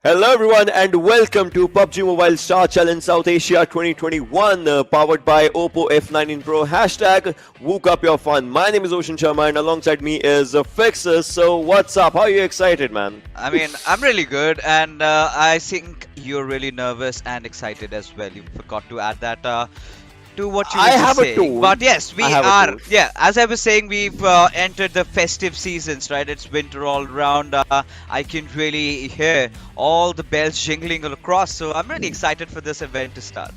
Hello everyone and welcome to PUBG Mobile Star Challenge South Asia 2021 powered by Oppo F19 Pro hashtag Woke Up Your Fun. My name is Ocean Sharma and alongside me is Fixes. So what's up? How are you excited, man? I'm really good, and I think you're really nervous and excited as well. You forgot to add that to what you I were have just a saying. tone. But yes, we I have a are. tone. Yeah, as I was saying, we've entered the festive seasons, right? It's winter all around. I can really hear all the bells jingling all across. So I'm really excited for this event to start.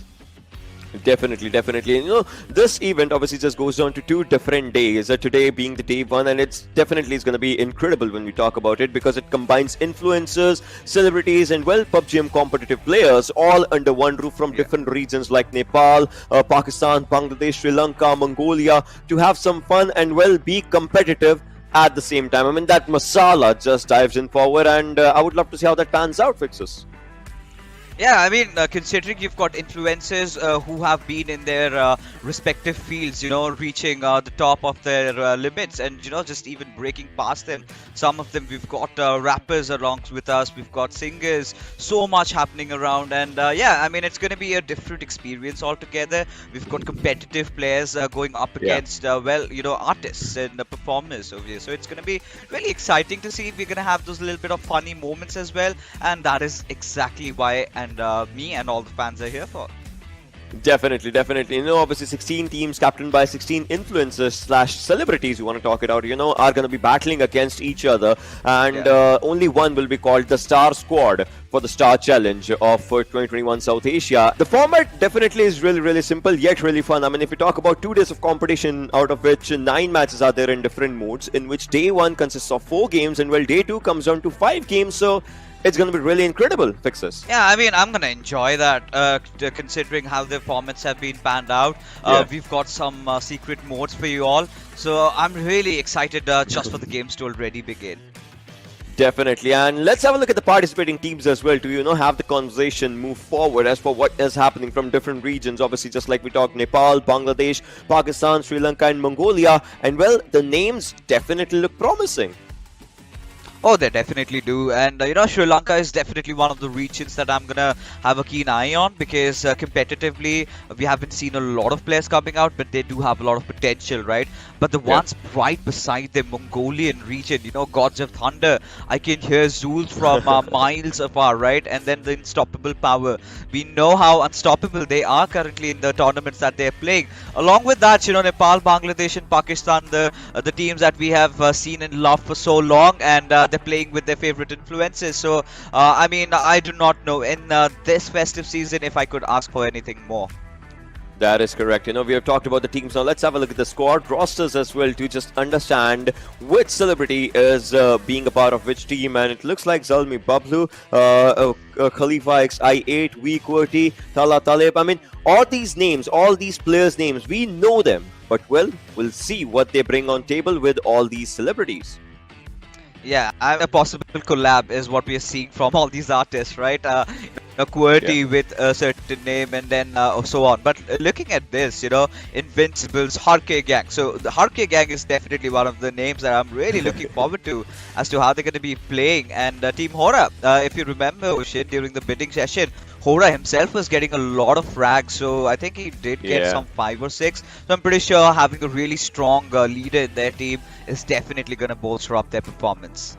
Definitely. This event obviously just goes on to two different days. Today being the day one, and it's definitely is going to be incredible when we talk about it because it combines influencers, celebrities, and PUBG competitive players all under one roof from Yeah. different regions like Nepal, Pakistan, Bangladesh, Sri Lanka, Mongolia to have some fun and be competitive at the same time. I mean, that masala just dives in forward, and I would love to see how that pans out, Fixes. Yeah, considering you've got influencers who have been in their respective fields, reaching the top of their limits and, just even breaking past them. Some of them, we've got rappers along with us, we've got singers, so much happening around. And it's going to be a different experience altogether. We've got competitive players going up Yeah. against, artists and performers over here. So it's going to be really exciting to see. We're going to have those little bit of funny moments as well. And that is exactly why me and all the fans are here for. Definitely. Obviously 16 teams captained by 16 influencers slash celebrities, you want to talk it out, are going to be battling against each other. And only one will be called the Star Squad for the Star Challenge of 2021 South Asia. The format definitely is really simple yet really fun. I mean, if you talk about 2 days of competition, out of which 9 matches are there in different modes, in which day 1 consists of 4 games and day 2 comes down to 5 games. So it's going to be really incredible, Fixes. Yeah, I'm gonna enjoy that, considering how the formats have been panned out. We've got some secret modes for you all, so I'm really excited just for the games to already begin. Definitely, and let's have a look at the participating teams as well to have the conversation move forward as for what is happening from different regions. Obviously, just like we talked, Nepal, Bangladesh, Pakistan, Sri Lanka, and Mongolia, and the names definitely look promising. Oh, they definitely do. And, Sri Lanka is definitely one of the regions that I'm going to have a keen eye on because competitively, we haven't seen a lot of players coming out, but they do have a lot of potential, right? But the ones right beside the Mongolian region, Gods of Thunder, I can hear Zools from miles afar, right? And then the unstoppable power. We know how unstoppable they are currently in the tournaments that they're playing. Along with that, Nepal, Bangladesh, and Pakistan, the teams that we have seen and loved for so long, and they're playing with their favorite influences. So, I do not know in this festive season if I could ask for anything more. That is correct. We have talked about the teams. Now let's have a look at the squad rosters as well to just understand which celebrity is being a part of which team. And it looks like Zalmi Bablu, Khalifa XI8, V Tala Taleb. I mean, all these players' names, we know them. But we'll see what they bring on table with all these celebrities. Yeah, a possible collab is what we are seeing from all these artists, right? A QWERTY with a certain name and then so on. But looking at this, Invincible's Harke Gang. So the Harke Gang is definitely one of the names that I'm really looking forward to as to how they're going to be playing. And Team Hora, if you remember, Ocean, during the bidding session, Hora himself was getting a lot of frags, so I think he did get some 5 or 6. So I'm pretty sure having a really strong leader in their team is definitely going to bolster up their performance.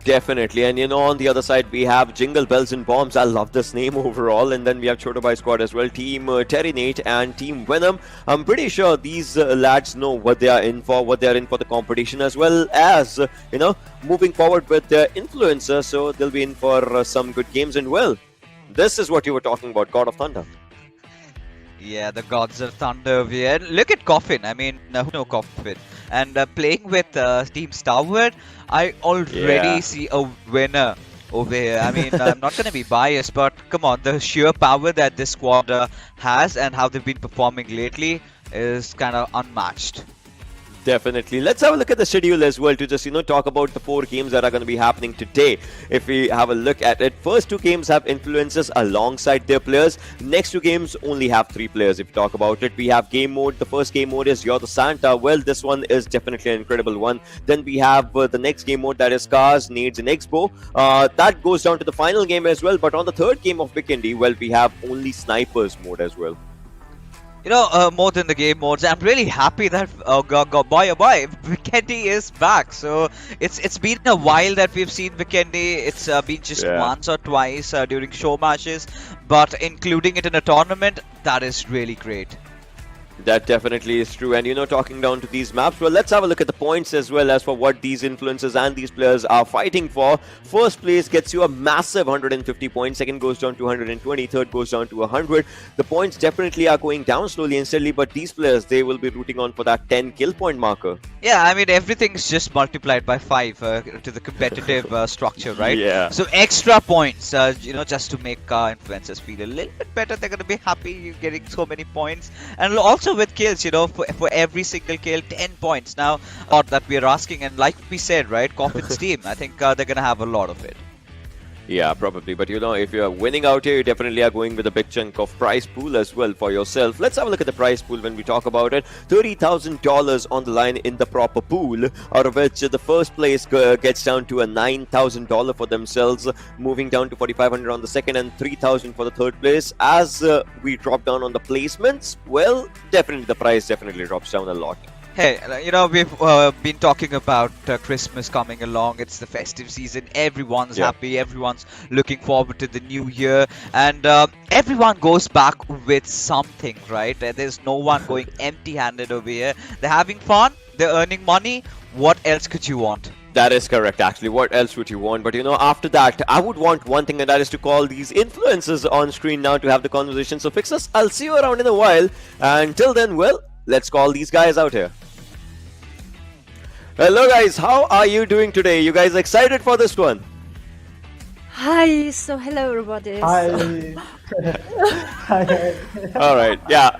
Definitely, and on the other side we have Jingle Bells and Bombs. I love this name overall. And then we have Chotabai Squad as well, Team Terry Nate and Team Venom. I'm pretty sure these lads know what they are in for, the competition, as well as moving forward with their influencers. So they'll be in for some good games. And this is what you were talking about, God of Thunder. Yeah, the Gods of Thunder over here. Look at Coffin. Who know Coffin? And playing with Team Starward, I already see a winner over here. I'm not going to be biased, but come on, the sheer power that this squad has and how they've been performing lately is kind of unmatched. Definitely. Let's have a look at the schedule as well to just, talk about the 4 games that are going to be happening today. If we have a look at it, first 2 games have influencers alongside their players. Next 2 games only have 3 players. If you talk about it, we have game mode. The first game mode is You're the Santa. Well, this one is definitely an incredible one. Then we have the next game mode, that is Cars, Nades, and Expo. That goes down to the final game as well. But on the third game of Vikendi, well, we have only Snipers mode as well. More than the game modes, I'm really happy that boy, Vikendi is back. So it's been a while that we've seen Vikendi. It's been just once or twice during show matches, but including it in a tournament, that is really great. That definitely is true. And talking down to these maps, well, let's have a look at the points as well as for what these influencers and these players are fighting for. First place gets you a massive 150 points. Second goes down to 120. Third goes down to 100. The points definitely are going down slowly and steadily, but these players, they will be rooting on for that 10 kill point marker. Yeah, I mean, everything's just multiplied by 5 to the competitive structure, right? Yeah. So extra points, just to make influencers feel a little bit better. They're going to be happy you're getting so many points. And also with kills, for every single kill, 10 points. Now, that we're asking, and like we said, right, Coffin's team, I think they're going to have a lot of it. Yeah, probably. But if you're winning out here, you definitely are going with a big chunk of prize pool as well for yourself. Let's have a look at the prize pool when we talk about it. $30,000 on the line in the proper pool, out of which the first place gets down to a $9,000 for themselves, moving down to $4,500 on the second and $3,000 for the third place. As we drop down on the placements, well, definitely the price definitely drops down a lot. Hey, we've been talking about Christmas coming along. It's the festive season. Everyone's happy. Everyone's looking forward to the new year. And everyone goes back with something, right? There's no one going empty-handed over here. They're having fun. They're earning money. What else could you want? That is correct, actually. What else would you want? But after that, I would want one thing, and that is to call these influencers on screen now to have the conversation. So, Fixers, I'll see you around in a while. And till then, well, let's call these guys out here. Hello guys, how are you doing today? You guys excited for this one? Hi, so hello everybody. Hi. Hi. Alright, yeah,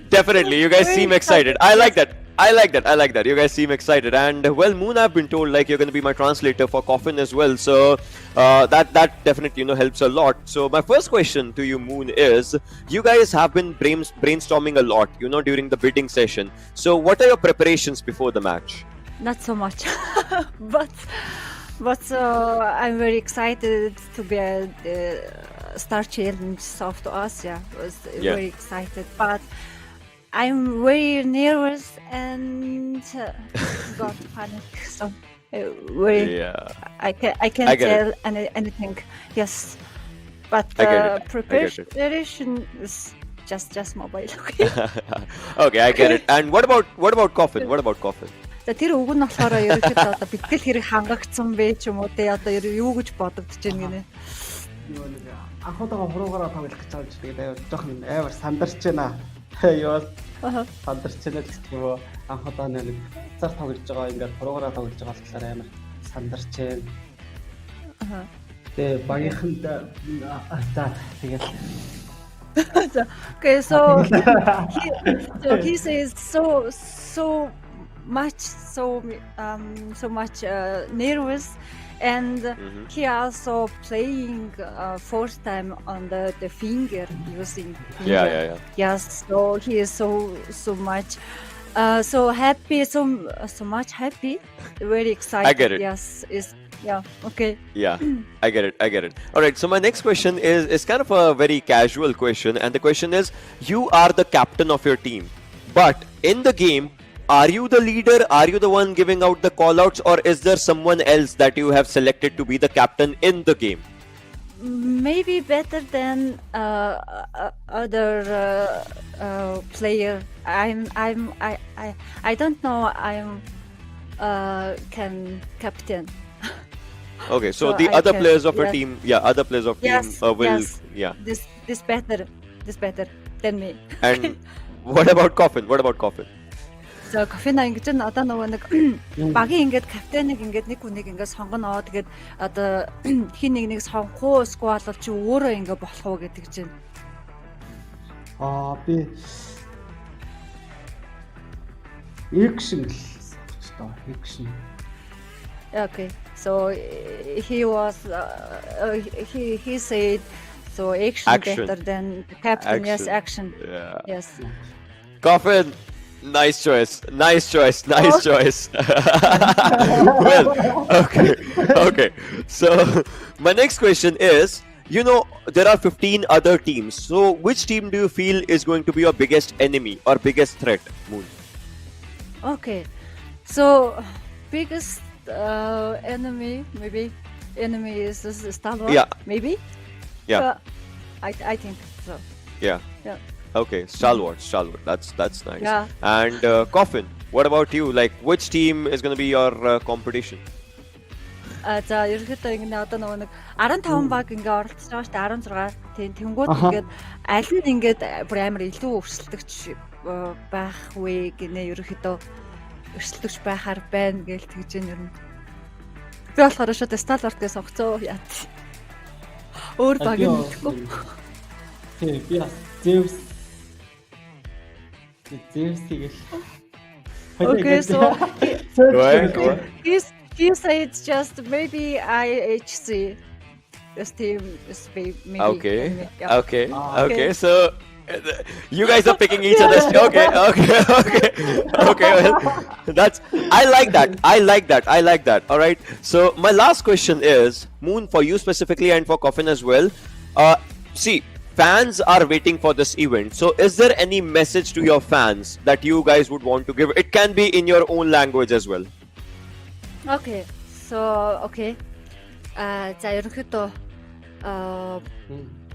definitely. You guys seem excited. I like that. I like that. You guys seem excited. And well, Moon, I've been told like you're going to be my translator for Coffin as well. So that definitely helps a lot. So my first question to you, Moon, is you guys have been brainstorming a lot, during the bidding session. So what are your preparations before the match? Not so much, but I'm very excited to be Star Challenge South to Asia. Was very excited, but I'm very nervous and got panic. So I can't tell anything. Yes, but preparation is just mobile. Okay, I get it. And what about Coffin? What about Coffin? За тэр үг нь болохоор ерөөхдөө одоо бэлтгэл хэрэг хангагдсан бэ ч юм уу те одоо юу гэж бодогдож байна гинэ. Анхудаага хуруугаараа тоглох гэж байгаа ч тэгээд жоохон амар сандарч байна. Юу сандарч байна гэх юм уу? Анхудаа нэг цар тоглож байгаа ингээд хуруугаараа тоглож байгаа болохоор амар сандарч байна. Тэгээ багийнханд за тэгээд Okay, so he says so much nervous, and he also playing first time on the finger using finger. Yes, so he is so much so happy, so much happy, very excited. I get it. Yes, okay. Yeah, I get it. All right, so my next question is kind of a very casual question, and the question is, you are the captain of your team, but in the game, are you the leader? Are you the one giving out the call-outs, or is there someone else that you have selected to be the captain in the game? Maybe better than other player. I don't know. Can captain. Okay, so the other players of your team, other players of team will, This better than me. And what about Coffin? So Coffin ингэж н одоо нөгөө нэг багийн ингэж капитаныг ингэж нэг хүнийг ингэж сонгоно. Тэгээд одоо хин нэг сонгох уу эсвэл чи өөрөө ингэ болох уу гэдэг чинь. Би Эрангел доо. Action. Okay. So he was he said so action better than the captain. Yes, action. Yeah. Yes. Coffin, nice choice. Nice choice. Nice choice. Well, okay. Okay. So, my next question is, you know, there are 15 other teams. So, which team do you feel is going to be your biggest enemy or biggest threat, Moon? Okay. So biggest enemy is Star Wars. Yeah. Maybe. Yeah. I think so. Yeah. Yeah. Okay. Stalwart. That's nice. Yeah. And Coffin, what about you? Like, which team is going to be your competition? За ерөнхийдөө ингэ одоо нөгөө нэг 15 баг ингээ оролцож байгаа шүү дээ 16 тийм тэнгууд ингээд аль нь ингээд бүр амар илүү өрсөлдөгч байх вэ гинэ ерөнхийдөө өрсөлдөгч байхаар байна гэж тэгж юм ер нь би болохоор шууд Star-Lord-гээ сонгоцоо яа. Өөр баг юм мэдгүй. Тийм би Zeus тэгэл. Okay, so Go ahead. he said it's just maybe IHC. This team is maybe. Okay. Yeah. Okay. Okay. So you guys are picking each other's. Okay. Well, that's. I like that. All right. So my last question is, Moon, for you specifically and for Coffin as well. See, fans are waiting for this event. So is there any message to your fans that you guys would want to give? It can be in your own language as well. Okay. So okay. За ерөнхийдөө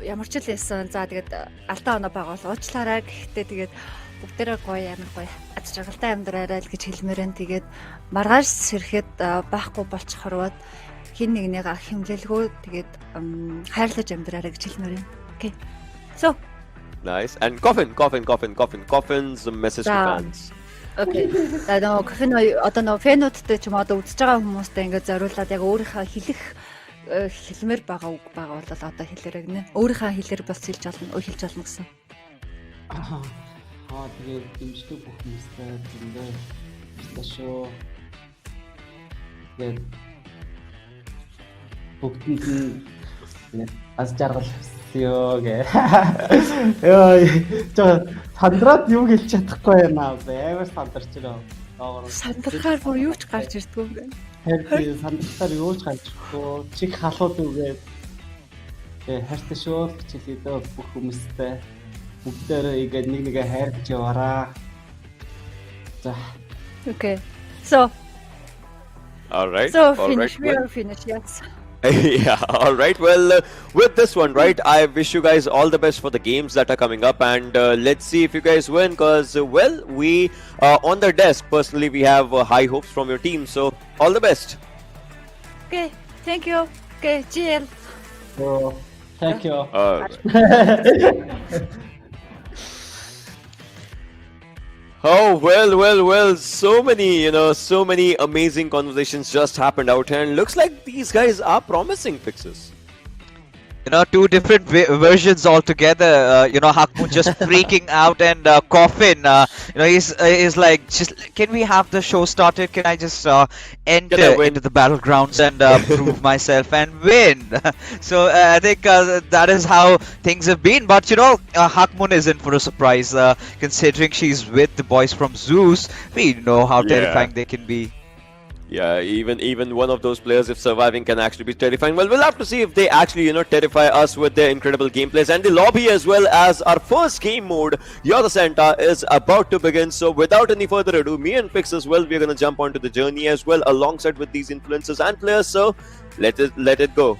ямар ч л байсан. За тэгээд алдаа оноо байгаа бол уучлаарай. Гэхдээ тэгээд бүгдээрээ гоё амар гоё аз жаргалтай амьдраарай л гэж хэлмээр энэ. Тэгээд маргааш сэрэхэд байхгүй болчих хорвоод хин нэгнийгаа хэмлэлгүй тэгээд хайрлаж амьдраарай гэж хэлмээр юм. Okay. So Nice. And Coffin's message to fans. Okay. Одоо нөгөө фэнүүдтэй ч юм одоо үзэж байгаа хүмүүстэй ингээд зориулаад яг өөрийнхөө хэлмээр байгаа үг байгаа бол одоо хэлээрэй гинэ. Өөрийнхөө хэлээр бас хэлж болно гэсэн. Тэгээд дэмждэг бүх хүмүүстэй зөндөө шүү. Тэгээд бүгдэнд нь аз жаргал ёо гэ. Яа, сандраад юу хэлж чадахгүй байна. Амар сандарч байна. Сандрахаар бүр юу ч гарч ирдгүй юм байна. Харин сандрахаар юу ч гарч ирэхгүй. Чиг халууд үгээд. Хайртай шүү гэж хэлээд бүх хүмүүстэй бүгдээрээ ингээд нэгээ хайрлаж яваараа. За. Okay. So. All right. So finish. We are finished. Yes. Yeah, all right. Well, with this one, right, I wish you guys all the best for the games that are coming up, and let's see if you guys win, because, well, we, on the desk, personally, we have high hopes from your team, so all the best. Okay, thank you. Okay, GL. So, thank you. All right. Oh, well, so many amazing conversations just happened out here, and looks like these guys are promising fixes. Two different versions altogether. Hakmu just freaking out, and Coffin, he's like, just can we have the show started? Can I just enter into the battlegrounds and prove myself and win? So I think that is how things have been. But Hakmun is in for a surprise, considering she's with the boys from Zeus. We know how terrifying they can be. Yeah, even one of those players, if surviving, can actually be terrifying. Well, we'll have to see if they actually, terrify us with their incredible gameplays. And the lobby, as well as our first game mode, You're the Santa, is about to begin. So without any further ado, me and Fix as well, we're going to jump onto the journey as well, alongside with these influencers and players. So let it go.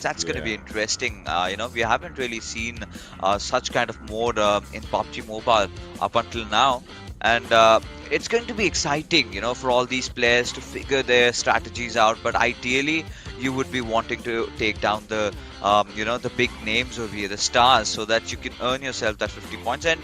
That's going to be interesting. We haven't really seen such kind of mode in PUBG Mobile up until now. And it's going to be exciting, for all these players to figure their strategies out. But ideally, you would be wanting to take down the, the big names over here, the stars, so that you can earn yourself that 50 points. And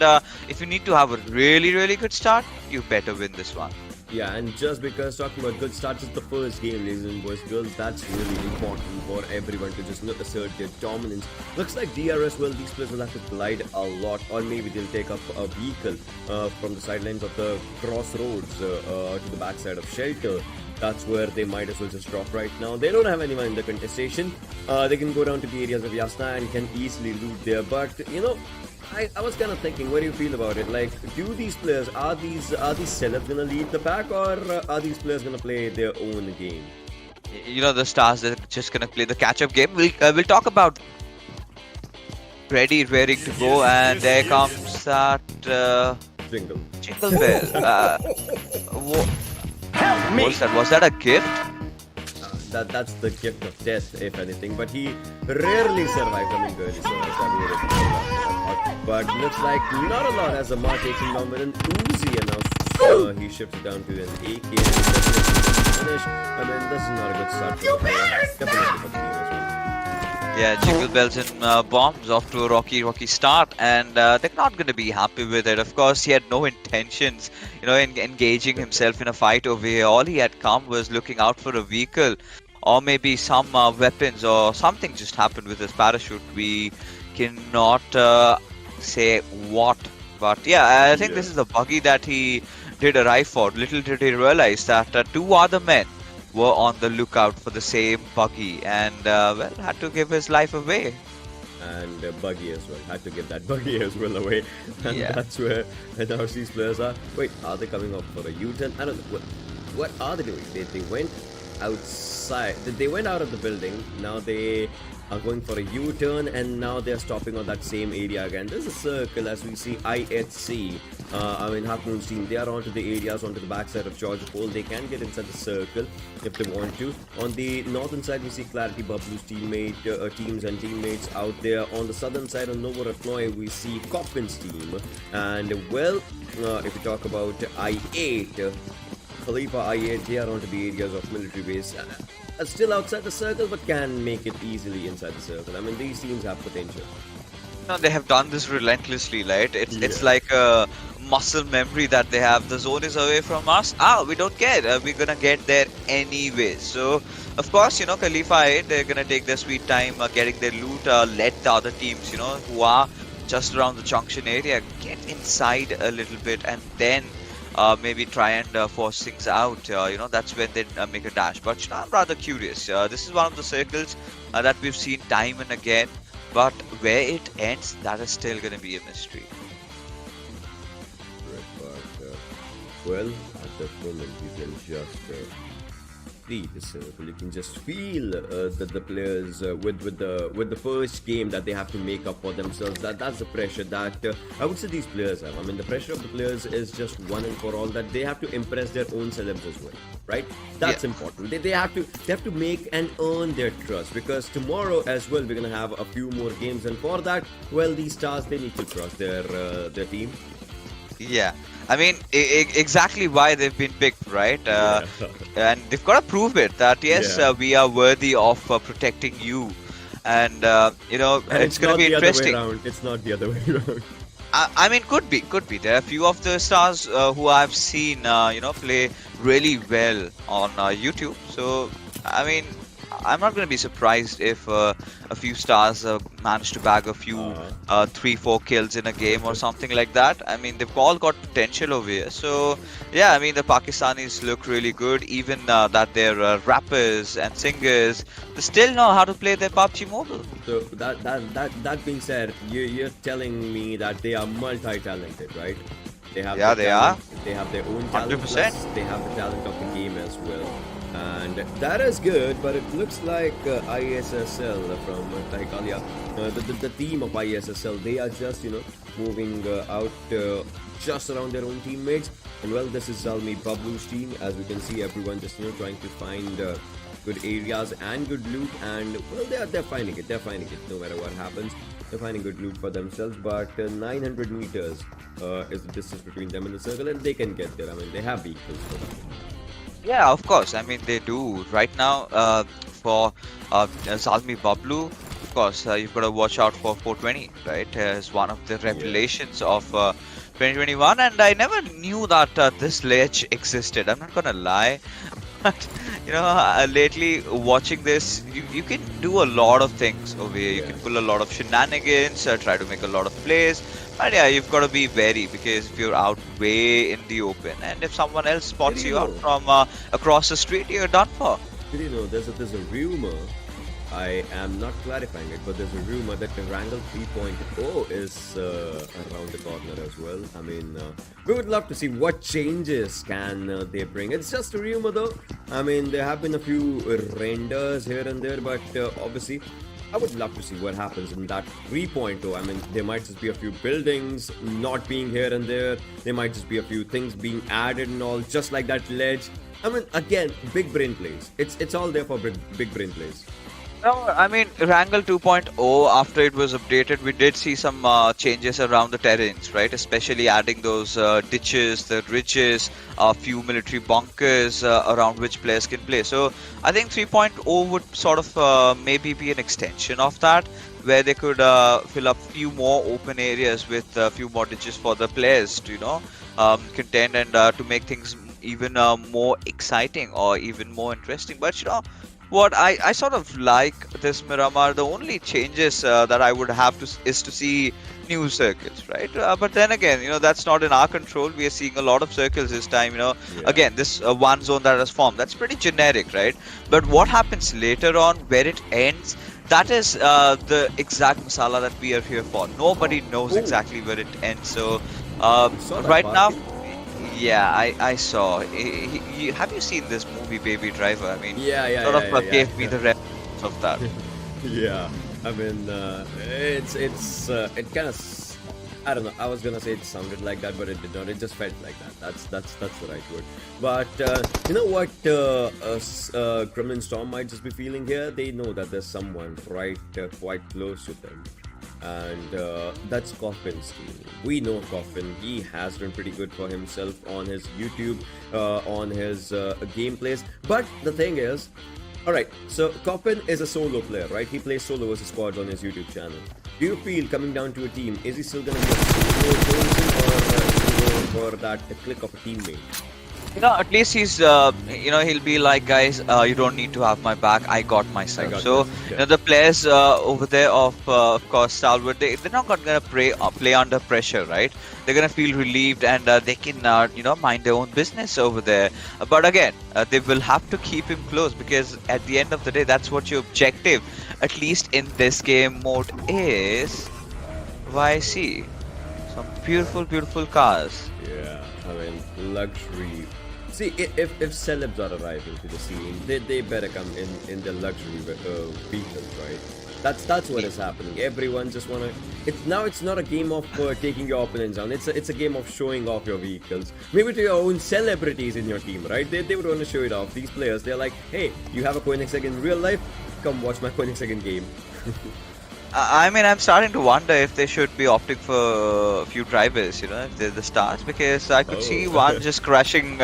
if you need to have a really, really good start, you better win this one. Yeah, and just because talking about good starts is the first game, ladies and boys, girls, that's really important for everyone to just assert their dominance. Looks like DRS, well, these players will have to glide a lot, or maybe they'll take up a vehicle from the sidelines of the crossroads to the backside of shelter. That's where they might as well just drop right now. They don't have anyone in the contestation. They can go down to the areas of Yasna and can easily loot there, but I was kind of thinking, what do you feel about it? Like, do these players, are these celebs gonna lead the pack, or are these players gonna play their own game? The stars, they're just gonna play the catch-up game. We'll talk about ready, raring to go, and there comes that Jingle bell. What's that? Was that a gift? That's the gift of death, if anything. But he rarely survives. I mean, barely survives. But looks like not a lot as the Mark takes him down with an Uzi, and now he shifts it down to an AK. And finish. I mean, this is not a good start for the player. Definitely for the team as well. Yeah, jingle bells and bombs off to a rocky start, and they're not going to be happy with it. Of course, he had no intentions, in engaging himself in a fight over here. All he had come was looking out for a vehicle, or maybe some weapons, or something just happened with his parachute. We cannot say what, but yeah, I think this is the buggy that he did arrive for. Little did he realize that two other men were on the lookout for the same buggy, and had to give his life away. And buggy as well, had to give that buggy as well away. And that's where now these players are. Wait, are they coming up for a U-turn? I don't know. What are they doing? They went outside. They went out of the building. Now they are going for a U-turn, and now they're stopping on that same area again. There's a circle, as we see IHC. Half Moon's team, they are onto the areas, onto the backside of Georgia Pole. They can get inside the circle if they want to. On the northern side, we see Clarity Bablu's teams and teammates out there. On the southern side, on Nova Ratnoy, we see Coppin's team. And well, if we talk about I8, Khalifa I8, they are onto the areas of military base. Still outside the circle, but can make it easily inside the circle. I mean, these teams have potential. They have done this relentlessly, right? It's like a muscle memory that they have. The zone is away from us. We don't care. We're gonna get there anyway. So, of course, Khalifa 8, they're gonna take their sweet time getting their loot. Let the other teams, who are just around the junction area, get inside a little bit, and then maybe try and force things out. That's when they make a dash. But I'm rather curious. This is one of the circles that we've seen time and again. But where it ends, that is still going to be a mystery. Well, at that moment, you can just see the circle. You can just feel that the players with the first game that they have to make up for themselves. That's the pressure that I would say these players have. I mean, the pressure of the players is just one and for all that they have to impress their own celebs as well, right? That's important. They have to make and earn their trust, because tomorrow as well we're gonna have a few more games, and for that, well, these stars, they need to trust their team. Yeah, I mean, exactly why they've been picked, right? And they've got to prove it that yes, we are worthy of protecting you, and and it's going to be interesting. It's not the other way around. I mean, could be. There are a few of the stars who I've seen, play really well on YouTube. So, I mean, I'm not going to be surprised if a few stars manage to bag a few 3-4 kills in a game or something like that. I mean, they've all got potential over here. So, yeah, I mean, the Pakistanis look really good. Even that they're rappers and singers, they still know how to play their PUBG Mobile. So that being said, you're telling me that they are multi-talented, right? They have they are. They have their own talent. 100%. Plus they have the talent of the game as well. And that is good, but it looks like ISSL from Taikalia, the team of ISSL, they are just, moving out just around their own teammates. And well, this is Zalmi Bablu's team. As we can see, everyone just, trying to find good areas and good loot, and well, they're finding it. They're finding it no matter what happens. They're finding good loot for themselves, but 900 meters is the distance between them and the circle, and they can get there. I mean, they have vehicles for that. Yeah, of course. I mean, they do. Right now, for Zalmi Bablu, of course, you've got to watch out for 420, right? It's one of the revelations of 2021, and I never knew that this ledge existed. I'm not gonna lie. But, lately watching this, you can do a lot of things over here. You can pull a lot of shenanigans, try to make a lot of plays. But yeah, you've got to be wary, because if you're out way in the open, and if someone else spots you out from across the street, you're done for. Did you know there's a rumor? I am not clarifying it, but there's a rumor that Erangel 3.0 is around the corner as well. I mean, we would love to see what changes can they bring. It's just a rumor though. I mean, there have been a few renders here and there, but obviously I would love to see what happens in that 3.0. I mean, there might just be a few buildings not being here and there. There might just be a few things being added and all, just like that ledge. I mean, again, big brain plays. It's all there for big brain plays. No, I mean, Erangle 2.0, after it was updated, we did see some changes around the terrains, right? Especially adding those ditches, the ridges, a few military bunkers around which players can play. So I think 3.0 would sort of maybe be an extension of that, where they could fill up few more open areas with a few more ditches for the players to, contend and to make things even more exciting or even more interesting. But what I sort of like this Miramar, the only changes that I would have is to see new circles, right? But then again, that's not in our control. We are seeing a lot of circles this time, Again, this one zone that has formed, that's pretty generic, right? But what happens later on, where it ends, that is the exact masala that we are here for. Nobody knows exactly where it ends. So right now, yeah, I saw. Have you seen this movie, Baby Driver? I mean, gave me the reference of that. Yeah, I mean, it kind of, I don't know. I was gonna say it sounded like that, but it did not. It just felt like that. That's the right word. But you know what? Gremlin Storm might just be feeling here. They know that there's someone right quite close to them. And that's Coffin's team. We know Coffin. He has done pretty good for himself on his YouTube, on his gameplays. But the thing is, alright, so Coffin is a solo player, right? He plays solo versus squads on his YouTube channel. Do you feel coming down to a team, is he still going to be a solo person, or for that click of a teammate? At least he's, he'll be like, guys, you don't need to have my back. I got myself. The players over there of course, Stalwart, they're not gonna play under pressure, right? They're gonna feel relieved, and they can, mind their own business over there. But again, they will have to keep him close, because at the end of the day, that's what your objective, at least in this game mode, is. YC, some beautiful cars. Yeah, I mean, luxury. See, if celebs are arriving to the scene, they better come in the luxury vehicles, right? That's what is happening. Everyone just wanna. It's not a game of taking your opponents down. It's a game of showing off your vehicles. Maybe to your own celebrities in your team, right? They would want to show it off. These players, they're like, hey, you have a Koenigsegg in real life? Come watch my Koenigsegg game. I mean, I'm starting to wonder if they should be opting for a few drivers, if they're the stars, because I could see one just crashing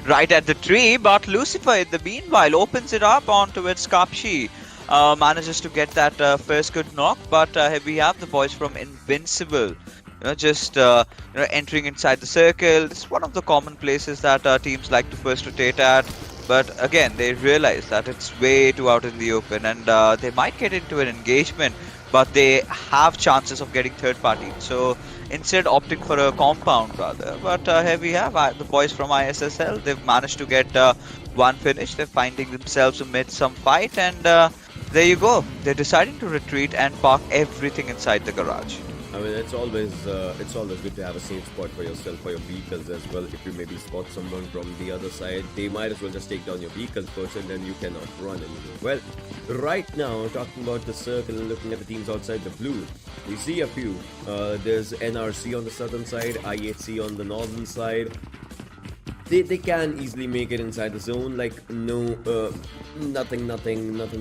right at the tree, but Lucifer, in the meanwhile, opens it up onto its Kapshi, manages to get that first good knock, but we have the boys from Invincible, just entering inside the circle. It's one of the common places that teams like to first rotate at. But again, they realize that it's way too out in the open, and they might get into an engagement, but they have chances of getting third party. So instead opting for a compound rather. But here we have the boys from ISSL. They've managed to get one finish. They're finding themselves amid some fight, and there you go. They're deciding to retreat and park everything inside the garage. I mean, it's always good to have a safe spot for yourself, for your vehicles as well. If you maybe spot someone from the other side, they might as well just take down your vehicles first, and then you cannot run anymore. Well, right now, talking about the circle and looking at the teams outside the blue, we see a few. There's NRC on the southern side, IHC on the northern side. they can easily make it inside the zone. Like no, nothing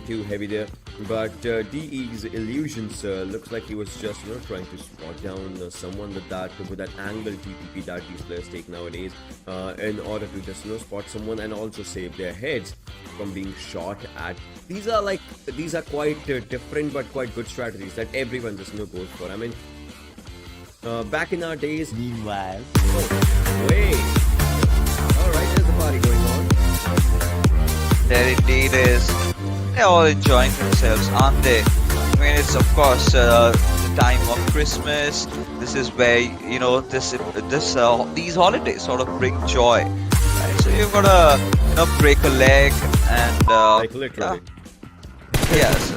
too heavy there. But DE's illusions looks like he was just trying to spot down someone with that angle TPP that these players take nowadays in order to just spot someone and also save their heads from being shot at. These are quite different but quite good strategies that everyone just goes for. I mean, back in our days. Meanwhile. Oh, wait. All right, there's a party going on. There indeed is. They're all enjoying themselves, aren't they? I mean, it's of course the time of Christmas. This is where these holidays sort of bring joy. Right? So you've got to break a leg and Like literally. yes,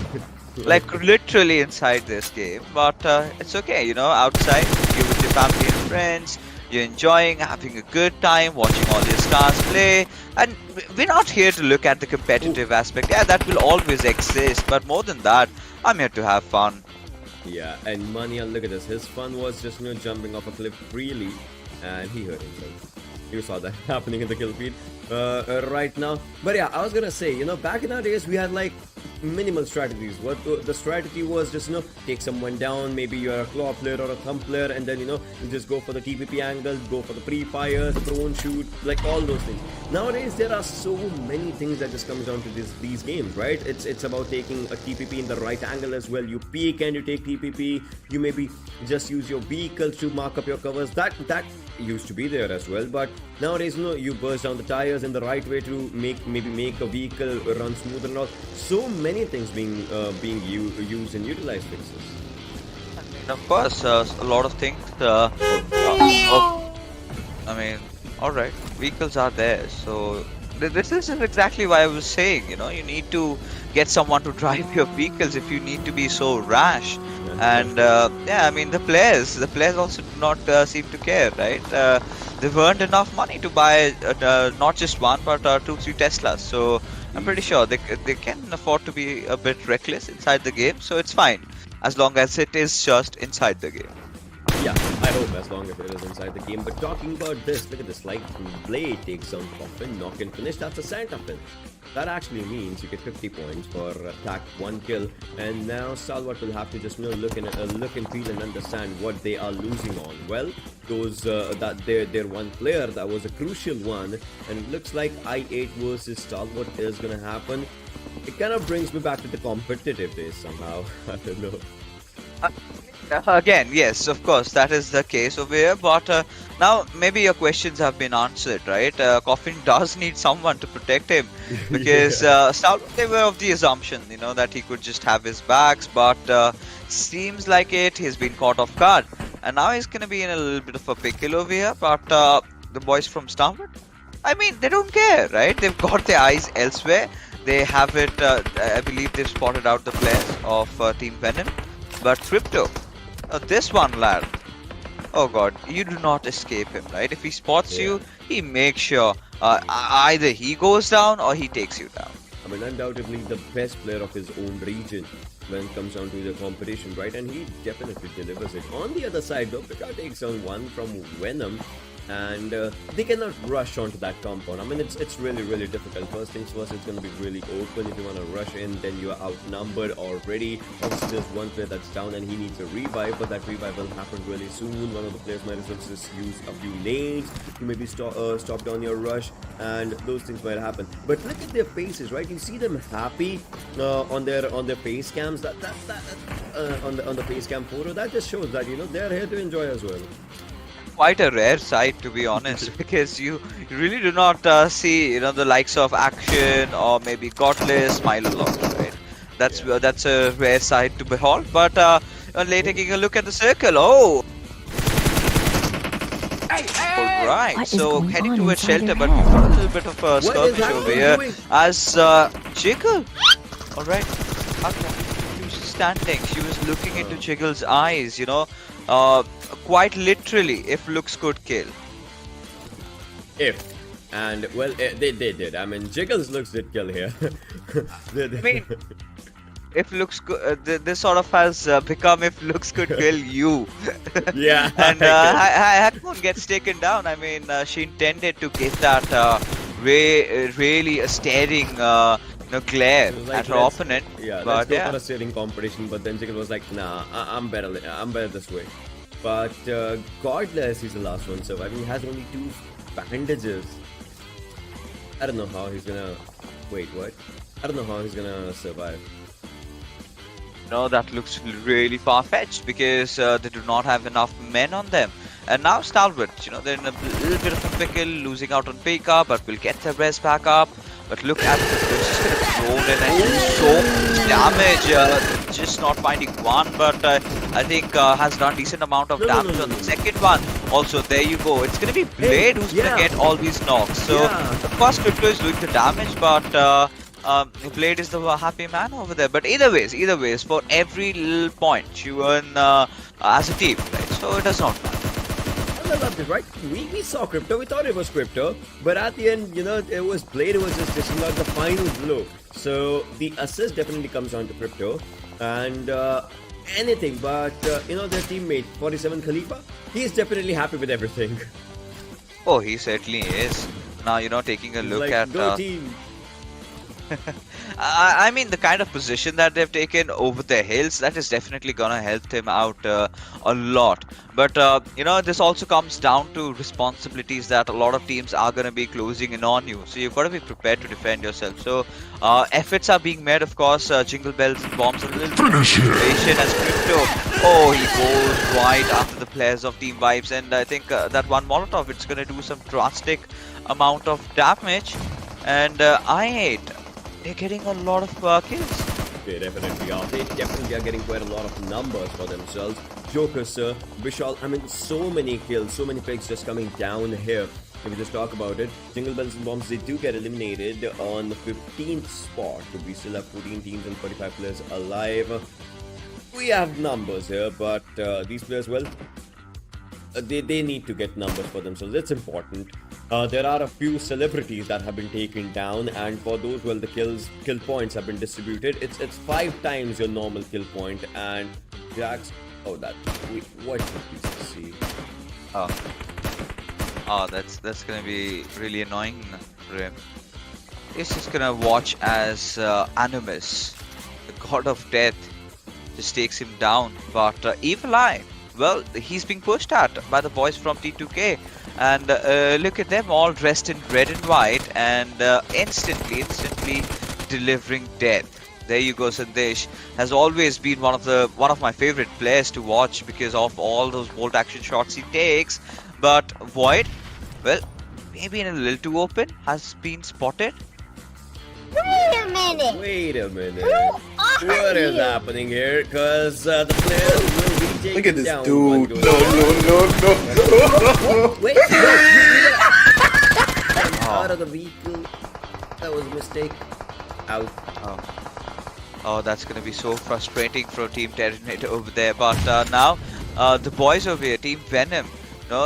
like literally inside this game. But it's okay, outside you're with your family and friends. You're enjoying, having a good time, watching all your stars play. And we're not here to look at the competitive aspect. Yeah, that will always exist. But more than that, I'm here to have fun. Yeah, and Mania, look at this. His fun was just jumping off a cliff freely, and he hurt himself. You saw that happening in the kill feed right now. But yeah, I was gonna say, back in our days, we had like minimal strategies. What the strategy was just take someone down. Maybe you're a claw player or a thumb player, and then you just go for the TPP angle, go for the pre-fire, prone shoot, like all those things. Nowadays there are so many things that just comes down to these games, right? It's about taking a TPP in the right angle as well. You peek and you take TPP. You maybe just use your vehicles to mark up your covers. That used to be there as well, but nowadays you burst down the tires in the right way to make a vehicle run smoother and all. So many things being used and utilized fixes. Of course, a lot of things. Alright, vehicles are there. So this is exactly why I was saying, you need to get someone to drive your vehicles if you need to be so rash. And the players also do not seem to care, right? They've earned enough money to buy not just one but 2-3 Teslas. So I'm pretty sure they can afford to be a bit reckless inside the game. So it's fine as long as it is just inside the game. Yeah, I hope as long as it is inside the game. But talking about this, look at this, like Blade takes on Coffin, knock and finish. That's a Santa pin. That actually means you get 50 points for attack 1 kill. And now Salvat will have to just look and feel and understand what they are losing on. Well, their one player that was a crucial one, and it looks like I8 versus Stalwart is gonna happen. It kind of brings me back to the competitive days somehow. I don't know. Again, yes, of course, that is the case over here. But now maybe your questions have been answered, right? Coffin does need someone to protect him because they were of the assumption, that he could just have his backs. But seems like he's been caught off guard, and now he's gonna be in a little bit of a pickle over here. But the boys from Starwood, I mean, they don't care, right? They've got their eyes elsewhere. They have it. I believe they've spotted out the players of Team Venom. But Crypto, this one lad, oh god, you do not escape him, right? If he spots you, he makes sure either he goes down or he takes you down. I mean, undoubtedly the best player of his own region when it comes down to the competition, right? And he definitely delivers it. On the other side though, Pika takes on one from Venom, and they cannot rush onto that compound. I mean, it's really difficult. First things first, it's going to be really open. If you want to rush in, then you are outnumbered already. Obviously, there's one player that's down and he needs a revive, but that revive will happen really soon. One of the players might as well just use a few nades to maybe stop down your rush, and those things might happen. But look at their faces, right? You see them happy on their face cams. That on the face cam photo, that just shows that they're here to enjoy as well. Quite a rare sight, to be honest, because you really do not see the likes of Action or maybe Godless smile a lot, right? That's a rare sight to behold. But later taking a look at the circle, alright, so heading towards shelter, but we've got a little bit of a skirmish over here as Jiggle. Alright, she was standing, she was looking into Jiggle's eyes, quite literally, if looks could kill. And well, they did. I mean, Jiggles looks did kill here. if looks good, this sort of has become if looks could kill you. Yeah. And Hakmoon gets taken down. I mean, she intended to give that really a staring glare Like, at her opponent. Yeah, but let's go yeah. for a staring competition. But then Jingle was like, nah, I'm better. I'm better this way. But Godless is the last one surviving. He has only 2 bandages. I don't know how he's gonna. Wait, what? I don't know how he's gonna survive. No, that looks really far-fetched because they do not have enough men on them. And now Stalwart, they're in a little bit of a pickle, losing out on Pekka, but will get their res back up. But look at this, they're just going to throw in and do so much damage. Just not finding one, but I think has done decent amount of damage on the second one. Also, there you go. It's going to be Blade who's going to get all these knocks. So, of course, Crypto is doing the damage, but Blade is the happy man over there. But either ways, for every little point you earn as a team, right? So it does not matter. I loved it, right? We saw Crypto, we thought it was Crypto, but at the end, it was Blade who was just dishing out the final blow. So the assist definitely comes down to Crypto, and anything but, their teammate, 47 Khalifa, he's definitely happy with everything. Oh, he certainly is. Now, taking a look like, at... go team. I mean, the kind of position that they've taken over the hills, that is definitely gonna help him out a lot. But this also comes down to responsibilities that a lot of teams are gonna be closing in on you. So you've got to be prepared to defend yourself. So efforts are being made, of course. Jingle bells and bombs, a little patient as Crypto. Oh, he goes right after the players of Team Vibes, and I think that one Molotov, it's gonna do some drastic amount of damage. And I8, they're getting a lot of kills. They definitely are. They definitely are getting quite a lot of numbers for themselves. Joker, sir, Vishal, I mean, so many kills, so many picks just coming down here. If we just talk about it, Jingle Bells and Bombs, they do get eliminated on the 15th spot. We still have 14 teams and 45 players alive. We have numbers here, but these players, well, they need to get numbers for themselves. It's important. There are a few celebrities that have been taken down, and for those, well, the kill points have been distributed. It's 5 times your normal kill point, and Jax. Oh, that. What did we see? Oh, that's gonna be really annoying for him. He's just gonna watch as Animus, the god of death, just takes him down. But Evil Eye, well, he's being pushed at by the boys from T2K. And look at them all dressed in red and white, and instantly delivering death. There you go. Sandesh has always been one of my favorite players to watch because of all those bolt action shots he takes. But Void, well, maybe in a little too open, has been spotted. Wait a minute. What is happening here? Because the players will be taken Look at this down. dude. No. Wait, out of the vehicle. That was a mistake. Out. Oh, that's gonna be so frustrating for Team Terminator over there. But now, the boys over here, Team Venom,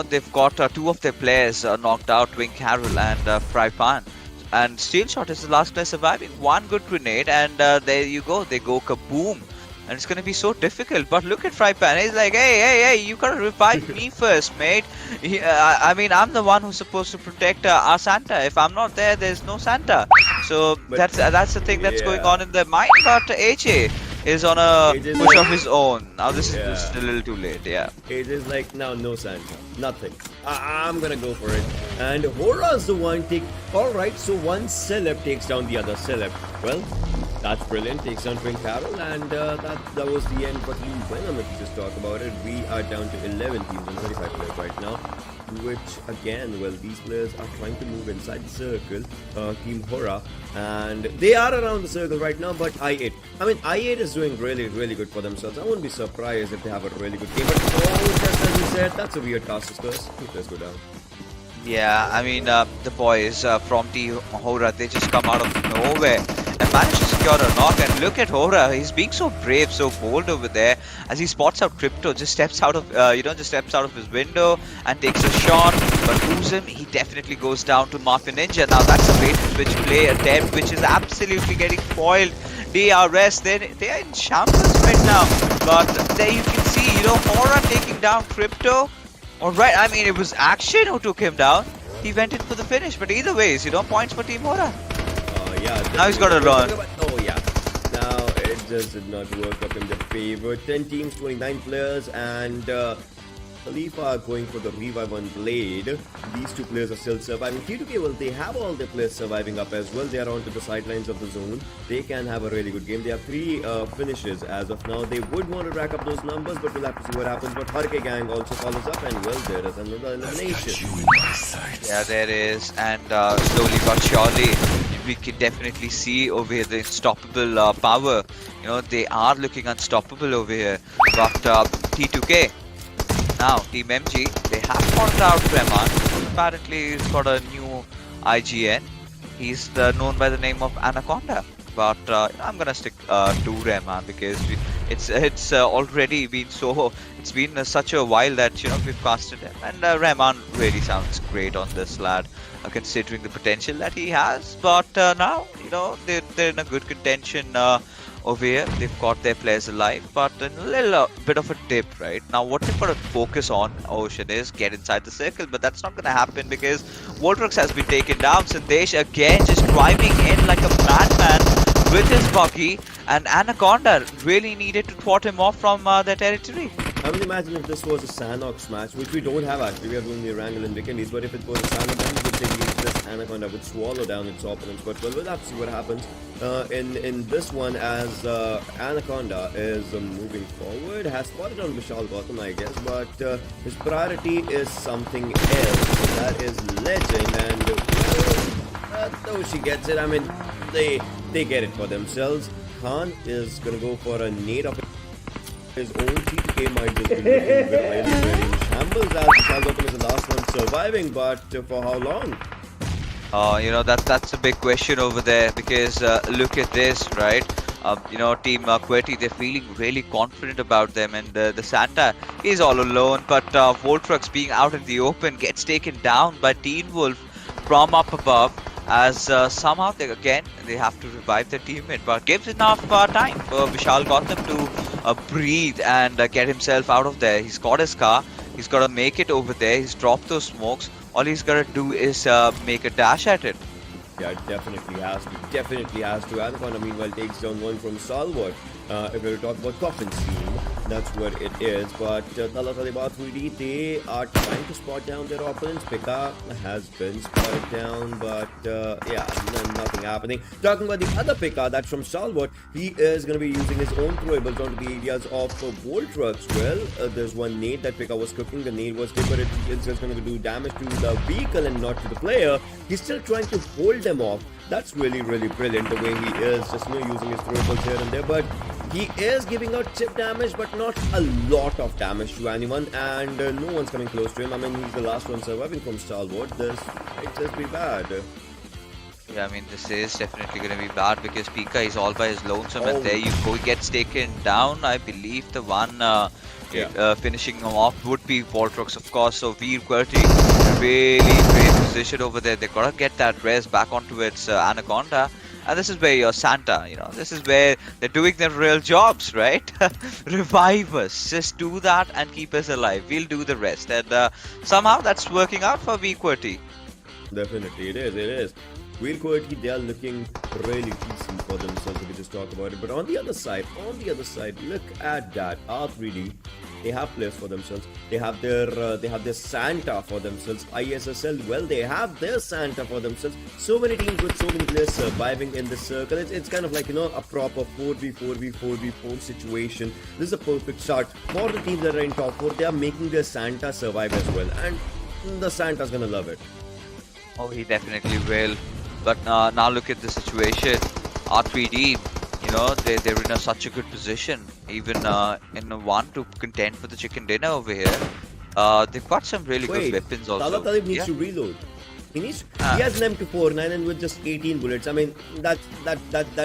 they've got 2 of their players knocked out, Twin Carol and Fry Pan. And Steel Shot is the last player surviving. One good grenade, and there you go. They go kaboom. And it's going to be so difficult. But look at Fry Pan. He's like, hey, you gotta revive me first, mate. I mean, I'm the one who's supposed to protect our Santa. If I'm not there, there's no Santa. So that's the thing that's going on in their mind. But AJ is on a push of his own. Now this is just a little too late, yeah. It is like, now no Santa. Nothing. I'm gonna go for it. And Hora's the one take. Alright, so one celeb takes down the other celeb. Well, that's brilliant. Takes down Twin Carol, and that was the end for Team Venom. If you just talk about it, we are down to 11 teams and 35 players right now. Which again, well, these players are trying to move inside the circle. Team Hora, and they are around the circle right now. But I8, I mean, I8 is doing really, really good for themselves. I won't be surprised if they have a really good game. But just as you said, that's a weird cast discuss. Let's go down. Yeah, I mean, the boys from Team Hora, they just come out of nowhere and manage to secure a knock. And look at Hora, he's being so brave, so bold over there as he spots out Crypto, just steps out of his window and takes a shot. But who's him? He definitely goes down to Mafia Ninja. Now that's a bait and switch play attempt, which is absolutely getting foiled. DRS, they are in shambles right now. But there you can see, Hora taking down Crypto. Alright, I mean, it was Action who took him down. He went in for the finish, but either ways, points for Team Hora. Yeah. Now he's got to run. Oh, yeah. Now, it just did not work up in their favor. 10 teams, 29 players, and Khalifa are going for the revive on Blade. These two players are still surviving. T2K, well, they have all their players surviving up as well. They are onto the sidelines of the zone. They can have a really good game. They have 3 finishes as of now. They would want to rack up those numbers, but we'll have to see what happens. But Harke Gang also follows up, and well, there is another elimination. Yeah, there is, and slowly but surely, we can definitely see over here the unstoppable power. They are looking unstoppable over here. But T2K, now Team MG, they have found out Reman. Apparently, he's got a new IGN. He's known by the name of Anaconda. But I'm gonna stick to Reman because it's already been it's been such a while that we've casted him, and Reman really sounds great on this lad, considering the potential that he has. But now they're in a good contention over here. They've got their players alive, but in a little bit of a dip right now. What they've got to focus on, Ocean, is get inside the circle, but that's not going to happen because Voltrox has been taken down. Sandesh again just driving in like a madman with his buggy, and Anaconda really needed to thwart him off from their territory. I mean, imagine if this was a Sanox match, which we don't have actually. We have only Erangel and Vikendi, but if it was a Sanox, then we would think this Anaconda would swallow down its opponents. But well, we'll have to see what happens in this one as Anaconda is moving forward. Has spotted on Vishal Gautam, I guess, but his priority is something else. That is Legend, and though she gets it, I mean, they get it for themselves. Khan is gonna go for a nade of his own. T2K might just be looking very in shambles as Vishal Gautam is the last one surviving, but for how long? That's a big question over there because look at this, right? Team QWERTY, they're feeling really confident about them, and the Santa is all alone, but Voltrox being out in the open gets taken down by Teen Wolf from up above, as somehow they have to revive their teammate, but gives enough time for Vishal Gautam to breathe and get himself out of there. He's got his car, he's got to make it over there, he's dropped those smokes. All he's got to do is make a dash at it. Yeah, it definitely has to. Anaconda meanwhile takes down one from Salwat. If we were to talk about Coffin Scene, that's what it is. But Tala Talibat 3D, they are trying to spot down their opponents. Pika has been spotted down, but yeah, nothing happening. Talking about the other Pika, that's from Salwat, he is going to be using his own throwables onto the areas of Voltrox. Well, there's one nade that Pika was cooking. The nade was good, but it's just going to do damage to the vehicle and not to the player. He's still trying to hold them off. That's really brilliant the way he is just using his throwables here and there, but he is giving out chip damage, but not a lot of damage to anyone, and no one's coming close to him. I mean, he's the last one surviving from Stalwart. This might just be bad. Yeah, I mean, this is definitely going to be bad because Pika is all by his lonesome, and there you go, he gets taken down. I believe the one finishing him off would be Voltrox, of course. So Veer QWERTY, really great position over there. They gotta get that res back onto its Anaconda. And this is where your Santa, this is where they're doing their real jobs, right? Revive us. Just do that and keep us alive. We'll do the rest. And somehow that's working out for Veer QWERTY. Definitely, it is. Veer QWERTY, they are looking really decent for themselves if we just talk about it. But on the other side, look at that. R3D, they have players for themselves. They have their Santa for themselves. ISSL, well, they have their Santa for themselves. So many teams with so many players surviving in the circle. It's kind of like, a proper 4v4 situation. This is a perfect start for the teams that are in top 4. They are making their Santa survive as well. And the Santa's gonna love it. Oh, he definitely will. But now look at the situation. R3D, they're in such a good position. Even in one to contend for the chicken dinner over here. They've got some really good weapons also. Tala Talib needs to reload. He has an M249 and with just 18 bullets. I mean, that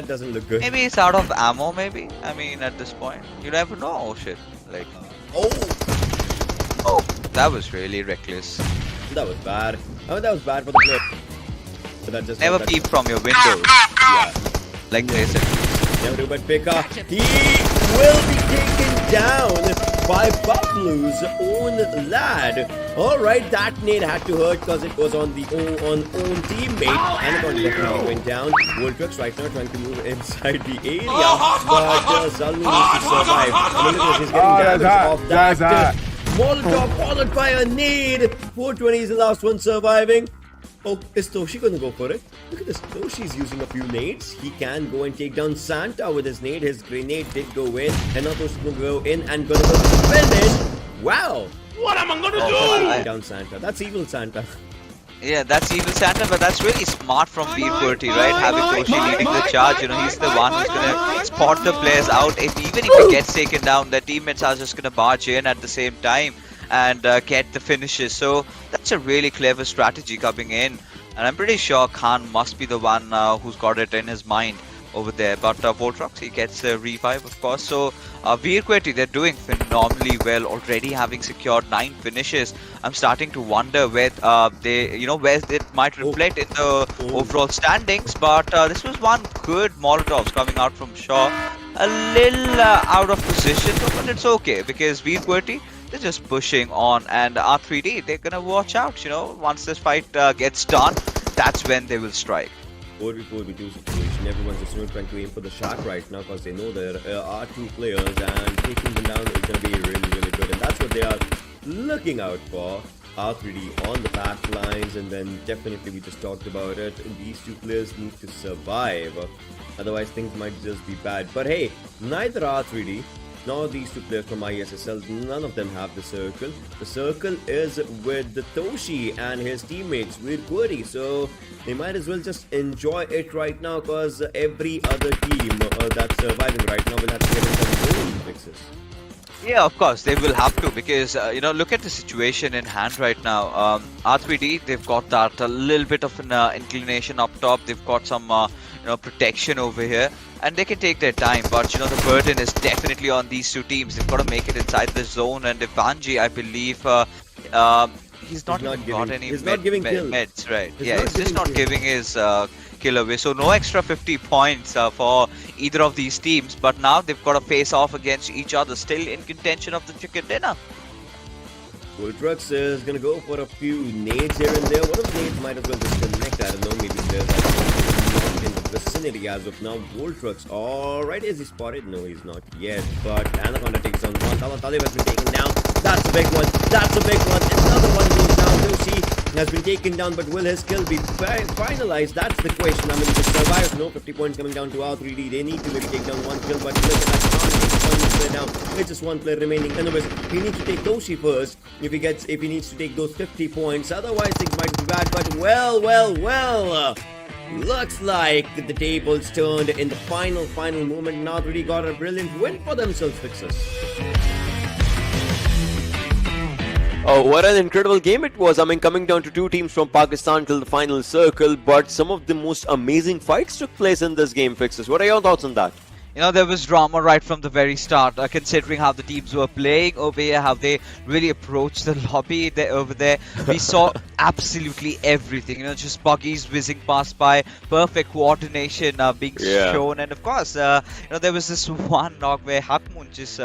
doesn't look good. Maybe it's out of ammo. Maybe. I mean, at this point, you never know. Oh shit! Like. Oh, that was really reckless. That was bad. I mean, that was bad for the player. But that just never peep from your windows. Yeah. Like they said. never do but Pika. He will be taken down by Bablu's own lad. Alright, that nade had to hurt because it was on the own teammate. Anaconda definitely went down. Voltrux right now trying to move inside the area. But Zalmi needs to survive. I mean, look at this, he's getting damage off that. Molotov followed by a nade. 420 is the last one surviving. Oh, is Toshi gonna go for it? Look at this, Toshi's using a few nades. He can go and take down Santa with his nade. His grenade did go in. And now Toshi's gonna go in and gonna go finish. Wow! What am I gonna do? Down Santa. That's evil Santa. Yeah, that's evil Santa, but that's really smart from Vikendi, right? Having Toshi leading the charge, you know, he's the one who's gonna spot the players out. Even if he gets taken down, their teammates are just gonna barge in at the same time and get the finishes. So that's a really clever strategy coming in, and I'm pretty sure Khan must be the one who's got it in his mind over there. But Voltrox, he gets a revive, of course. So Vikendi, they're doing phenomenally well, already having secured 9 finishes. I'm starting to wonder where where it might reflect in the overall standings. But this was one good Molotovs coming out from Shaw. A little out of position, but it's okay because Vikendi, they're just pushing on, and R3D, they're gonna watch out. You know, once this fight gets done, that's when they will strike. 4v2 situation. Everyone's just trying to aim for the shot right now because they know there are 2 players, and taking them down is going to be really good. And that's what they are looking out for. R3D on the back lines, and then definitely we just talked about it. These 2 players need to survive. Otherwise, things might just be bad. But hey, neither R3D nor these 2 players from ISSL, none of them have the circle. The circle is with the Toshi and his teammates with Vikendi, so they might as well just enjoy it right now because every other team that's surviving right now will have to get in some own fixes. Yeah, of course, they will have to because, look at the situation in hand right now. R3D, they've got that a little bit of an inclination up top. They've got some, protection over here. And they can take their time, but, the burden is definitely on these 2 teams. They've got to make it inside the zone. And Evanji, I believe, he's not giving meds, right? He's just not giving his kill away. So no extra 50 points for either of these teams. But now they've got to face off against each other, still in contention of the chicken dinner. Voltrux is gonna go for a few nades here and there. One of the nades might as well just connect. I don't know, maybe there's not in the vicinity as of now. Voltrux, alright, is he spotted? No, he's not yet. But Anaconda takes on one. Talib has been taken down. That's a big one. That's a big one. Another one goes down. Toshi has been taken down, but will his kill be finalized? That's the question. I mean, to survive, no 50 points coming down to R3D. They need to maybe take down 1 kill, but look at that. One player down. It's just 1 player remaining. Anyways, he needs to take Toshi first if he needs to take those 50 points. Otherwise, things might be bad. But well. Looks like the tables turned in the final moment. Now R3D got a brilliant win for themselves, fixers. Oh, what an incredible game it was. I mean, coming down to 2 teams from Pakistan till the final circle, but some of the most amazing fights took place in this game, fixers. What are your thoughts on that? There was drama right from the very start, considering how the teams were playing over here, how they really approached the lobby over there. We saw absolutely everything, just buggies whizzing past by, perfect coordination being shown, and of course, there was this one knock where Hakmun just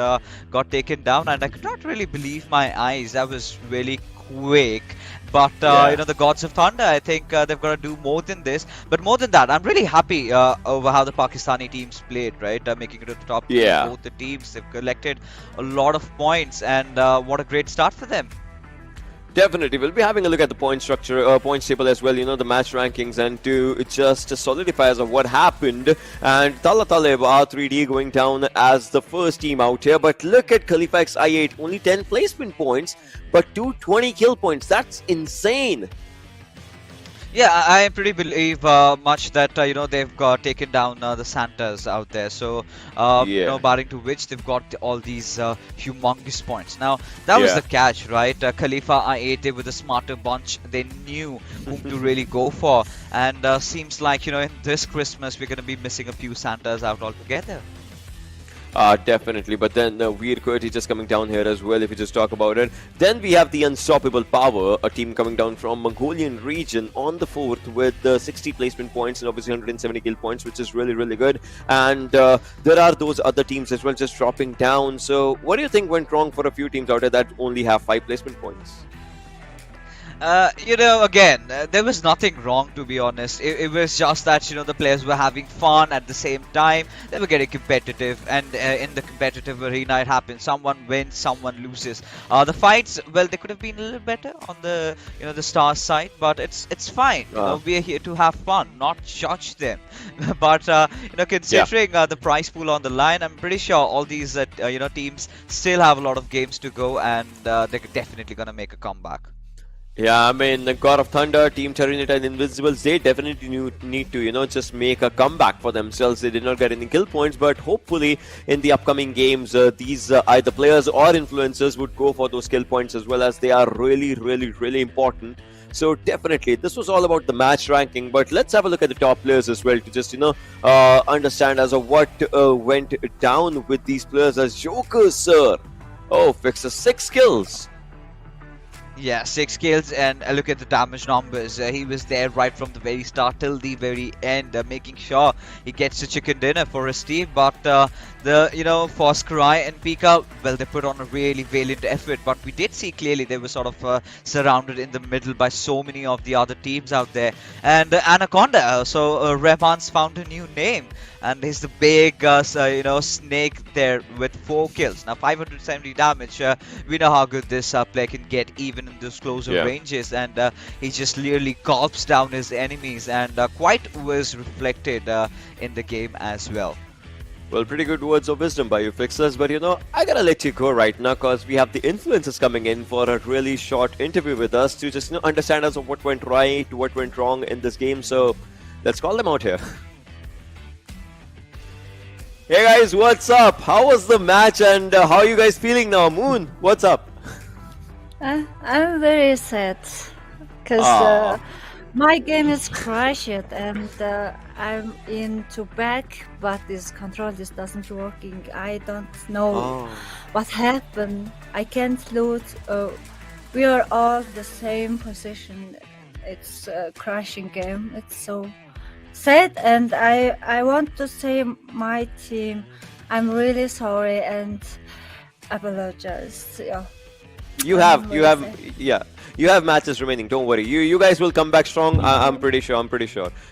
got taken down, and I could not really believe my eyes. That was really quick. But, the Gods of Thunder, I think they've got to do more than this. But more than that, I'm really happy over how the Pakistani teams played, right? Making it to the top of both the teams. They've collected a lot of points, and what a great start for them. Definitely. We'll be having a look at the point structure, points table as well, the match rankings, and to just solidify as of what happened. And Talib R3D going down as the first team out here. But look at Khalifa X I8, only 10 placement points, but 220 kill points. That's insane. Yeah, I pretty believe much that they've got taken down the Santas out there. So barring to which they've got all these humongous points. Now that was the catch, right? Khalifa I8 with a smarter bunch. They knew whom to really go for, and seems like in this Christmas we're going to be missing a few Santas out altogether. Definitely. But then Veer Kurti just coming down here as well, if you just talk about it. Then we have the Unstoppable Power, a team coming down from Mongolian region on the 4th with 60 placement points and obviously 170 kill points, which is really, really good. And there are those other teams as well just dropping down. So what do you think went wrong for a few teams out there that only have 5 placement points? Again, there was nothing wrong, to be honest. It was just that, the players were having fun at the same time. They were getting competitive, and in the competitive arena, it happens. Someone wins, someone loses. The fights, well, they could have been a little better on the, the Stars side, but it's fine. We are here to have fun, not judge them. But considering the prize pool on the line, I'm pretty sure all these teams still have a lot of games to go, and they're definitely gonna make a comeback. Yeah, I mean, the God of Thunder, Team Terminator and Invincibles, they definitely need to, just make a comeback for themselves. They did not get any kill points, but hopefully in the upcoming games, these either players or influencers would go for those kill points as well, as they are really, really, really important. So definitely, this was all about the match ranking, but let's have a look at the top players as well to just, understand as of what went down with these players as Jokers, sir. Oh, Fixer, 6 kills. Yeah, 6 kills, and look at the damage numbers. He was there right from the very start till the very end, making sure he gets the chicken dinner for his team. But for Scry and Pika, well, they put on a really valiant effort. But we did see clearly they were sort of surrounded in the middle by so many of the other teams out there. And Anaconda, so Revan's found a new name, and he's the big snake there with 4 kills. Now 570 damage. We know how good this player can get even in those closer ranges, and he just literally gulps down his enemies, and quite was reflected in the game as well. Well, pretty good words of wisdom by you, Fixers, but I gotta let you go right now because we have the influencers coming in for a really short interview with us to just understand us of what went right, what went wrong in this game. So let's call them out here. Hey guys, what's up? How was the match, and how are you guys feeling now? Moon, what's up? I'm very sad because my game is crashed, and I'm into back, but this control just doesn't working. I don't know what happened. I can't loot. We are all the same position. It's a crashing game. It's so sad, and I want to say my team, I'm really sorry and apologize. Yeah. You have matches remaining. Don't worry. You guys will come back strong. I'm pretty sure.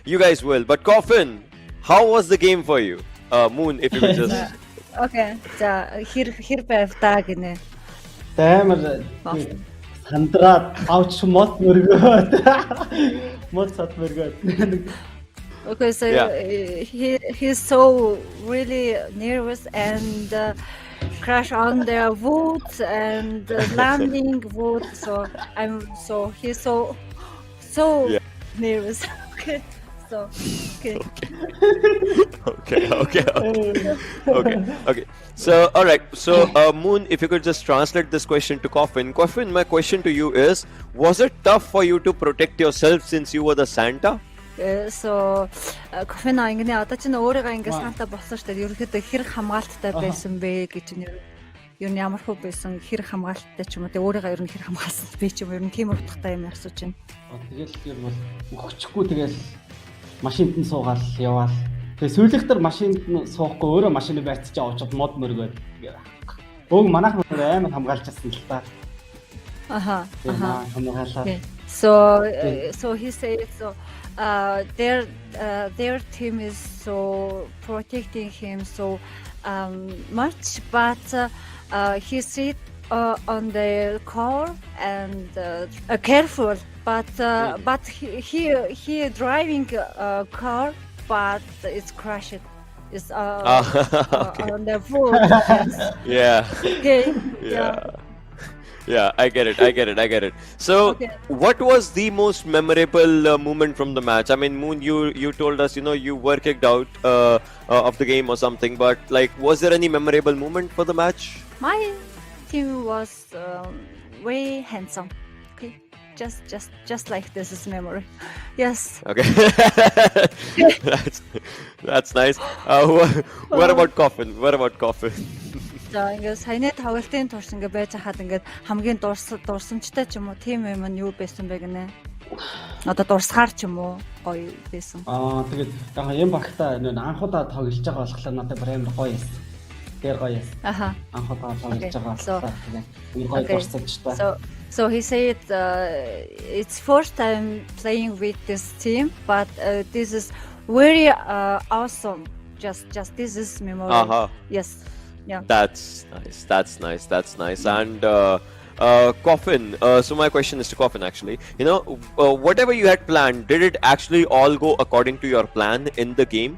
You guys will. But Coffin, how was the game for you? Moon, if you could just. Okay. За хэр байвтаа гинэ. Амар сандраад авч мод мөргөөд. Мод сат мөргөөд. Okay, so he's so really nervous and crash on their wood and landing wood. So he's so nervous. Okay, so okay. So all right. So Moon, if you could just translate this question to Coffin. Coffin, my question to you is: was it tough for you to protect yourself since you were the Santa? So Кофена ингэнэ одоо ч өөрийгөө ингэ санта болсон шүү дээ. Ерөнхийдөө хэрэг хамгаалттай байсан бэ гэж нь ер нь ямар хөө байсан хэрэг хамгаалттай ч юм уу. Тэ өөрийгөө ер нь хэрэг хамгаалсан бэ ч юм уу. Ер нь тийм утгатай юм асууж байна. Тэгэл ер нь бол өгчихгүй тэгэл машинд нь суугаад яваал. Тэгээ сүүлэгтэр машинд нь суухгүй өөрөө машины байрцаж аваад мод мөргөөд. Өг манайх нөр амар хамгаалж чадсан л та. Хамгаалаа. So he said so. Their team is so protecting him so much, but he sit on the car and careful. But he driving a car, but it's crashed. It's okay. On the road. Yeah. Okay. Yeah, I get it. So, what was the most memorable moment from the match? I mean, Moon, you told us, you were kicked out of the game or something, but was there any memorable moment for the match? My team was way handsome. Okay. just like this is memory. Yes. Okay. That's nice. What about coffin? What about coffin? За ингээд саяны тоглолтын турш ингээд байж хаад ингээд хамгийн дурсамжтай ч юм уу тим юм нь юу байсан бэ гинэ. Одоо дурсахаар ч юм уу гоё байсан. Тэгээд яг юм багтаа анхудаа тоглож байгаа болохоор надад бүр амар гоё юм. Тэр гоё юм. Анхудаа тоглож байгаа. Тэгээд гоё дурсамжтай. So he said it's first time playing with this team, but this is very awesome. Just this is memorable. Yes. Yeah. That's nice. And Coffin, so my question is to Coffin actually. You know, whatever you had planned, did it actually all go according to your plan in the game?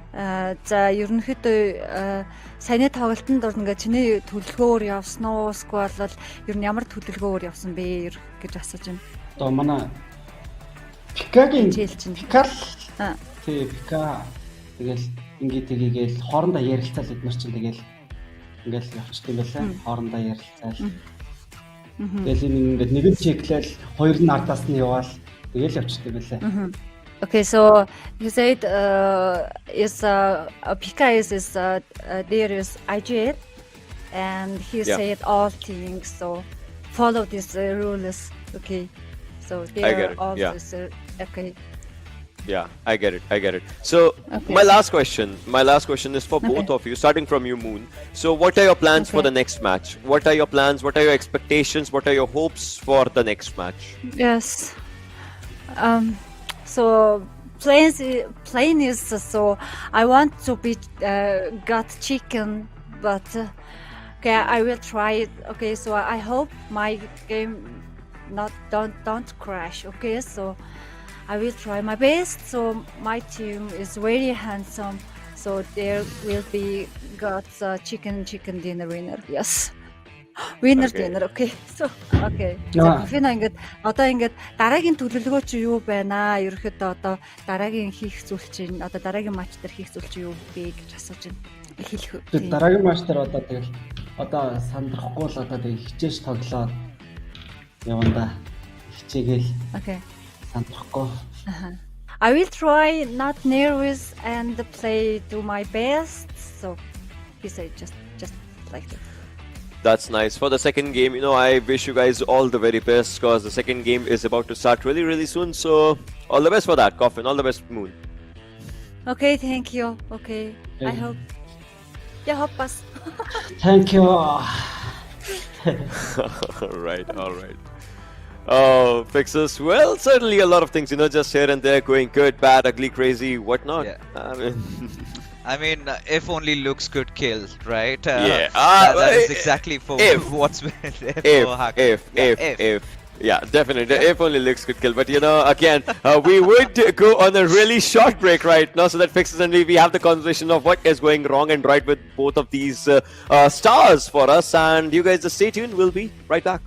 За ерөнхийдөө саяны тоглолтод ингээд чиний төлөвлөгөөр явсан уу? Эсвэл ер нь ямар төлөвлөгөөр явсан бэ гэж асууж байна. Одоо манай Пикагийн Пикал Пика тэгэл ингээд тгийгээл хоорондоо ярилцаал эднэр чинь тэгэл ингээл явчихсан юм байлаа. Хоорондоо ярилцаал. Тэгэл ингээд нэг нь чеклэл хоёр нь ардаас нь яваал тэгэл явчихсан юм байлаа. Okay, so you said is Pika is there is IGL and he said all things, so follow these rules. Okay, so there are all this. Okay. Yeah, I get it. So my last question is for both of you, starting from you, Moon. So what are your plans for the next match? What are your plans? What are your expectations? What are your hopes for the next match? Yes. So plain is so I want to be got chicken, but okay, I will try it. Okay, so I hope my game don't crash. Okay, so I will try my best. So my team is very handsome. So there will be got chicken dinner winner. Yes. Winner dinner. Okay. So okay. Кофена ингээд одоо ингээд дараагийн төлөвлөгөө чи юу байна? Ерөөхдөө одоо дараагийн хийх зүйл чинь одоо дараагийн матч дээр хийх зүйл чи юу бэ гэж асууж байна. Хэлэх. Дараагийн матч дээр одоо тэгэл одоо сандрахгүй л одоо тэг хичээж тоглоод яванда хичээгээл. Okay. Сандрахгүй. I will try not nervous and play to my best. So he said just like that. That's nice. For the second game, you know, I wish you guys all the very best because the second game is about to start really, really soon. So all the best for that, Coffin. All the best, Moon. Okay, thank you. Okay, I hope. Yeah, hope us. Thank you. All right. Oh, fixes. Well, certainly a lot of things, you know, just here and there, going good, bad, ugly, crazy, whatnot. Yeah. I mean, if only looks could kill, right? Yeah. That is exactly for what's if. Yeah, definitely. If only looks could kill. But, you know, again, we would go on a really short break right now so that fixes and we have the conversation of what is going wrong and right with both of these stars for us. And you guys just stay tuned. We'll be right back.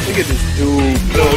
Look at this dude. No.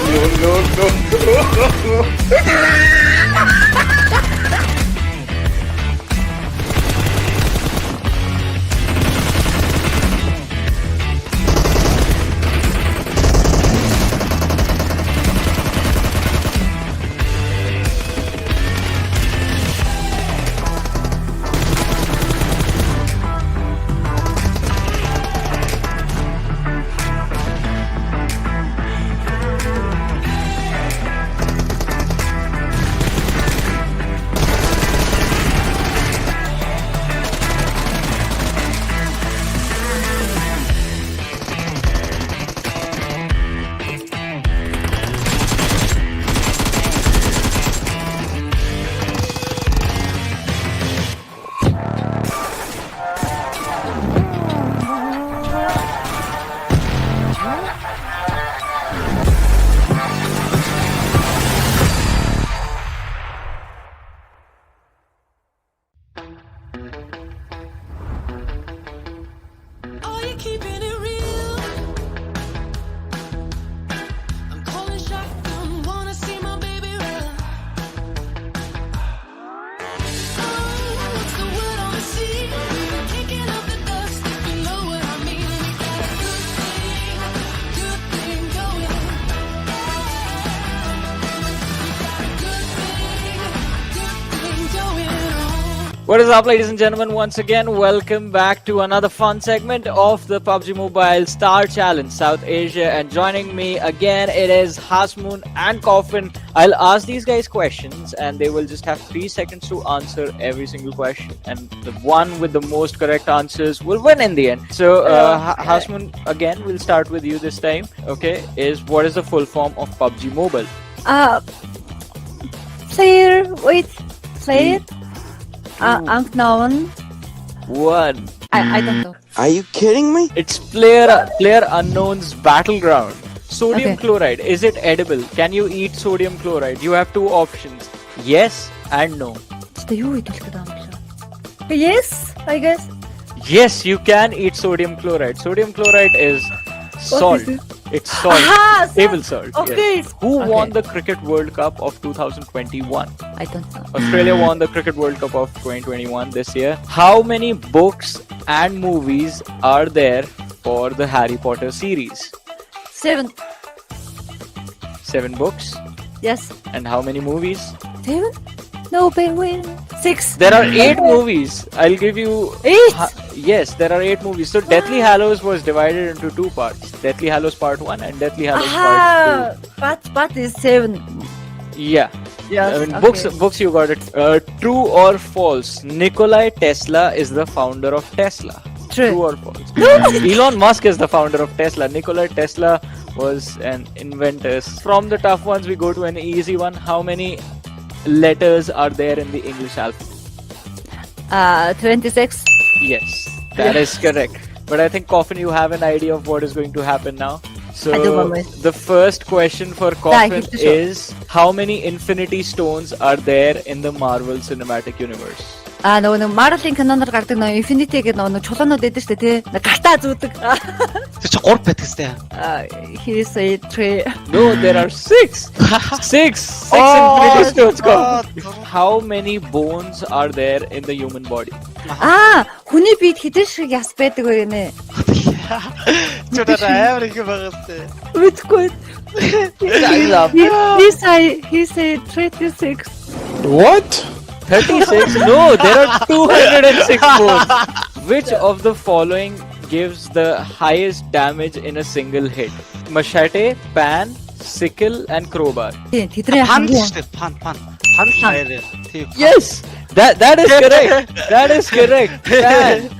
What is up, ladies and gentlemen? Once again, welcome back to another fun segment of the PUBG Mobile Star Challenge South Asia. And joining me again, it is Hasmoon and Coffin. I'll ask these guys questions and they will just have 3 seconds to answer every single question. And the one with the most correct answers will win in the end. So, Hasmoon, again, we'll start with you this time. Okay, what is the full form of PUBG Mobile? Player. Unknown. One. I don't know. Are you kidding me? It's player unknown's battleground. Sodium Okay. chloride. Is it edible? Can you eat sodium chloride? You have 2 options. Yes and no. 진짜 юу хэлэх гээд. Yes, I guess. Yes, you can eat sodium chloride. Sodium chloride is salt. is it? It's salt. Aha, Table salt. Okay. Yes. Who Okay. won the Cricket World Cup of 2021? I don't know. Australia won the Cricket World Cup of 2021 this year. How many books and movies are there for the Harry Potter series? 7. 7 books. Yes. And how many movies? 7? No, wait. 6. There are 8 movies. I'll give you 8. Yes, there are 8 movies. So Deathly Hallows was divided into 2 parts. Deathly Hallows Part 1 and Deathly Hallows Part 2. But is 7. Yeah. Yes. I mean, okay. books you got it. True or false? Nikola Tesla is the founder of Tesla. True or false? Elon Musk is the founder of Tesla. Nikola Tesla was an inventor. From the tough ones, we go to an easy one. How many letters are there in the English alphabet? 26. Yes, that is correct. But I think, Coffin, you have an idea of what is going to happen now. So, I do, Mama. the first question for Coffin he's too short. is, how many Infinity Stones are there in the Marvel Cinematic Universe? Нөгөө Marvel-ийн каноноор гардаг нөгөө Infinity гэдэг нөгөө чулуунууд байдаг шүү дээ, тий. Гартаа зүүдэг. Тэр чи 3 байдаг сте. He said 3. No, there are 6. 6 Infinity Stones. Come. How many bones are there in the human body? Хүний биед хэдэн шиг яс байдаг вэ гэнэ? Чудаа амар их байгаа сте. Үгүй. I love He said 36. What? 36? No, there are 206 bones. Which of the following gives the highest damage in a single hit? Machete, pan, sickle, and crowbar. Тэдний Пан хамгийн сте. Пан. Пан хайр. Тийм. Yes, that is correct. That is correct. Pan.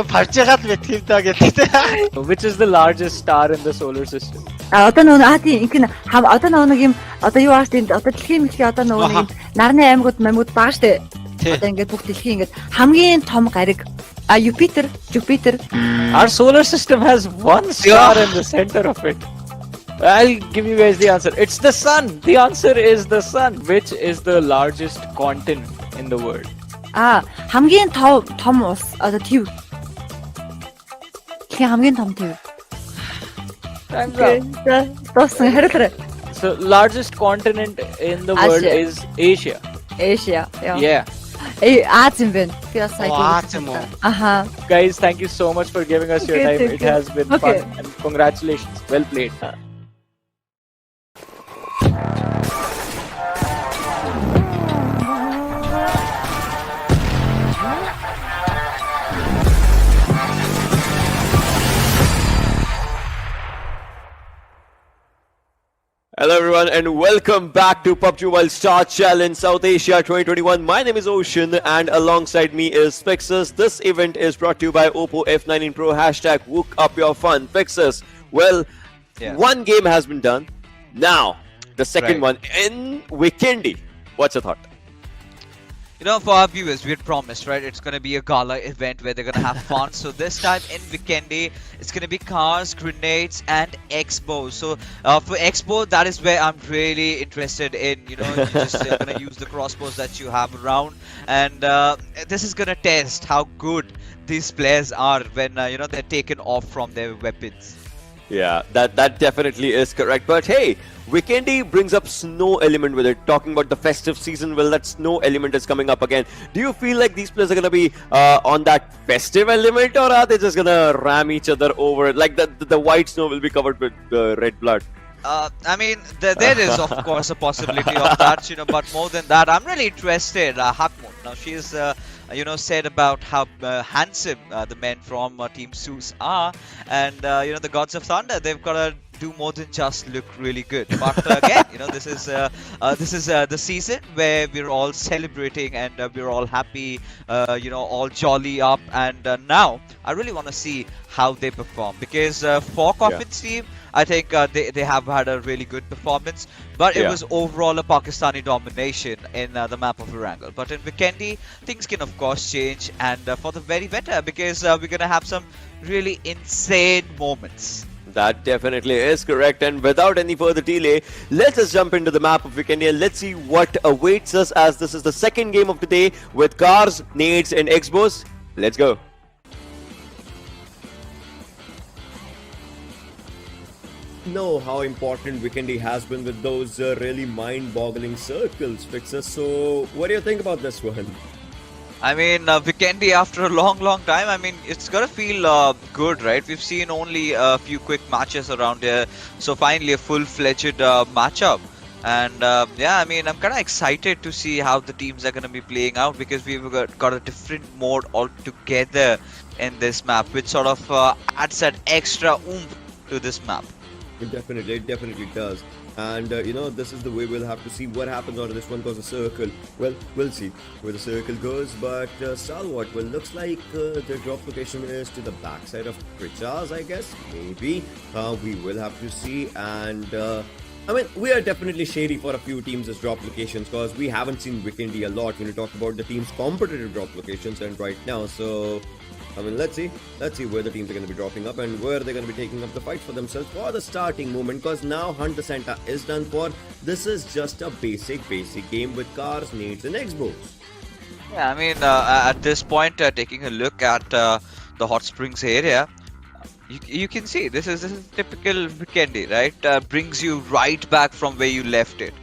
Парчигаад би тийм даа гэдэг. Which is the largest star in the solar system? одоо нөгөө тийм ингэн одоо нөгөө юм одоо юу ааш тийм одоо дэлхийн мэлхий одоо нөгөө нэг нарны аймагуд мамууд байгаа штэ. Одоо ингээд бүх дэлхийн ингээд хамгийн том гариг Jupiter. Our solar system has one star in the center of it. I'll give you guys the answer. It's the sun. The answer is the sun. Which is the largest continent in the world? хамгийн том ус одоо тийм. хамгийн том тийм. Time's up. Тоосон хариулаарай. So, largest continent in the world Asia. is Asia. Asia. Yeah. Аз юм байна. Би бас Аз юм уу? Аха. Guys, thank you so much for giving us your Okay, time. thank It you. has been Okay. fun. And congratulations. Well played. Hello everyone and welcome back to PUBG Mobile Star Challenge South Asia 2021. My name is Ocean and alongside me is Fixus. This event is brought to you by Oppo F19 Pro # Wook Up Your Fun. Fixus, well, one game has been done. Now, the second one in Vikendi. What's your thought? You know, for our viewers, we had promised, right? It's going to be a gala event where they're going to have fun. So this time in Vikendi, it's going to be cars, grenades, and expo. So for expo, that is where I'm really interested in. You know, you just going to use the crossbows that you have around, and this is going to test how good these players are when you know, they're taken off from their weapons. Yeah, that definitely is correct. But hey, Vikendi brings up snow element with it. Talking about the festive season, well, that snow element is coming up again. Do you feel like these players are gonna be on that festive element, or are they just gonna ram each other over? Like the white snow will be covered with red blood. I mean, there is of course a possibility of that, but more than that, I'm really interested. Hakmun. Now she's, said about how handsome the men from Team Zeus are, and the Gods of Thunder. They've got to do more than just look really good. But again, this is the season where we're all celebrating and we're all happy, all jolly up. And now I really want to see how they perform, because for Coffin's team, I think they have had a really good performance, but it was overall a Pakistani domination in the map of Erangel. But in Vikendi, things can of course change, and for the very better, because we're gonna have some really insane moments. That definitely is correct, and without any further delay, let us jump into the map of Vikendi and let's see what awaits us, as this is the second game of the day with cars, nades and X-bows. Let's go. Know how important Vikendi has been with those really mind-boggling circles, Fixer. So, what do you think about this one? I mean, Vikendi, after a long time, I mean, it's gotta feel good, right? We've seen only a few quick matches around here, so finally a full-fledged matchup. And yeah, I mean, I'm kind of excited to see how the teams are gonna be playing out, because we've got a different mode altogether in this map, which sort of adds that extra oomph to this map. It definitely does. And this is the way we'll have to see what happens out of this one, because the circle, well, we'll see where the circle goes. But Salwat, well, looks like the drop location is to the backside of Krichas, I guess. Maybe. We will have to see. And I mean, we are definitely shady for a few teams as drop locations, because we haven't seen Vikendi a lot when you talk about the team's competitive drop locations and right now. So I mean, let's see where the teams are going to be dropping up and where they're going to be taking up the fight for themselves for the starting moment, because now Hunter Center is done for. This is just a basic game with cars, nades and X-bows. Yeah, I mean, at this point, taking a look at the Hot Springs area, you can see this is typical Vikendi, right? Brings you right back from where you left it.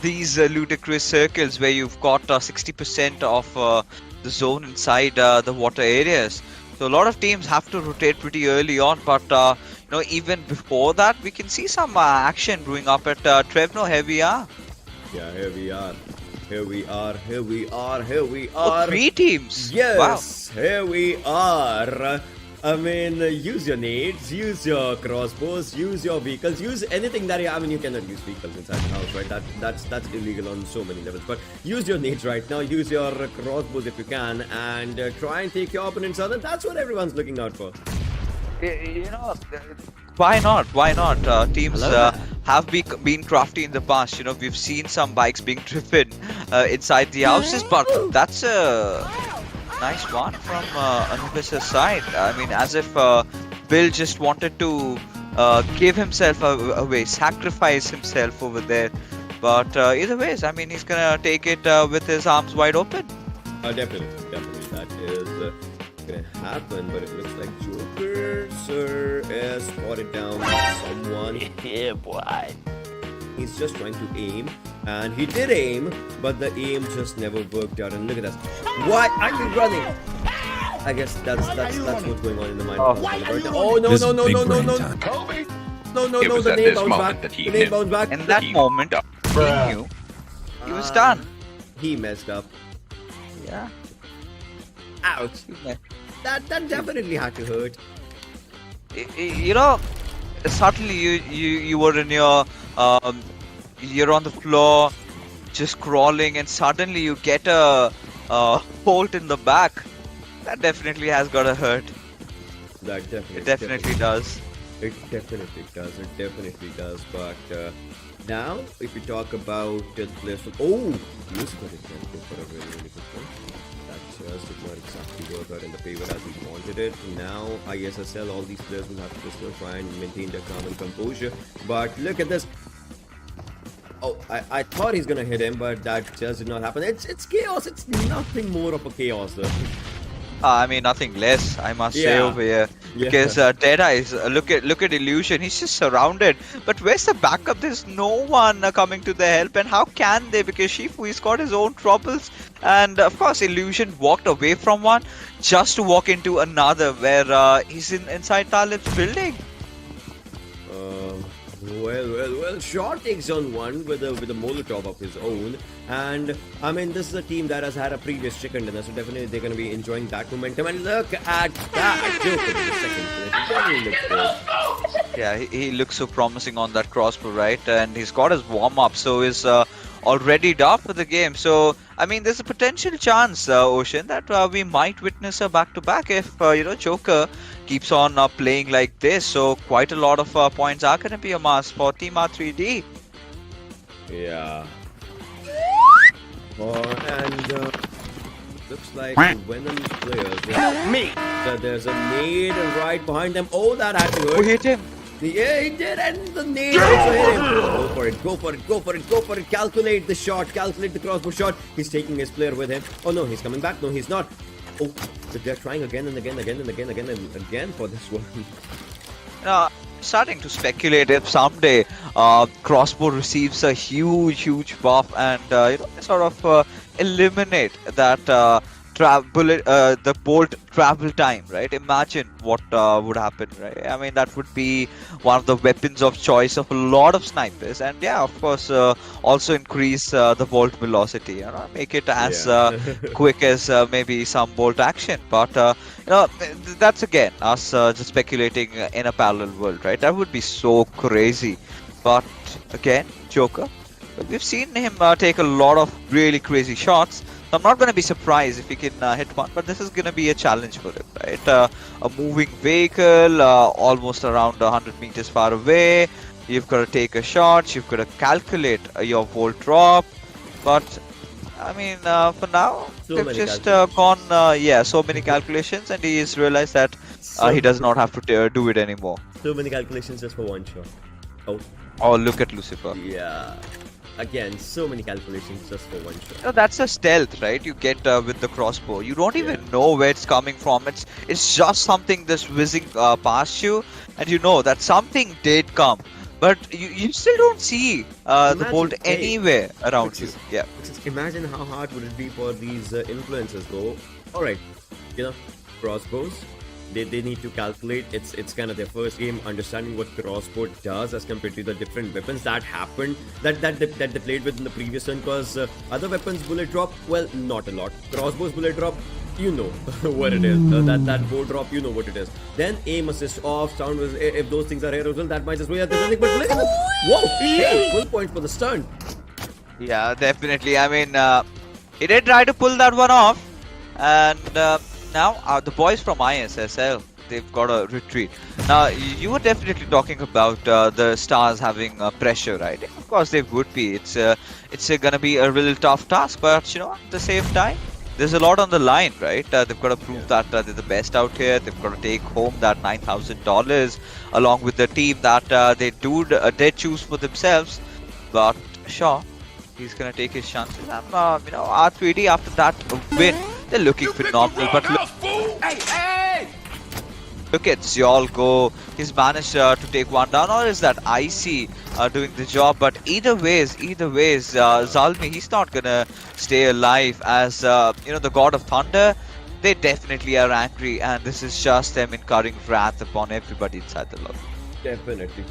These ludicrous circles where you've got 60% of the zone inside the water areas. So a lot of teams have to rotate pretty early on, but even before that, we can see some action brewing up at Trevno. Here we are. Yeah, here we are. Oh, 3 teams. Yes, wow. Here we are. I mean, use your nades, use your crossbows, use your vehicles, use anything that I mean, you cannot use vehicles inside the house, right? That's illegal on so many levels. But use your nades right now, use your crossbows if you can, and try and take your opponents out. And that's what everyone's looking out for. Why not? Teams have been crafty in the past. We've seen some bikes being driven inside the houses, but that's a nice one from Anubis' side. I mean, as if Bill just wanted to give himself away, sacrifice himself over there. But either ways, I mean, he's gonna take it with his arms wide open. Definitely, that is gonna happen. But it looks like Joker, sir, has spotted down someone. Yeah, boy. He's just trying to aim, and he did aim, but the aim just never worked out. And look at this. Why are you running? I guess that's what's going on in the mind of the right now. Oh no! No, the name bounced back. In that moment, he knew he was done. He messed up. Yeah. Ouch. That definitely had to hurt. Suddenly you were in your you're on the floor just crawling, and suddenly you get a bolt in the back. That definitely has got to hurt. It definitely does. It definitely does. But now, if you talk about the players from... Oh! He's got it for a really good point. That just did not exactly work out in the favor as he wanted it. Now, ISSL, all these players will have to still try and maintain their calm and composure. But look at this. Oh, I thought he's gonna hit him, but that just did not happen. It's chaos. It's nothing more of a chaos, though. I mean, nothing less, I must say over here. Because Deadeyes, look at Illusion. He's just surrounded. But where's the backup? There's no one coming to their help. And how can they? Because Shifu, he's got his own troubles. And of course, Illusion walked away from one just to walk into another, where he's inside Talib's building. Well. Shaw takes on one with a Molotov of his own, and I mean this is a team that has had a previous chicken dinner, so definitely they're going to be enjoying that momentum. And look at that Joker in the second place. Definitely looks good. Yeah, he looks so promising on that crossbow, right? And he's got his warm up, so he's already up for the game. So I mean, there's a potential chance, Ocean, that we might witness a back-to-back if Joker keeps on playing like this. So quite a lot of points are going to be amassed for Team R3D. Yeah. And looks like Venom's players. Help me! So there's a nade right behind them. Oh, that had to hurt. Who hit him? Yeah, he did, and the nade also hit him. Go for it. Calculate the shot, calculate the crossbow shot. He's taking his player with him. Oh no, he's coming back. No, he's not. Oh, but they're trying again and again for this one. Starting to speculate if someday crossbow receives a huge buff and sort of eliminate that the bolt travel time, right? Imagine what would happen, right? I mean, that would be one of the weapons of choice of a lot of snipers, and yeah, of course, also increase the bolt velocity, make it as quick as maybe some bolt action. But that's again us just speculating in a parallel world, right? That would be so crazy. But again, Joker, we've seen him take a lot of really crazy shots. So I'm not going to be surprised if he can hit one, but this is going to be a challenge for him, right? A moving vehicle, almost around 100 meters far away. You've got to take a shot. You've got to calculate your volt drop. But I mean, for now, they've just gone, so many calculations, and he's realized that he does not have to do it anymore. So many calculations just for one shot. Oh, look at Lucifer. Yeah. Again, so many calculations just for one shot. That's a stealth, right? You get with the crossbow. You don't even know where it's coming from. It's just something that's whizzing past you, and you know that something did come, but you still don't see the bolt anywhere around you. Yeah. Imagine how hard would it be for these influencers, though. All right, crossbows. They need to calculate. It's kind of their first game understanding what crossbow does as compared to the different weapons that happened that they played with in the previous one. Because other weapons bullet drop, well, not a lot. Crossbows bullet drop, you know what it is. That bow drop, you know what it is. Then aim assist off, sound was if those things are here as well, that might just be there's nothing. But look at this. Whoa! Hey, full points for the stunt. Yeah, definitely. I mean, he did try to pull that one off, and. Now, the boys from ISSL, they've got a retreat. Now, you were definitely talking about the stars having pressure, right? Of course, they would be. It's gonna be a real tough task, but at the same time, there's a lot on the line, right? They've got to prove that they're the best out here. They've got to take home that $9,000 along with the team that they did choose for themselves. But sure, he's gonna take his chances. And R3D after that win. They're looking phenomenal, but look at Zyol go. He's managed to take one down, or is that Icy doing the job? But either ways, Zalmi, he's not gonna stay alive as the God of Thunder. They definitely are angry, and this is just them incurring wrath upon everybody inside the lobby. Definitely.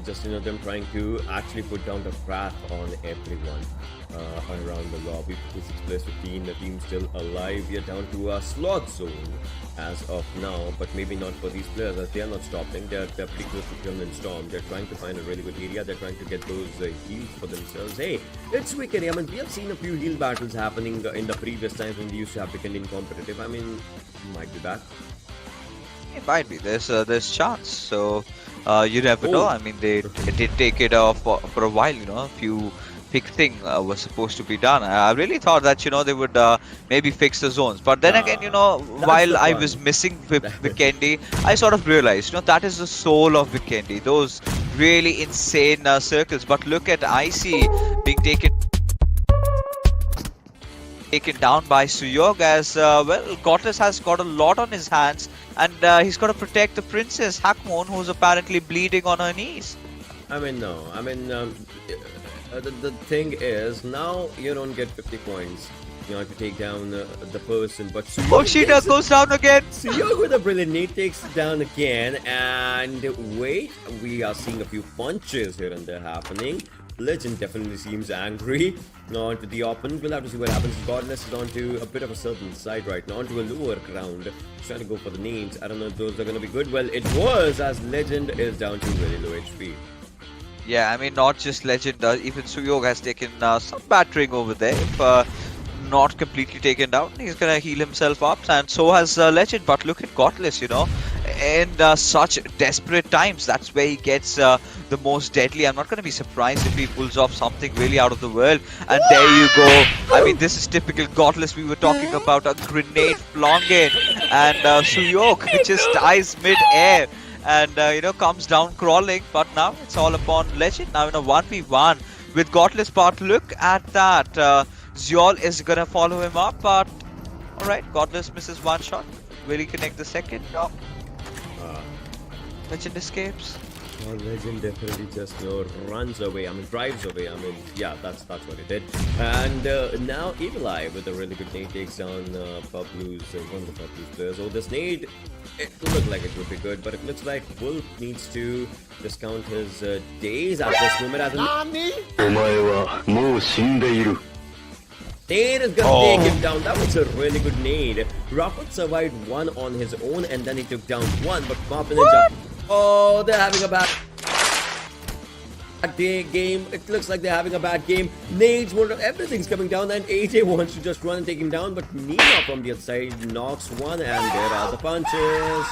Just them trying to actually put down the wrath on everyone around the lobby. 56+15, the team's still alive. We are down to a slot zone as of now, but maybe not for these players as they are not stopping. They're pretty close to Kill and Storm. They're trying to find a really good area. They're trying to get those heals for themselves. Hey, it's Vikendi. I mean, we have seen a few heal battles happening in the previous times when we used to have Vikendi in competitive. I mean, might be back. It might be. There's chance. So you never know. I mean, they did take it off for a while. A few fixing was supposed to be done. I really thought that they would maybe fix the zones. But then again, while I was missing Vikendi, I sort of realized, that is the soul of Vikendi. Those really insane circles. But look at Icy being taken down by Suyog as Cortes has got a lot on his hands, and he's got to protect the princess Hakmon, who's apparently bleeding on her knees. I mean, no. I mean, the thing is, now you don't get 50 points. to take down the person. But Sheeta goes down again. Suyog with a brilliant nade takes down again. And wait, we are seeing a few punches here and there happening. Legend definitely seems angry. Now onto the opponent. We'll have to see what happens. Godless is onto a bit of a certain side right now, onto a lower ground. He's trying to go for the nades. I don't know if those are going to be good. Well, it was, as Legend is down to very low HP. Yeah, I mean, not just Legend, even Suyog has taken some battering over there. If not completely taken down, he's gonna heal himself up, and so has Legend. But look at Godless, in such desperate times, that's where he gets the most deadly. I'm not gonna be surprised if he pulls off something really out of the world. And there you go. I mean, this is typical Godless. We were talking about a grenade flung-in, and Suyog just dies mid-air. And comes down crawling, but now it's all upon Legend. Now in a 1v1 with Godless, but look at that. Zyol is gonna follow him up, but alright, Godless misses one shot. Will he connect the second? No. Legend escapes. Well, Legend definitely just runs away. I mean, drives away. I mean, yeah, that's what it did. And now Evil Eye with a really good nade takes down Pablu's one of the Pablu's players. Oh, this nade, it looked like it would be good, but it looks like Wolf needs to discount his days at this moment. As Nade is gonna take him down. That was a really good nade. Rocket survived one on his own, and then he took down one, but Marpa Ninja. Oh, they're having a bad game. It looks like they're having a bad game. Nades, everything's coming down, and AJ wants to just run and take him down, but Nina from the other side knocks one, and there are the punches.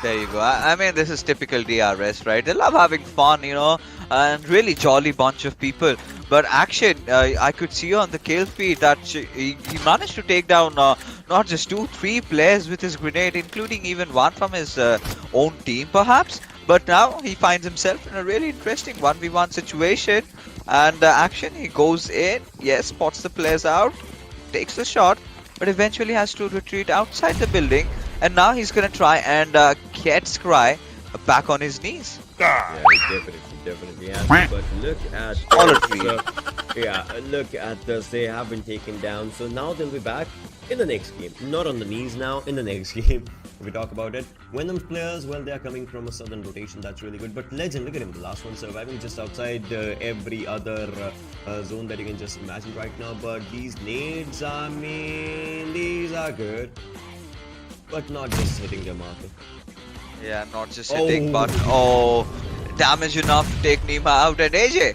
There you go. I mean, this is typical DRS, right? They love having fun, and really jolly bunch of people. But Action, I could see on the kill feed that he managed to take down not just 2-3 players with his grenade, including even one from his own team, perhaps. But now he finds himself in a really interesting 1v1 situation. And Action, he goes in, yes, spots the players out, takes the shot, but eventually has to retreat outside the building. And now he's gonna try and get Scry back on his knees. Yeah, definitely has to, but look at look at this. They have been taken down, so now they'll be back in the next game. Not on the knees now, in the next game. If we talk about it, Venom's players, well, they are coming from a southern rotation. That's really good. But Legend, look at him, the last one surviving just outside every other zone that you can just imagine right now. But these nades, I mean, these are good, but not just hitting the marker. Yeah, not just hitting, but damage enough to take Nima out. And AJ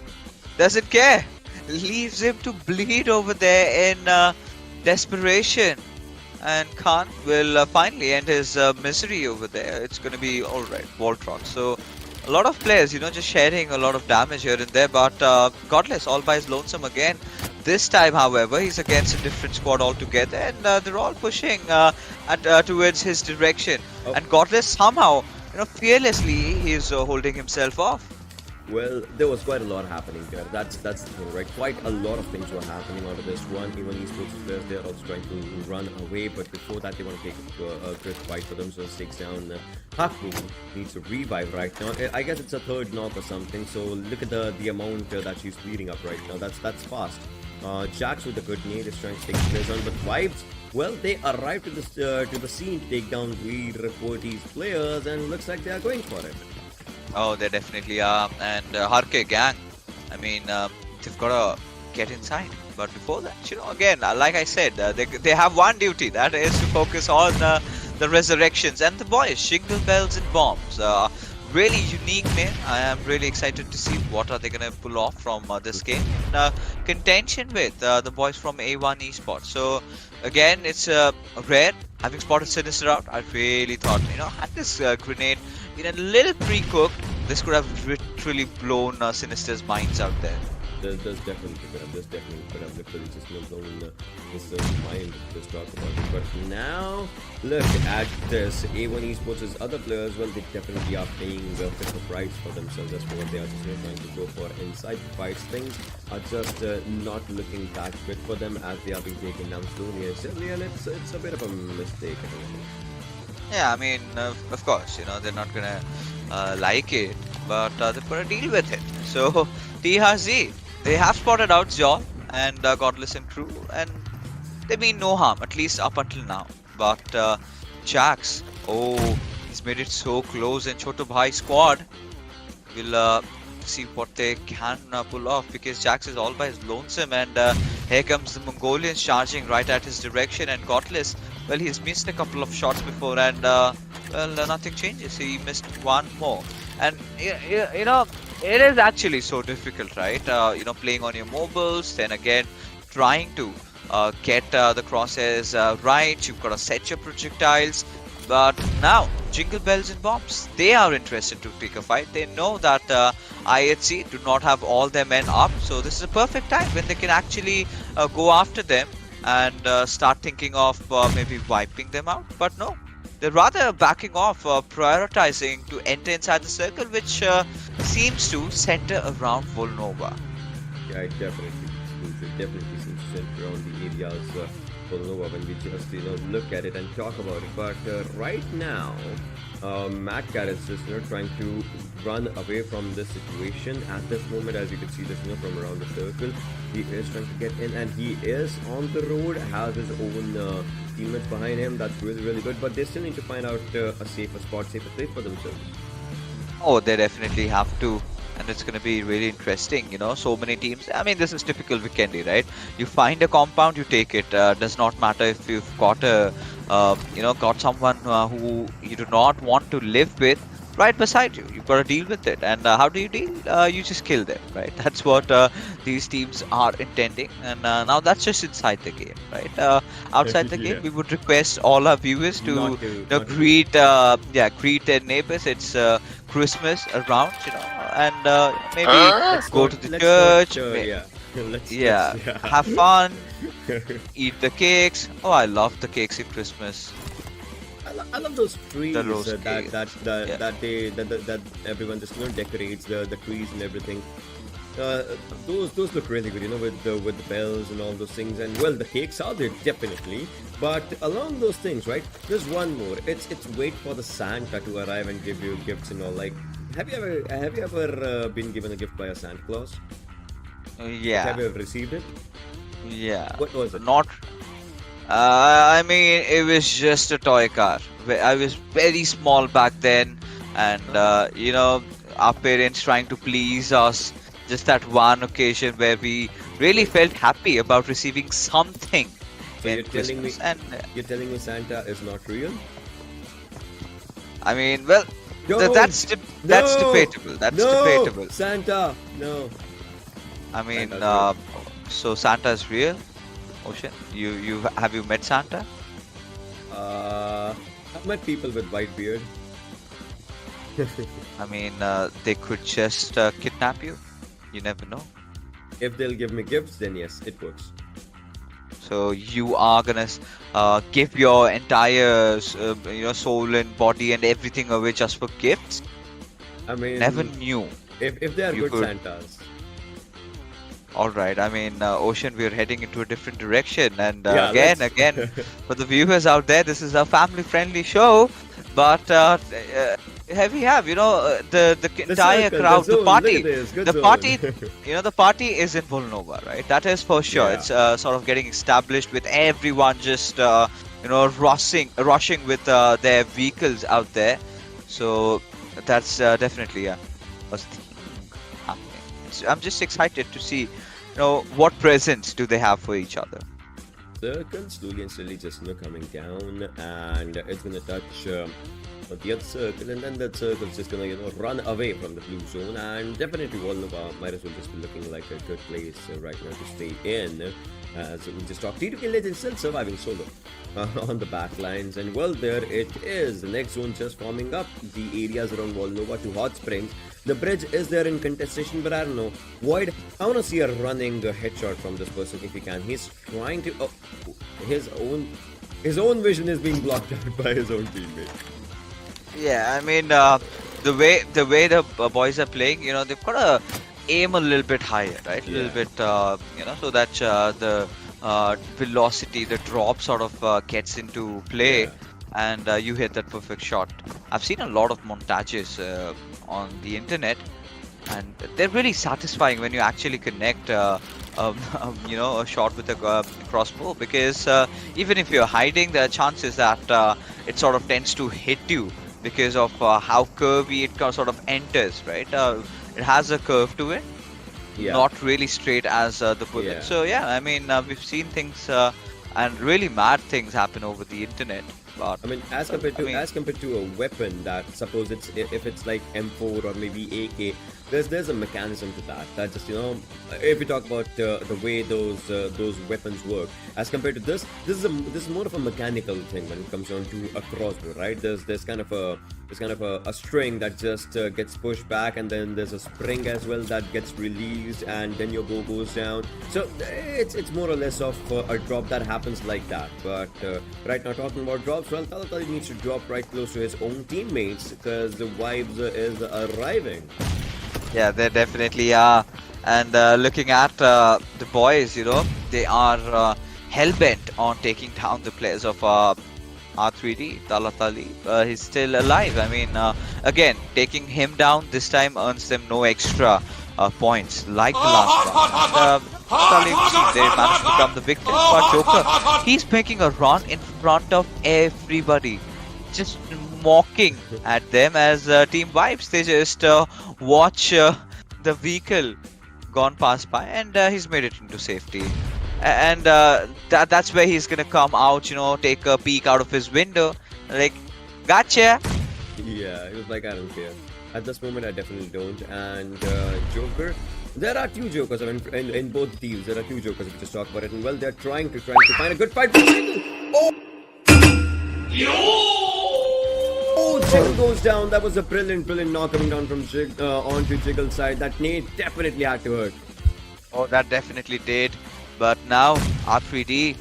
doesn't care, leaves him to bleed over there in desperation. And Khan will finally end his misery over there. It's going to be alright, Voltron. So a lot of players, just sharing a lot of damage here and there. But Godless all by his lonesome again. This time, however, he's against a different squad altogether, and they're all pushing towards his direction. And Godless somehow, fearlessly, he's holding himself off. Well, there was quite a lot happening there. That's the thing, right? Quite a lot of things were happening out of this one. Even esports players, they're also trying to run away, but before that, they want to take a good fight for them. So it takes down Haku, needs to revive right now. I guess it's a third knock or something. So look at the amount that she's bleeding up right now. That's fast. Jax with a good nade is trying to take players on, but Vibes, well, they arrived to the scene to take down Reed-Reportee's players, and looks like they are going for it. Oh, they definitely are. And Harke gang, I mean, they've got to get inside. But before that, again, like I said, they have one duty, that is to focus on the resurrections. And the boys, Shingle Bells and Bombs. Really unique name. I am really excited to see what are they going to pull off from this game in contention with the boys from A1 Esports. So again, it's rare. Having spotted Sinister out, I really thought, had this grenade been a little pre-cooked, this could have literally blown Sinister's minds out there. There's definitely could have literally just blown his mind to just talk about it. But now, look at this. A1 Esports' other players, well, they definitely are paying a bit of a price for themselves. That's what they are just trying to go for inside the fights. Things are just not looking that good for them as they are being taken down slowly and steadily, and it's a bit of a mistake. Yeah, I mean, of course, they're not gonna like it, but they've got to deal with it. So, THZ, they have spotted out Zyol and Godless and crew, and they mean no harm, at least up until now. But Jax, oh, he's made it so close, and Choto Bhai squad will see what they can pull off, because Jax is all by his lonesome, and here comes the Mongolians charging right at his direction, and Godless, well, he's missed a couple of shots before, and nothing changes. He missed one more, and you know, it is actually so difficult, right? Playing on your mobiles, then again trying to get the crosshairs right. You've got to set your projectiles. But now, Jingle Bells and Bombs, they are interested to pick a fight. They know that IHC do not have all their men up, so this is a perfect time when they can actually go after them and start thinking of maybe wiping them out. But no, they're rather backing off, prioritizing to enter inside the circle, which seems to center around Volnova. Yeah, it definitely seems to center around the areas Volnova when we just look at it and talk about it. But right now, Matt Cat is just trying to run away from this situation at this moment. As you can see this from around the circle, he is trying to get in, and he is on the road, has his own teammates behind him. That's really good, but they still need to find out a safer spot, safer place for themselves. Oh, they definitely have to. And it's going to be really interesting, so many teams. I mean, this is typical Vikendi, right? You find a compound, you take it. Does not matter if you've got got someone who you do not want to live with right beside you. You've got to deal with it. And how do you deal? You just kill them, right? That's what these teams are intending. And now that's just inside the game, right? Outside the game, we would request all our viewers to greet their neighbors. It's Christmas around, and maybe go to the church. Have fun, eat the cakes. Oh, I love the cakes at Christmas. I love those trees The roast that everyone just decorates the trees and everything. Those look really good, with the bells and all those things. And well, the cakes are there definitely, but along those things, right? There's one more. It's wait for the Santa to arrive and give you gifts and all. Like, have you ever been given a gift by a Santa Claus? Yeah. Have you ever received it? Yeah. What was it? Not. I mean, it was just a toy car. I was very small back then, and our parents trying to please us. Just that one occasion where we really felt happy about receiving something. So in you're telling me, Christmas. And you're telling me Santa is not real? I mean, well, No! that's debatable. That's debatable. Santa, no. I mean, Santa's so Santa is real? Ocean, have you met Santa? I've met people with white beard. I mean, they could just kidnap you. You never know. If they'll give me gifts, then yes, it works. So you are gonna give your entire soul and body and everything away just for gifts? I mean, Never knew. if they are You good could. Santas. Alright, I mean, Ocean, we're heading into a different direction, and Yeah, again, for the viewers out there, this is a family-friendly show, but here we have, the entire circle, crowd, the the zone, party, look at this, good the zone. party, the party is in Volnova, right? That is for sure. Yeah. It's sort of getting established with everyone just, rushing with their vehicles out there. So that's definitely a thing happening. I'm just excited to see, what presents do they have for each other. Circle slowly and steadily just coming down, and it's gonna touch the other circle, and then that circle's just gonna run away from the blue zone, and definitely Volnova might as well just be looking like a good place right now to stay in. So we just talked T2K Legends still surviving solo on the back lines, and well, there it is. The next zone just forming up. The areas around Volnova to Hot Springs. The bridge is there in contestation, but I don't know. Void, I want to see a running headshot from this person if he can. He's trying to. Oh, his own vision is being blocked out by his own teammate. Yeah, I mean, the way the boys are playing, they've got to aim a little bit higher, right? A little bit, so that the velocity, the drop sort of gets into play, and you hit that perfect shot. I've seen a lot of montages on the internet, and they're really satisfying when you actually connect a shot with a crossbow, because even if you're hiding, there are chances that it sort of tends to hit you because of how curvy it sort of enters, right? It has a curve to it, not really straight as the bullet. Yeah. So yeah, I mean, we've seen things and really mad things happen over the internet. But I mean, as compared to a weapon that, suppose if it's like M4 or maybe AK, there's a mechanism to that. That just, if we talk about the way those weapons work, as compared to this is more of a mechanical thing when it comes down to a crossbow, right? There's kind of a string that just gets pushed back, and then there's a spring as well that gets released, and then your bow goes down. So it's more or less of a drop that happens like that. But right now, talking about drops, well, Talatali needs to drop right close to his own teammates because the vibes is arriving. yeah, they definitely are. And looking at the boys, they are hell-bent on taking down the players of R3D, Talatali. He's still alive. I mean, again, taking him down this time earns them no extra points like the last one. They managed to become the victim, but Joker, he's making a run in front of everybody, just mocking at them as Team Vibes. They just watch the vehicle gone past by, and he's made it into safety. And that's where he's gonna come out, take a peek out of his window, like, gotcha. Yeah, he was like, I don't care. At this moment, I definitely don't. And Joker, there are two Jokers. I mean, in both teams, there are two Jokers. If we just talk about it, and well, they're trying to find a good fight. Oh, Jiggle goes down. That was a brilliant knock coming down from onto Jiggle's side. That nade definitely had to hurt. Oh, that definitely did. But now R3D,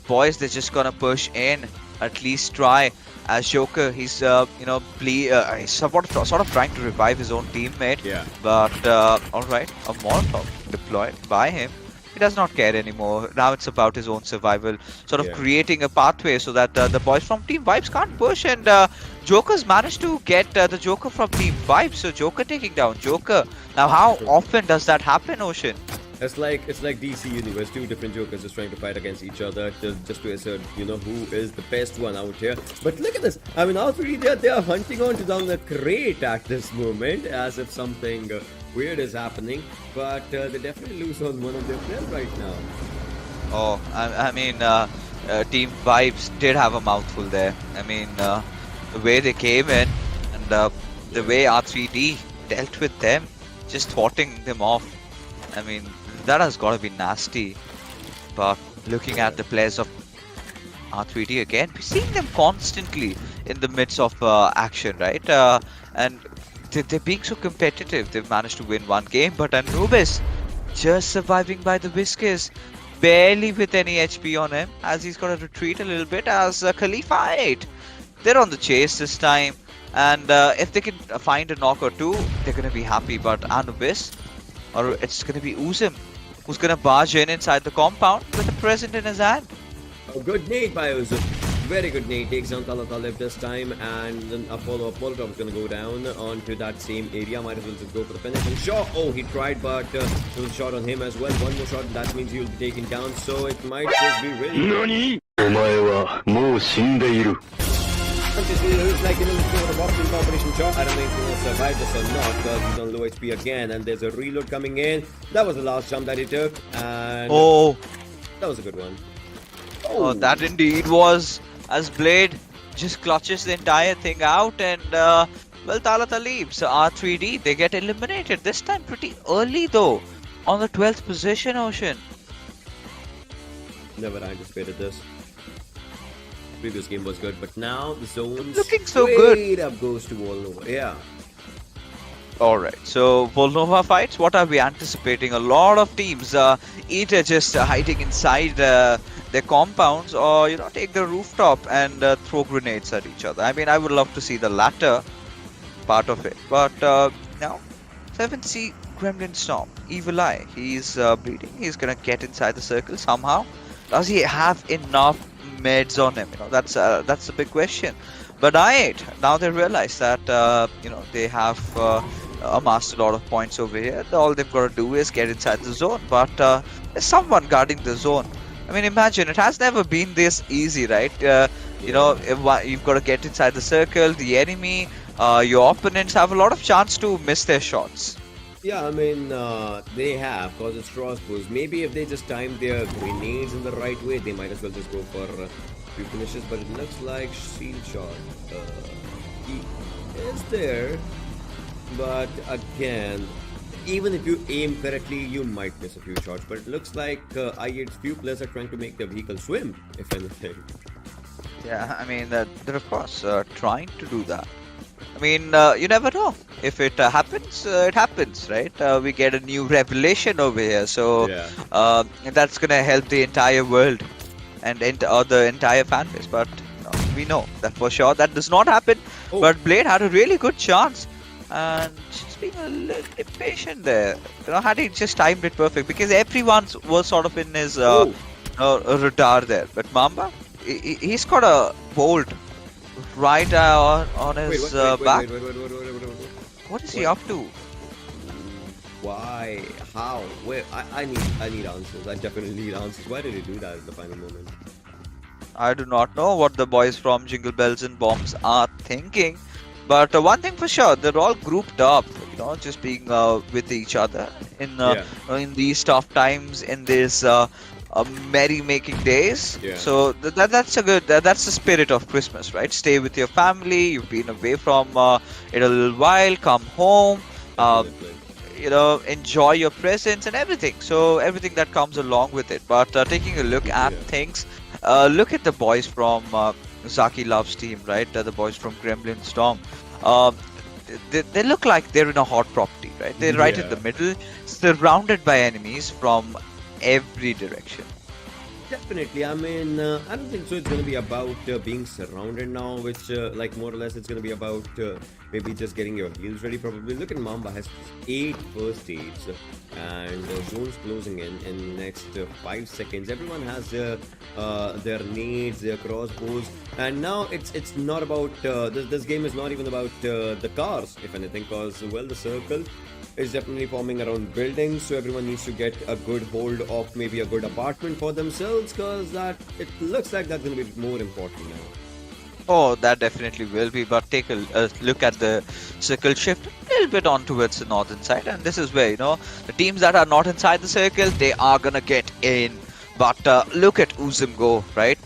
boys, they're just gonna push in. At least try. As Joker, he's he's sort of trying to revive his own teammate. Yeah. But all right, a Molotov deployed by him. He does not care anymore. Now it's about his own survival, sort of creating a pathway so that the boys from Team Vibes can't push. And Joker's managed to get the Joker from Team Vibes. So Joker taking down Joker. Now, how often does that happen, Ocean? It's like DC Universe, two different Jokers just trying to fight against each other just to assert, who is the best one out here. But look at this. I mean, all three, they are hunting on to down the crate at this moment as if something weird is happening. But they definitely lose on one of their players right now. Oh, I mean, Team Vibes did have a mouthful there. I mean, the way they came in and the way R3D dealt with them, just thwarting them off. I mean, that has got to be nasty. But looking at the players of R3D again, we're seeing them constantly in the midst of action, right? And they're being so competitive. They've managed to win one game, but Anubis just surviving by the whiskers, barely with any HP on him, as he's got to retreat a little bit as Khalifa 8. They're on the chase this time, and if they can find a knock or two, they're going to be happy. But Anubis, or it's going to be Uzim, who's going to barge in inside the compound with a present in his hand. A good nade by Uzim. Very good nade. Takes down Talatalev this time, and then a follow-up Molotov is going to go down onto that same area. Might as well just go for the finishing shot. Oh, he tried, but there was a shot on him as well. One more shot, and that means he'll be taken down. So it might just be really... It's like, a boxing competition shot. I don't know if he'll survive this or not, because he's on low HP again, and there's a reload coming in. That was the last jump that he took, and that was a good one. Oh, that indeed was, as Blade just clutches the entire thing out, and well, Talata leaves. R3D, they get eliminated this time pretty early though, on the 12th position, Ocean. Never anticipated this. Previous game was good, but now the zone's looking so good. Up goes to Volnova. Yeah. Alright, so Volnova fights, what are we anticipating? A lot of teams either just hiding inside their compounds, or take the rooftop and throw grenades at each other. I mean, I would love to see the latter part of it. But now 7C Gremlin Storm, Evil Eye, he's bleeding. He's gonna get inside the circle somehow. Does he have enough meds on him? That's the big question. But now they realize that they have amassed a lot of points over here. All they've got to do is get inside the zone. But there's someone guarding the zone. I mean, imagine, it has never been this easy, right? You know, you've got to get inside the circle, the enemy, your opponents have a lot of chance to miss their shots. Yeah, I mean, they have, because it's crossbows. Maybe if they just time their grenades in the right way, they might as well just go for few finishes. But it looks like shield shot. He is there, but again, even if you aim correctly, you might miss a few shots. But it looks like I8's few players are trying to make the vehicle swim, if anything. Yeah, I mean, they're of course trying to do that. I mean, you never know. If it happens, it happens, right? We get a new revelation over here, so that's gonna help the entire world and the entire fan base. But we know that for sure that does not happen. But Blade had a really good chance, and just being a little impatient there. You know, had he just timed it perfect, because everyone was sort of in his radar there. But Mamba, he's got a bolt right on his back. Wait. What is he up to? Why? How? Where? I need answers. I definitely need answers. Why did he do that at the final moment? I do not know what the boys from Jingle Bells and Bombs are thinking. But one thing for sure, they're all grouped up, you know, just being with each other in these tough times, in this merry-making days. So that's a good, that's the spirit of Christmas, right? Stay with your family. You've been away from it a little while. Come home. You know, enjoy your presents and everything. So everything that comes along with it. But taking a look at things, look at the boys from Zaki Love's team, right? The boys from Gremlin Storm. They look like they're in a hot property, right? They're right in the middle, surrounded by enemies from every direction. Definitely. I mean, I don't think so. It's going to be about being surrounded now, which, like, more or less, it's going to be about maybe just getting your heals ready. Probably. Look at Mamba has 8 first aids, and zones closing in next 5 seconds. Everyone has their nades, their crossbows, and now it's not about this game is not even about the cars, if anything, because the circle is definitely forming around buildings, so everyone needs to get a good hold of maybe a good apartment for themselves, because that it looks like that's going to be more important now. Oh, that definitely will be, but take a look at the circle shift a little bit on towards the northern side, and this is where, you know, the teams that are not inside the circle, they are gonna get in. But look at Uzum go, right?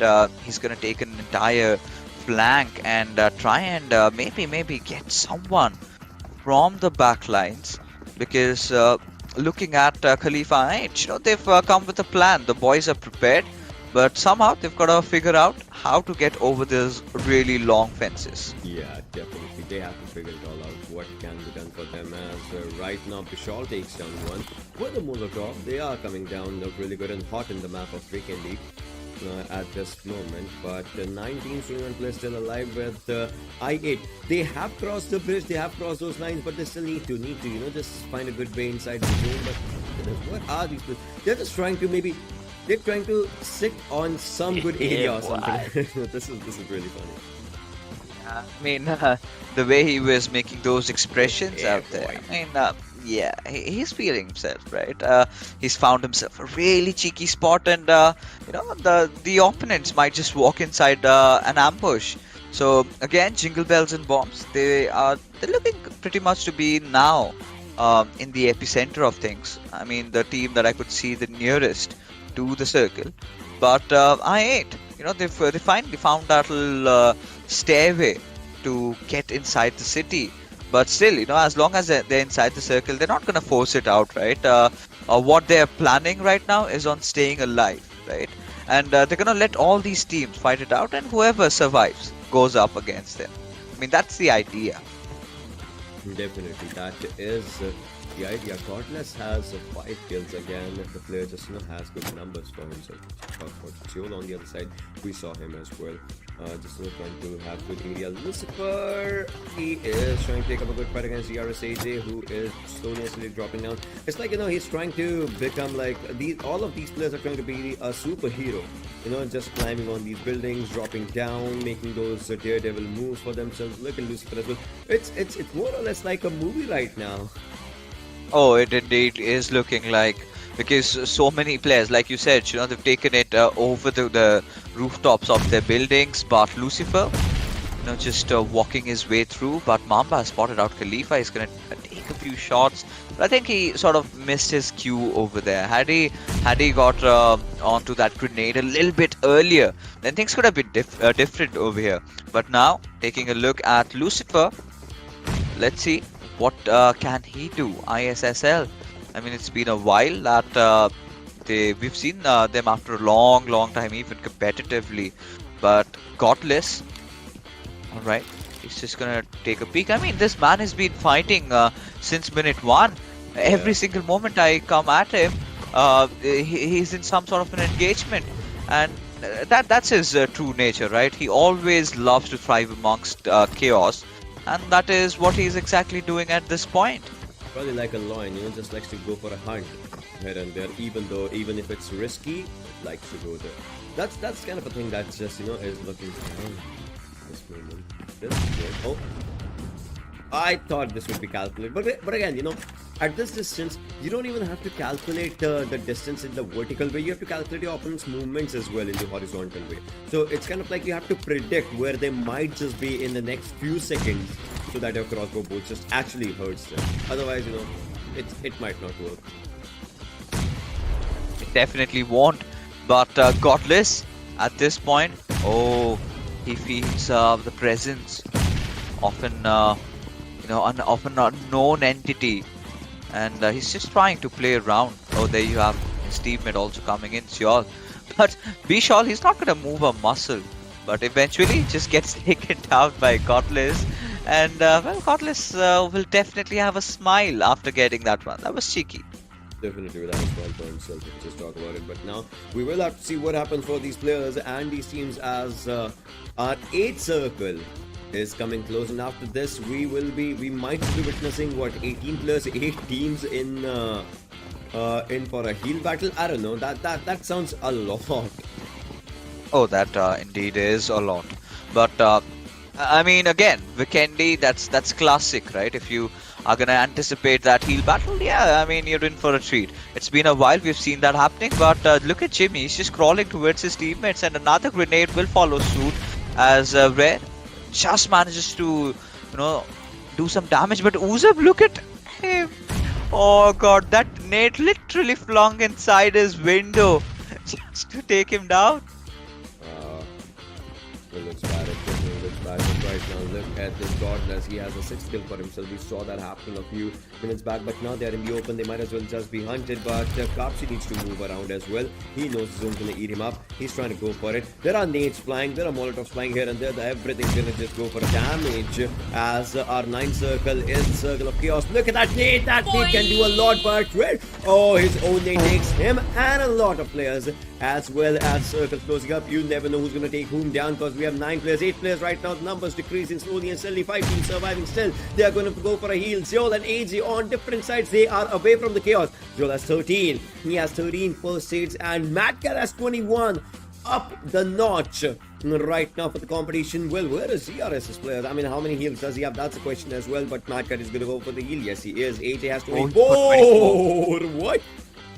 He's gonna take an entire flank and try and maybe get someone from the back lines, because looking at Khalifa H, you know, they've come with a plan. The boys are prepared, but somehow they've got to figure out how to get over these really long fences. Yeah, definitely. They have to figure it all out, what can be done for them, as right now Bishal takes down one with a Molotov. They are coming down, look really good and hot in the map of Vikendi at this moment, but 19 21 players still alive with I8. They have crossed the bridge, they have crossed those lines, but they still need to, you know, just find a good way inside the zone. But what are these players? They're just trying to they're trying to sit on some good area or something. This is really funny. I mean, the way he was making those expressions out there, I mean, yeah, he's feeling himself, right? He's found himself a really cheeky spot, and you know, the opponents might just walk inside an ambush. So again, Jingle Bells and Bombs, they're looking pretty much to be now in the epicenter of things. I mean, the team that I could see the nearest to the circle. But I8, you know, they finally found that little stairway to get inside the city. But still, you know, as long as they're inside the circle, they're not going to force it out, right? What they're planning right now is on staying alive, right? And they're going to let all these teams fight it out, and whoever survives goes up against them. I mean, that's the idea. Definitely, that is the idea. Godless has 5 kills again. The player just, you know, has good numbers for himself. For Chiol on the other side, we saw him as well. Just, you know, trying to have good area. Lucifer, he is trying to take up a good fight against GRSAJ, who is slowly dropping down. It's like, you know, he's trying to become like all of these players are trying to be a superhero. You know, just climbing on these buildings, dropping down, making those daredevil moves for themselves. Look at Lucifer as well. It's more or less it's like a movie right now. Oh, it indeed is looking like, because so many players, like you said, they've taken it over the rooftops of their buildings. But Lucifer, just walking his way through. But Mamba has spotted out Khalifa. He's gonna take a few shots. But I think he sort of missed his cue over there. Had he got onto that grenade a little bit earlier, then things could have been different over here. But now, taking a look at Lucifer, let's see what can he do. ISSL. I mean, it's been a while that we've seen them after a long time, even competitively. But Godless, all right, he's just gonna take a peek. I mean, this man has been fighting since minute 1. Every single moment I come at him, he's in some sort of an engagement, and that's his true nature, right? He always loves to thrive amongst chaos, and that is what he's exactly doing at this point. Probably like a lion, just likes to go for a hunt here and there, even if it's risky, likes to go there. That's kind of a thing that just is looking around this moment. This is good. Oh, I thought this would be calculated, but again, at this distance, you don't even have to calculate the distance in the vertical way. You have to calculate your opponent's movements as well in the horizontal way. So it's kind of like you have to predict where they might just be in the next few seconds, so that your crossbow bolt just actually hurts them. Otherwise, it might not work. It definitely won't. But Godless, at this point, he feels the presence of an often unknown entity, and he's just trying to play around. Oh, there you have his teammate also coming in, Seol. But Bishal, he's not gonna move a muscle, but eventually just gets taken down by Godless. And Godless will definitely have a smile after getting that one. That was cheeky. Definitely will have a smile for himself if you just talk about it. But now we will have to see what happens for these players and these teams as our 8th circle is coming close, and after this we might be witnessing 18 plus 8 teams in for a heal battle. I don't know, that sounds a lot. Oh, that indeed is a lot. But I mean, again, Vikendi, that's classic, right? If you are gonna anticipate that heal battle, yeah, I mean, you're in for a treat. It's been a while we've seen that happening, but look at Jimmy, he's just crawling towards his teammates, and another grenade will follow suit as Rare just manages to, do some damage. But Uzab, look at him. Oh god, that nade literally flung inside his window just to take him down. It looks bad. It definitely looks bad. But right now, look at this Godless. He has a 6th kill for himself. We saw that happen a few minutes back, but now they're in the open. They might as well just be hunted. But Kapsi needs to move around as well. He knows the zone's gonna eat him up. He's trying to go for it. There are nades flying. There are molotovs flying here and there. Everything's gonna just go for damage as our 9th circle is the circle of chaos. Look at that nade. That nade can do a lot, but his own nade takes him and a lot of players as well as circles closing up. You never know who's gonna take whom down, because we have 9 players, 8 players right now. The numbers decreasing slowly and steadily. 5 teams surviving still. They are going to go for a heal. Seol and AG on different sides. They are away from the chaos. Seol has 13. He has 13 first aids, and Madcat has 21. Up the notch right now for the competition. Well, where is CRS's players? I mean, how many heals does he have? That's a question as well. But Madcat is going to go for the heal. Yes, he is. AJ has 24. What?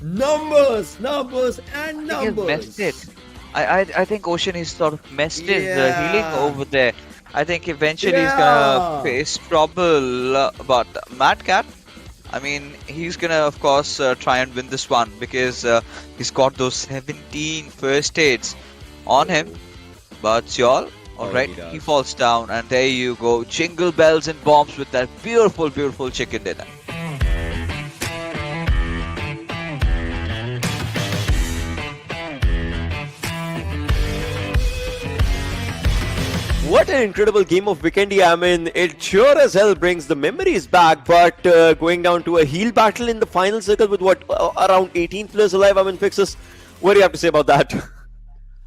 Numbers, and numbers. Messed it. I think Ocean is sort of messed his healing over there. I think eventually he's gonna face trouble. But Madcat, I mean, he's gonna of course try and win this one, because he's got those 17 first aids on him. But Seol, alright, he falls down, and there you go. Jingle bells and bombs with that beautiful chicken dinner. What an incredible game of Vikendi. I mean, it sure as hell brings the memories back, but going down to a heal battle in the final circle with around 18 players alive, I mean, Fixes, what do you have to say about that?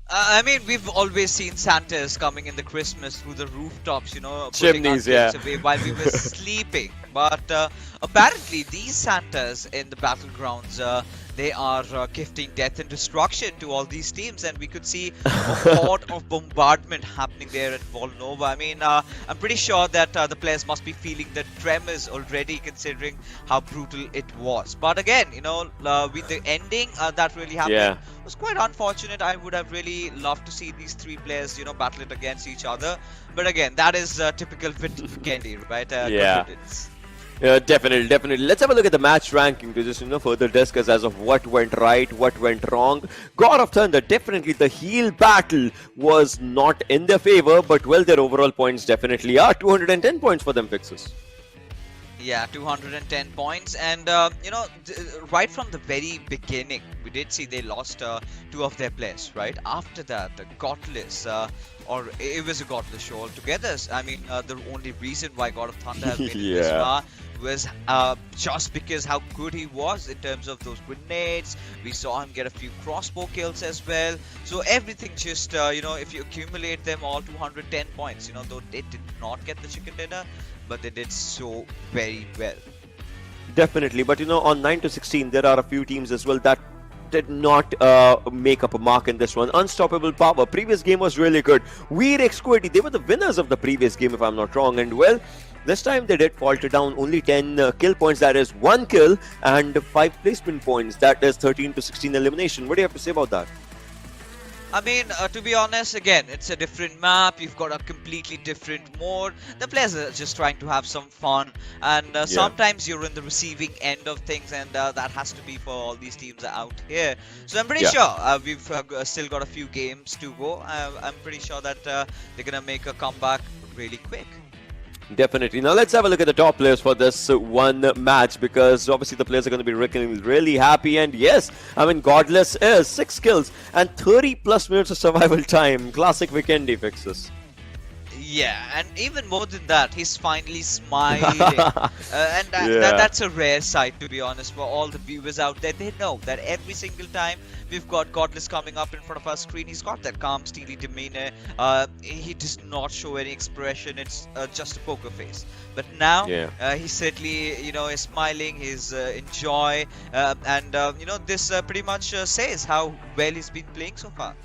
I mean, we've always seen Santas coming in the Christmas through the rooftops, putting Chimneys, our kids away while we were sleeping. But apparently these Santas in the battlegrounds, they are gifting death and destruction to all these teams, and we could see a horde of bombardment happening there at Volnova. I mean, I'm pretty sure that the players must be feeling the tremors already, considering how brutal it was. But again, with the ending that really happened, was quite unfortunate. I would have really loved to see these three players, battle it against each other. But again, that is typical Vikendi, right? Definitely. Let's have a look at the match ranking to just further discuss as of what went right, what went wrong. God of Thunder, definitely the heal battle was not in their favor, but well, their overall points definitely are 210 points for them, Fixes. Yeah, 210 points, and right from the very beginning, we did see they lost two of their players. Right after that, Godless, or it was a Godless show altogether. I mean, the only reason why God of Thunder has been this far was just because how good he was in terms of those grenades. We saw him get a few crossbow kills as well. So everything just, if you accumulate them all, 210 points. Though they did not get the chicken dinner, but they did so very well. Definitely, but on 9 to 16, there are a few teams as well that did not make up a mark in this one. Unstoppable Power, previous game was really good. Veer Exquity, they were the winners of the previous game if I'm not wrong, and well, this time they did falter down, only 10 kill points, that is 1 kill, and 5 placement points, that is 13 to 16 elimination. What do you have to say about that? I mean, to be honest, again, it's a different map. You've got a completely different mode. The players are just trying to have some fun, and sometimes you're in the receiving end of things, and that has to be for all these teams out here. So I'm pretty sure we've still got a few games to go. I'm pretty sure that they're gonna make a comeback really quick. Definitely. Now let's have a look at the top players for this one match, because obviously the players are going to be really happy. And yes, I mean, Godless is 6 kills and 30 plus minutes of survival time. Classic Vikendi, Fixes. Yeah, and even more than that, he's finally smiling. That's a rare sight, to be honest, for all the viewers out there. They know that every single time we've got Godless coming up in front of our screen, he's got that calm, steely demeanor. He does not show any expression. It's just a poker face. But now, he certainly, is smiling. He's in joy. This pretty much says how well he's been playing so far.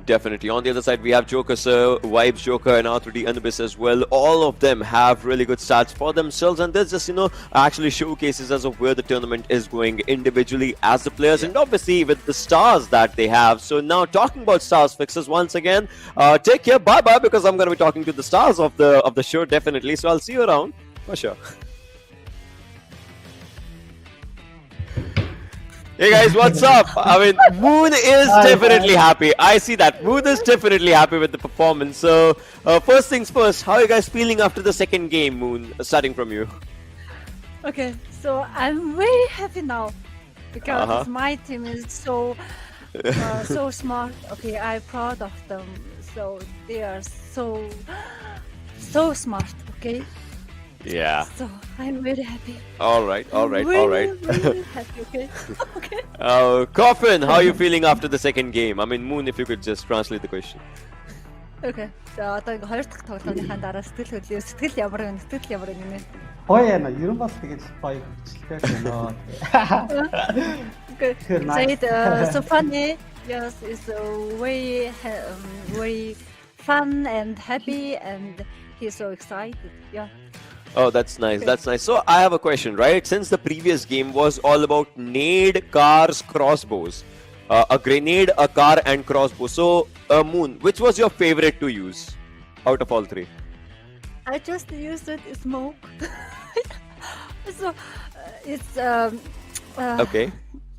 Definitely. On the other side, we have Joker Sir, Vibes Joker, and R3D Anubis as well. All of them have really good stats for themselves, and this just, actually showcases as of where the tournament is going individually as the players, and obviously with the stars that they have. So now, talking about stars, Fixes, once again, take care, bye-bye, because I'm going to be talking to the stars of the show, definitely. So I'll see you around, for sure. Hey guys, what's up? I mean, Moon is definitely happy. I see that. Moon is definitely happy with the performance. So, first things first, how are you guys feeling after the second game, Moon? Starting from you. Okay, so I'm very happy now because my team is so smart. Okay, I'm proud of them. So they are so smart. Okay. Yeah. So I'm very happy. All right. Really happy. Okay. Coffin, how are you feeling after the second game? I mean, Moon, if you could just translate the question. Okay. За одоо ингээ хоёр дахь тоглооныхаа дараа сэтгэл ямар байна? Гоё яана. Ерөн бас тэгэж гоё хөвчлээ байна. Okay. So funny. Yes, it's very fun and happy, and he's so excited. Yeah. Oh, that's nice. That's nice. So I have a question, right? Since the previous game was all about nade, cars, crossbows, a grenade, a car, and crossbow. So, Moon, which was your favorite to use out of all three? I just used it smoke. So it's okay.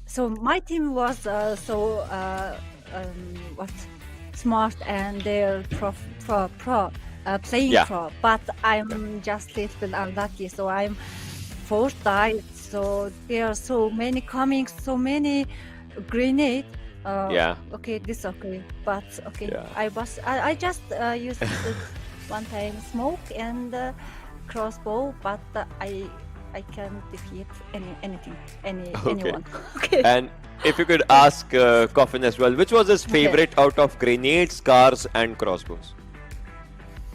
So my team was smart, and they're playing pro, but I'm just a little bit unlucky, so I'm 4 died. So there are so many coming, so many grenades. Okay, this okay, but okay. I just used one time smoke and crossbow, but I can't defeat anyone. Okay. And if you could ask Coffin as well, which was his favorite out of grenades, cars, and crossbows?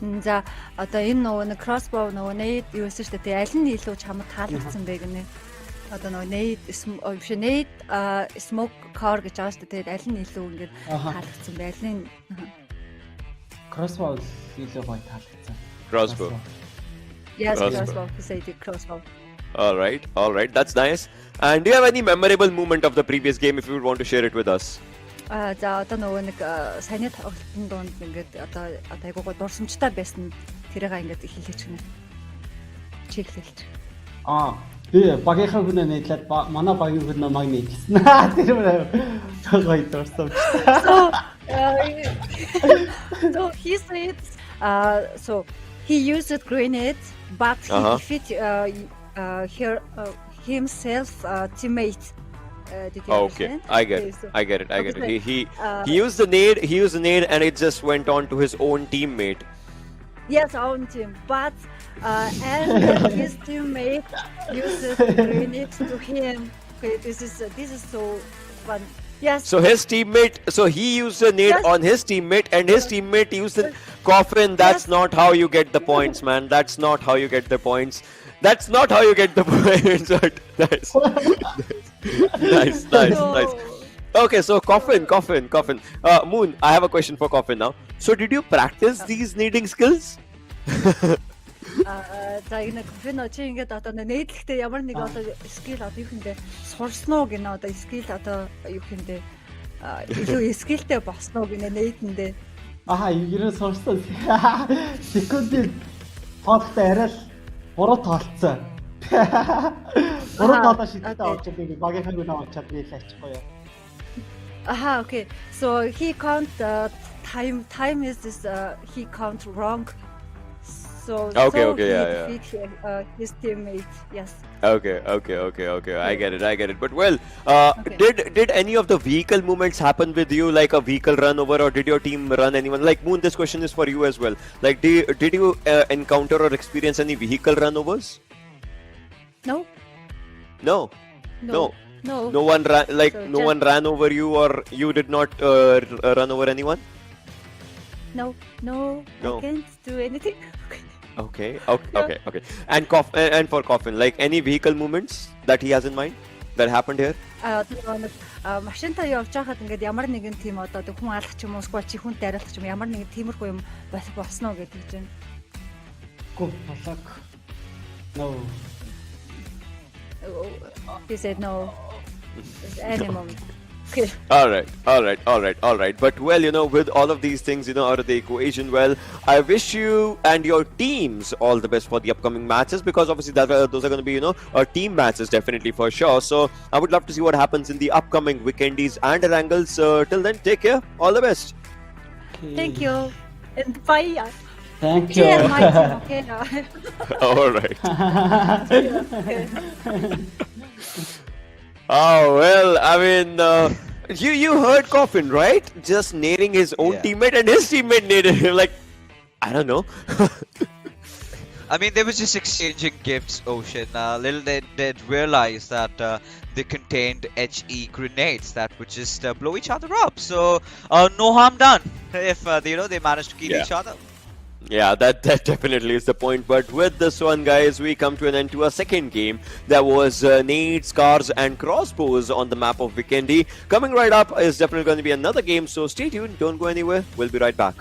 За одоо энэ нөгөө нэг crossbow нөгөө nade юу гэсэн шүү дээ. Аль нь илүү чамд таалагдсан бэ гэнэ. Одоо нөгөө nade биш nade smoke car гэж байгаа шүү дээ. Тэгээд аль нь илүү ингээд таалагдсан бэ? Аль нь crossbow илүү гоё таалагдсан. Crossbow. Yes, crossbow. He said crossbow. All right, that's nice. And do you have any memorable moment of the previous game if you would want to share it with us? За одоо нөгөө нэг саяны тоглолтын донд ингээд одоо айгуугаа дурсамжтай байсан тэрийг ингээд хэлээч гэнэ. Чи хэлээч. Би багийнхаа хүнээ нийтлээд манай багийн хүнээ маг нийтлсэн. Тэр гоё дурсамжтай. So he said so he used grenades but he defeated himself teammate. Did you understand? I get it. He used the nade and it just went on to his own teammate. Yes, own team. But and his teammate uses grenades to him. Okay, this is so fun. Yes. So he used a nade on his teammate and his teammate used a coffin. That's not how you get the points, man. That's not how you get the points. Nice. Okay, so coffin. Moon, I have a question for coffin now. So did you practice these nading skills? За энэ кофе чи ингээд одоо нээдлэхдээ ямар нэг одоо скил одоо юу хүндээ сурсан уу гинэ одоо скил одоо юу хүндээ илүү скилтэй босноо гинэ нээдэндээ. Ерөө сурсан. Секундын тоолтой арай л 3 тоолцсон. 3 тоолоо шидэлтэй авчихсан би багийнхаа гүнээ авчаад нийлээ ачихгүй яа. Okay. So he count time is this he count wrong. So he defeat his teammate. Yes. Okay. I get it. But well, did any of the vehicle movements happen with you, like a vehicle run over, or did your team run anyone? Like Moon, this question is for you as well. Like, did you encounter or experience any vehicle run overs? No. No one ran, like so no one ran over you, or you did not run over anyone? No, I can't do anything. Okay. And for Coffin, like any vehicle movements that he has in mind that happened here? Машинтаа явж байхад ингээд ямар нэгэн тийм одоо хүн алах ч юм уу, эсвэл чи хүнтэй арилах ч юм ямар нэгэн тиймэрхүү юм босноо гэдэг чинь. No. He said no. Any moment. Okay. All right. But well, with all of these things, out of the equation, well, I wish you and your teams all the best for the upcoming matches, because obviously those are going to be, team matches definitely for sure. So I would love to see what happens in the upcoming Vikendis and Erangles. Till then, take care. All the best. Okay. Thank you. And bye. Thank you. Yeah, my team. Okay. All right. Oh, well, I mean, you heard Coffin, right? Just nading his own teammate, and his teammate naded him. Like, I don't know. I mean, they were just exchanging gifts, Ocean. Little they'd realize that they contained HE grenades that would just blow each other up. So, no harm done if, they managed to kill each other. Yeah, that definitely is the point. But with this one, guys, we come to an end to a second game. There was nades, cars, and crossbows on the map of Vikendi. Coming right up is definitely going to be another game, so stay tuned. Don't go anywhere. We'll be right back.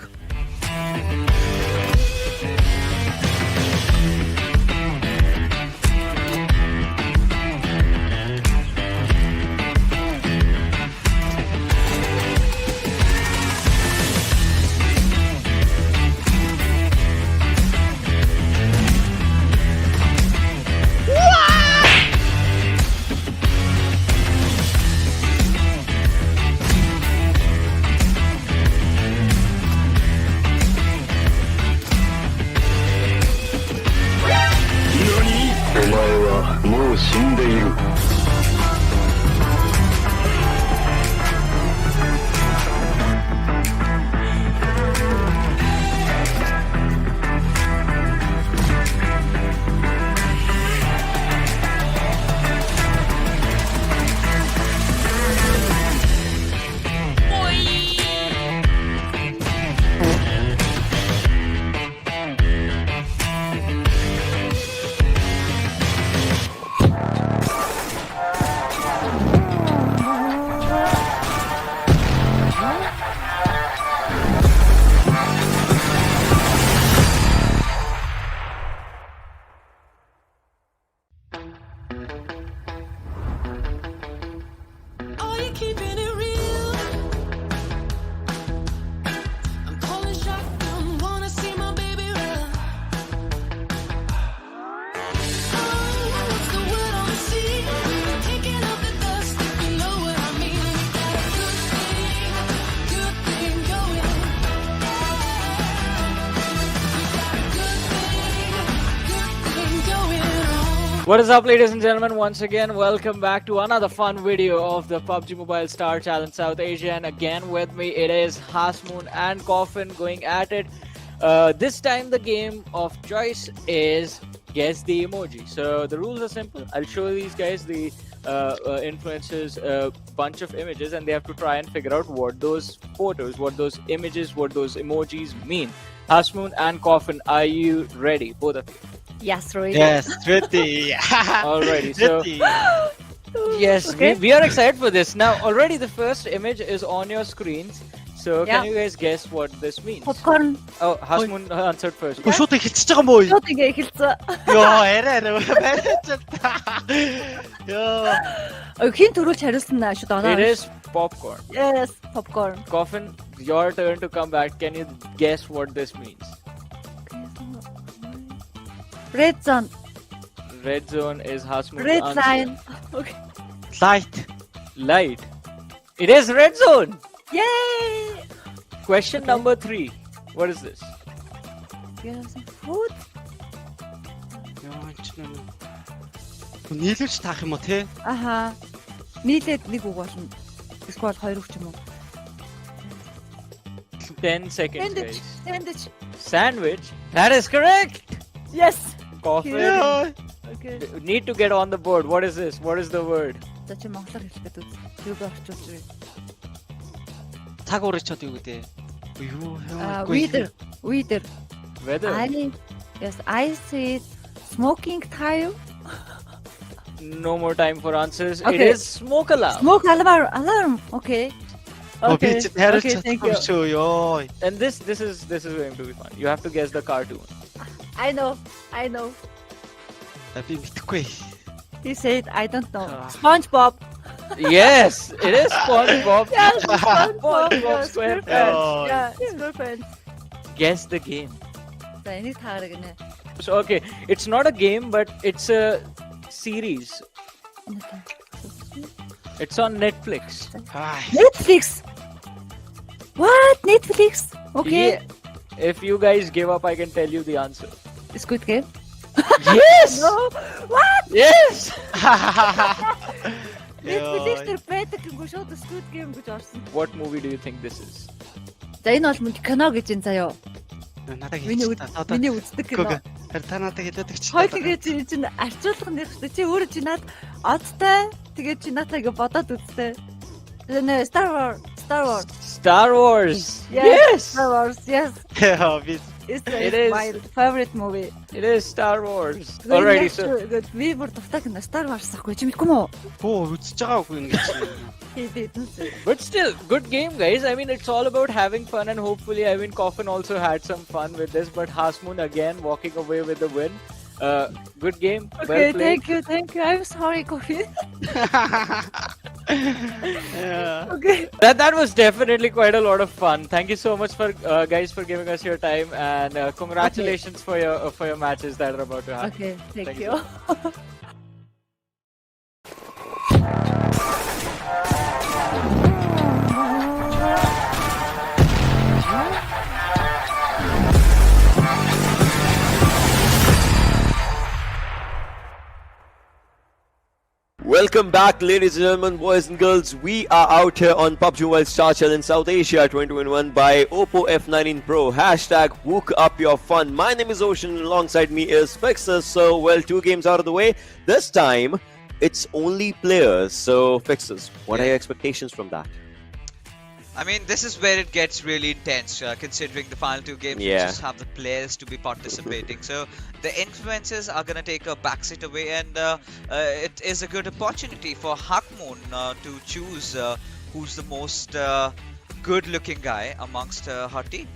keeping it real. I'm calling shotgun, wanna see my baby run. Oh, what's the word on the sea? Taking up the dust, if you know what I mean. We got a good thing going. What is up, ladies and gentlemen? Once again, welcome back to another fun video of the PUBG Mobile Star Challenge South Asia. And again with me, it is Hasmoon and Coffin going at it. This time the game of choice is guess the emoji. So the rules are simple. I'll show these guys the influencers a bunch of images, and they have to try and figure out what those photos, what those images, what those emojis mean. Hasmoon and Coffin, are you ready? Both of you. Yes, ready. Yes, ready. Alrighty, so Ready. yes, Okay. we are excited for this. Now, already the first image is on your screens. So Yeah. can you guys guess what this means? Popcorn. Oh, Hasmoon answered first. шууд эхэлчихэж байгаа юм уу? Шууд ингээ эхэлсэн. Йоо, арай барайчаа. Йоо. Хин төрүүлж хариулсан наа шууд оноо. It is popcorn. Yes, popcorn. Coffin, your turn to come back. Can you guess what this means? Red zone. Red zone is Hasmoon's Red answer. line. Okay. Light. Light. It is red zone. Yay! Question number 3. What is this? Yes, food. Йоо, чи нэ. Нийлүүлж таах юм уу те? Аха. Нийлээд нэг үг болно. Эсвэл хоёр үг ч юм уу. 10 seconds, Sandwich. guys. Sandwich. Sandwich. That is correct. Yes. Coffin. Йоо. Okay. Need to get on the board. What is this? What is the word? За чи монголоор хэлэхэд үз. Юуг орчуулж вэ? Цаг уурчаад юу гэдэг? Юу яа. Weather. Weather. I see smoking tile. No more time for answers. It Okay. is smoke alarm. Smoke alarm. Okay. Би чи Okay, хариулж thank you. чадахгүй шүү. Йоо. And this is going to be fun. You have to guess the cartoon. I know. Би мэдэхгүй. He said I don't know. Ah. SpongeBob. Yes, it is SpongeBob. Yes, SpongeBob SpongeBob. SquarePants. Oh. Yeah, SquarePants. Guess the game. За энийг таарах гинэ. So okay, it's not a game, but it's a series. It's on Netflix. Netflix. What? Netflix? Okay. Yeah. If you guys give up, I can tell you the answer. Squid Game. Yes. No. What? Yes. Netflix дээр байдаг юм шууд Squid Game гэж орсон. What movie do you think this is? За энэ бол кино гэж энэ заяо. Надад Миний үздэг кино. Та надад хэлээд чи. Хой тэгээд чи чинь арчуулах нь хэрэгтэй. Чи өөрөө чи над одтой тэгээд чи надад ингэ бодоод үзтээ. Нэ Star Wars. Star Wars. Yes. Star Wars. Yes. Яа, би It is. my favorite movie. It is Star Wars. Alrighty, so We бүр дуртай кино Star Wars ахгүй чи мэдгүй мүү? бөө үзэж байгаагүй ингэж. He didn't say. but still, good game, guys. I mean, it's all about having fun, and hopefully, I mean, Coffin also had some fun with this. But Hasmoon again walking away with the win. Good game. Okay, Well played. thank you. I'm sorry, Coffee. Yeah. Okay. That was definitely quite a lot of fun. Thank you so much for guys for giving us your time, and congratulations for your matches that are about to happen. Okay, thank Thank you. you. Welcome back, ladies and gentlemen, boys and girls. We are out here on PUBG Mobile Star Challenge South Asia 2021 by Oppo F19 Pro. Hashtag Wook Up Your Fun. My name is Ocean, and alongside me is Fixer. So, well, 2 games out of the way. This time, it's only players. So, Fixers, what are your expectations from that? I mean, this is where it gets really intense, considering the final 2 games we just have the players to be participating. So the influencers are going to take a backseat away, and it is a good opportunity for Hakmoon to choose who's the most good-looking guy amongst her team.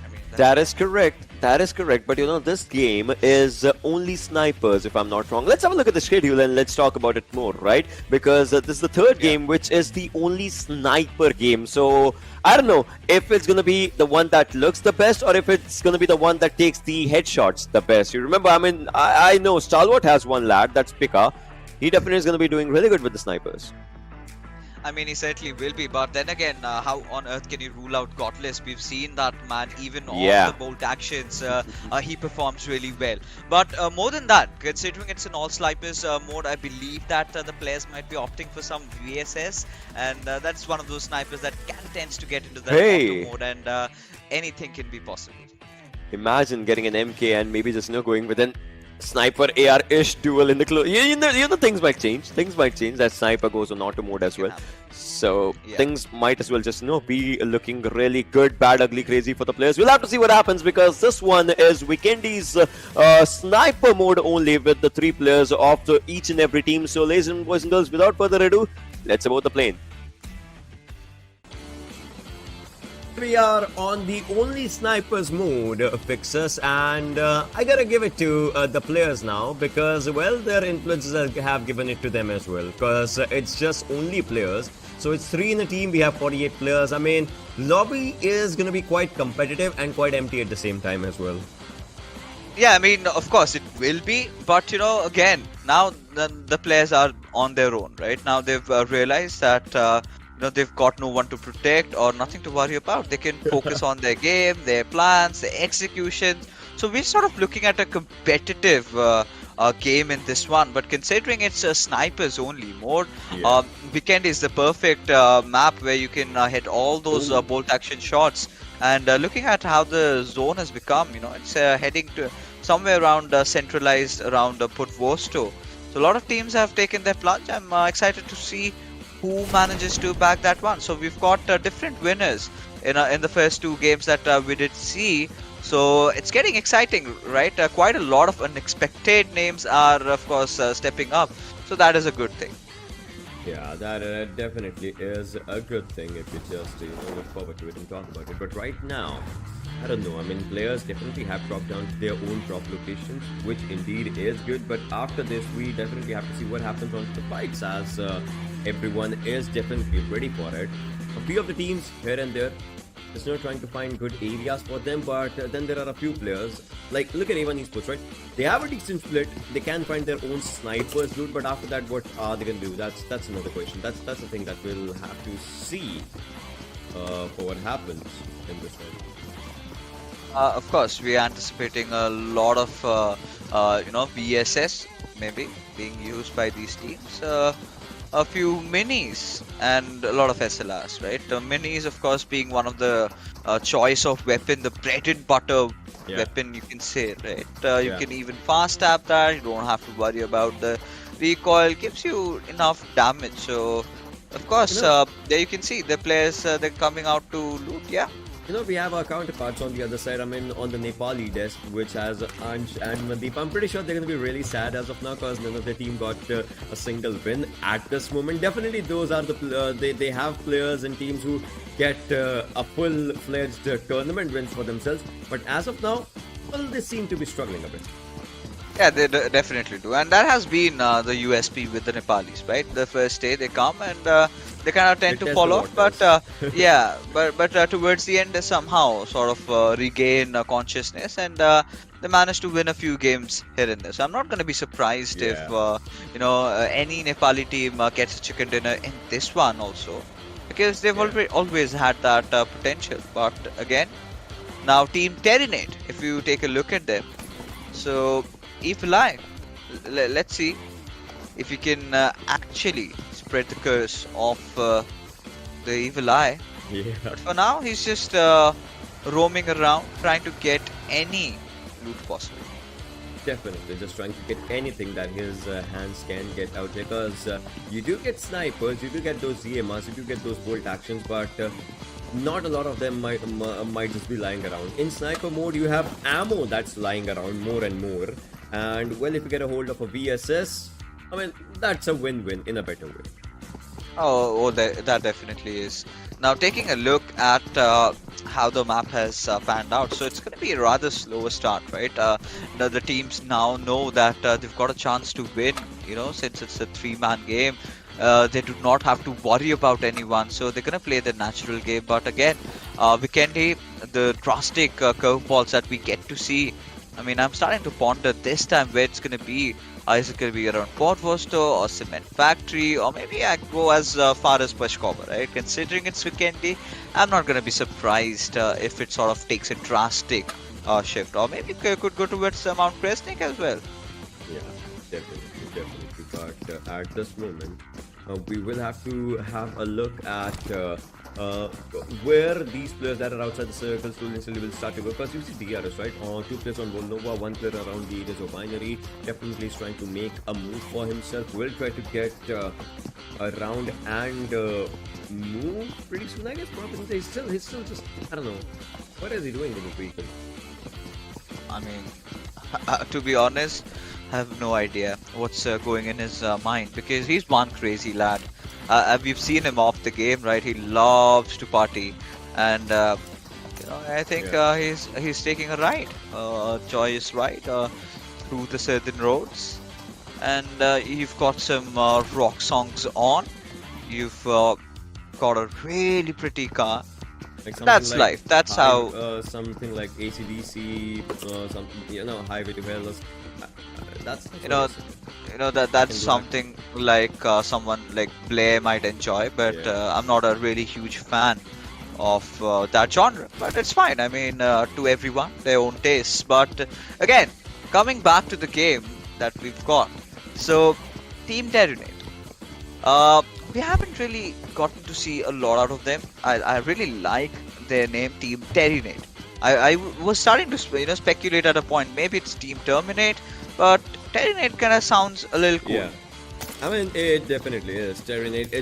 I mean, That is correct. That is correct. But this game is only snipers, if I'm not wrong. Let's have a look at the schedule and let's talk about it more, right? Because this is the third game, which is the only sniper game. So I don't know if it's going to be the one that looks the best or if it's going to be the one that takes the headshots the best. You remember, I know Stalwart has one lad, that's Pika. He definitely is going to be doing really good with the snipers. I mean, he certainly will be, but then again, how on earth can you rule out Godless? We've seen that man, even on the bolt actions, he performs really well. But more than that, considering it's an all snipers mode, I believe that the players might be opting for some VSS, and that's one of those snipers that tends to get into the auto mode, and anything can be possible. Imagine getting an MK and maybe just going with an sniper AR-ish duel in the close. Things might change. Things might change. That sniper goes on auto mode as well. So things might as well just be looking really good, bad, ugly, crazy for the players. We'll have to see what happens because this one is Vikendi's sniper mode only with the 3 players of each and every team. So ladies and boys and girls, without further ado, let's about the plane. We are on the only snipers mode, Fixus, and I gotta give it to the players now because, well, their influencers have given it to them as well because it's just only players. So it's 3 in a team, we have 48 players. I mean, lobby is gonna be quite competitive and quite empty at the same time as well. Yeah, I mean, of course it will be, but again, now the players are on their own, right? Now they've realized that they've got no one to protect or nothing to worry about. They can focus on their game, their plans, their execution. So we're sort of looking at a competitive game in this one. But considering it's a snipers only mode, Vikendi is the perfect map where you can hit all those bolt action shots. And looking at how the zone has become, it's heading to somewhere around centralized around Putvosto. So a lot of teams have taken their plunge. I'm excited to see who manages to back that one. So we've got different winners in the first 2 games that we did see. So it's getting exciting, right? Quite a lot of unexpected names are, of course, stepping up. So that is a good thing. Yeah, that definitely is a good thing if you just look forward to it and talk about it. But right now, I don't know. I mean, players definitely have dropped down to their own drop locations, which indeed is good. But after this, we definitely have to see what happens on the fights as everyone is definitely ready for it. A few of the teams here and there is trying to find good areas for them, but then there are a few players, like look at A1 Esports, right? They have a decent split, they can find their own snipers loot, but after that, what are they gonna do? That's another question. That's the thing that we'll have to see for what happens in this one. Of course, we are anticipating a lot of VSS maybe being used by these teams. A few minis and a lot of SLRs, right? The minis, of course, being one of the choice of weapon, the bread and butter weapon, you can say, right? You can even fast tap that. You don't have to worry about the recoil. Gives you enough damage. So, of course, there you can see the players they're coming out to loot. Yeah. We have our counterparts on the other side. I mean, on the Nepali desk, which has Ansh and Mandeep. I'm pretty sure they're going to be really sad as of now because none of their team got a single win at this moment. Definitely, those are the they have players and teams who get a full-fledged tournament wins for themselves. But as of now, well, they seem to be struggling a bit. Yeah, they definitely do, and that has been the USP with the Nepalis, right? The first day they come and they kind of tend to fall off, but but towards the end they somehow sort of regain consciousness and they manage to win a few games here and there. So I'm not going to be surprised if any Nepali team gets a chicken dinner in this one also, because they've always had that potential. But again, now Team Terrinate, if you take a look at them, so Evil Eye, let's see if you can actually spread the curse of the Evil Eye. Yeah. But for now, he's just roaming around, trying to get any loot possible. Definitely, just trying to get anything that his hands can get out there, because you do get snipers, you do get those EMRs, you do get those bolt actions, but not a lot of them might just be lying around. In sniper mode, you have ammo that's lying around more and more, and well, if you get a hold of a VSS, I mean, that's a win-win in a better way. That definitely is. Now, taking a look at how the map has panned out, so it's going to be a rather slower start, right? The teams now know that they've got a chance to win, since it's a three-man game. They do not have to worry about anyone, so they're going to play the natural game. But again, Vikendi, the drastic curveballs that we get to see, I mean, I'm starting to ponder this time where it's going to be. Is it going to be around Port Vosto or Cement Factory, or maybe I go as far as Peshkova, right? Considering it's Vikendi, I'm not going to be surprised if it sort of takes a drastic shift, or maybe it could go towards Mount Kresnik as well. Yeah, definitely. But at this moment, we will have to have a look at where these players that are outside the circle slowly will start to go. Because you see DRS, right? 2 players on Volnova, 1 player around the areas of Binary. Definitely is trying to make a move for himself. Will try to get around and move pretty soon, I guess. Probably he's still just, I don't know. What is he doing in the vehicle? I mean, to be honest, I have no idea what's going in his mind, because he's one crazy lad. We've seen him off the game, right? He loves to party, and I think he's taking a ride, a joyous ride through the southern roads. And you've got some rock songs on. You've got a really pretty car. That's life. That's how. Something like ACDC, something, Highway to Hell. That's that's something like someone like Blair might enjoy, but I'm not a really huge fan of that genre. But it's fine. I mean, to everyone their own tastes. But again, coming back to the game that we've got, so Team Terminate. We haven't really gotten to see a lot out of them. I really like their name, Team Terminate. I was starting to speculate at a point. Maybe it's Team Terminate, but Terminate kind of sounds a little cool. Yeah, I mean, it definitely is. Terminate.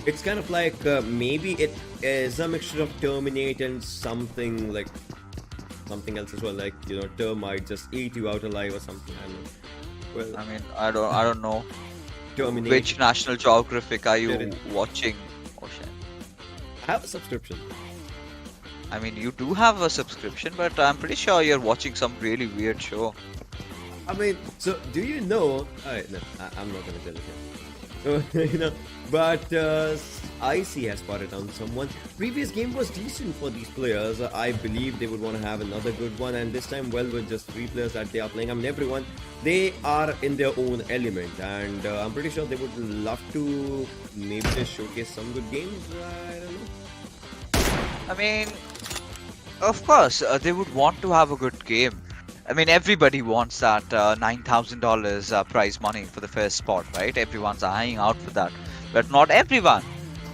It's kind of like maybe it is a mixture of Terminate and something else as well. Like termite just eat you out alive or something. I don't know. Well, I mean, I don't know. Terminate. Which National Geographic are you watching, Ocean? I have a subscription. I mean, you do have a subscription, but I'm pretty sure you're watching some really weird show. I mean, so do you know? Alright, no, I'm not gonna tell you. So, but IC has spotted on someone. Previous game was decent for these players. I believe they would want to have another good one, and this time, well, with just 3 players that they are playing, I mean, everyone, they are in their own element, and I'm pretty sure they would love to maybe just showcase some good games. I don't know. I mean, of course, they would want to have a good game. I mean, everybody wants that $9,000 prize money for the first spot, right? Everyone's eyeing out for that. But not everyone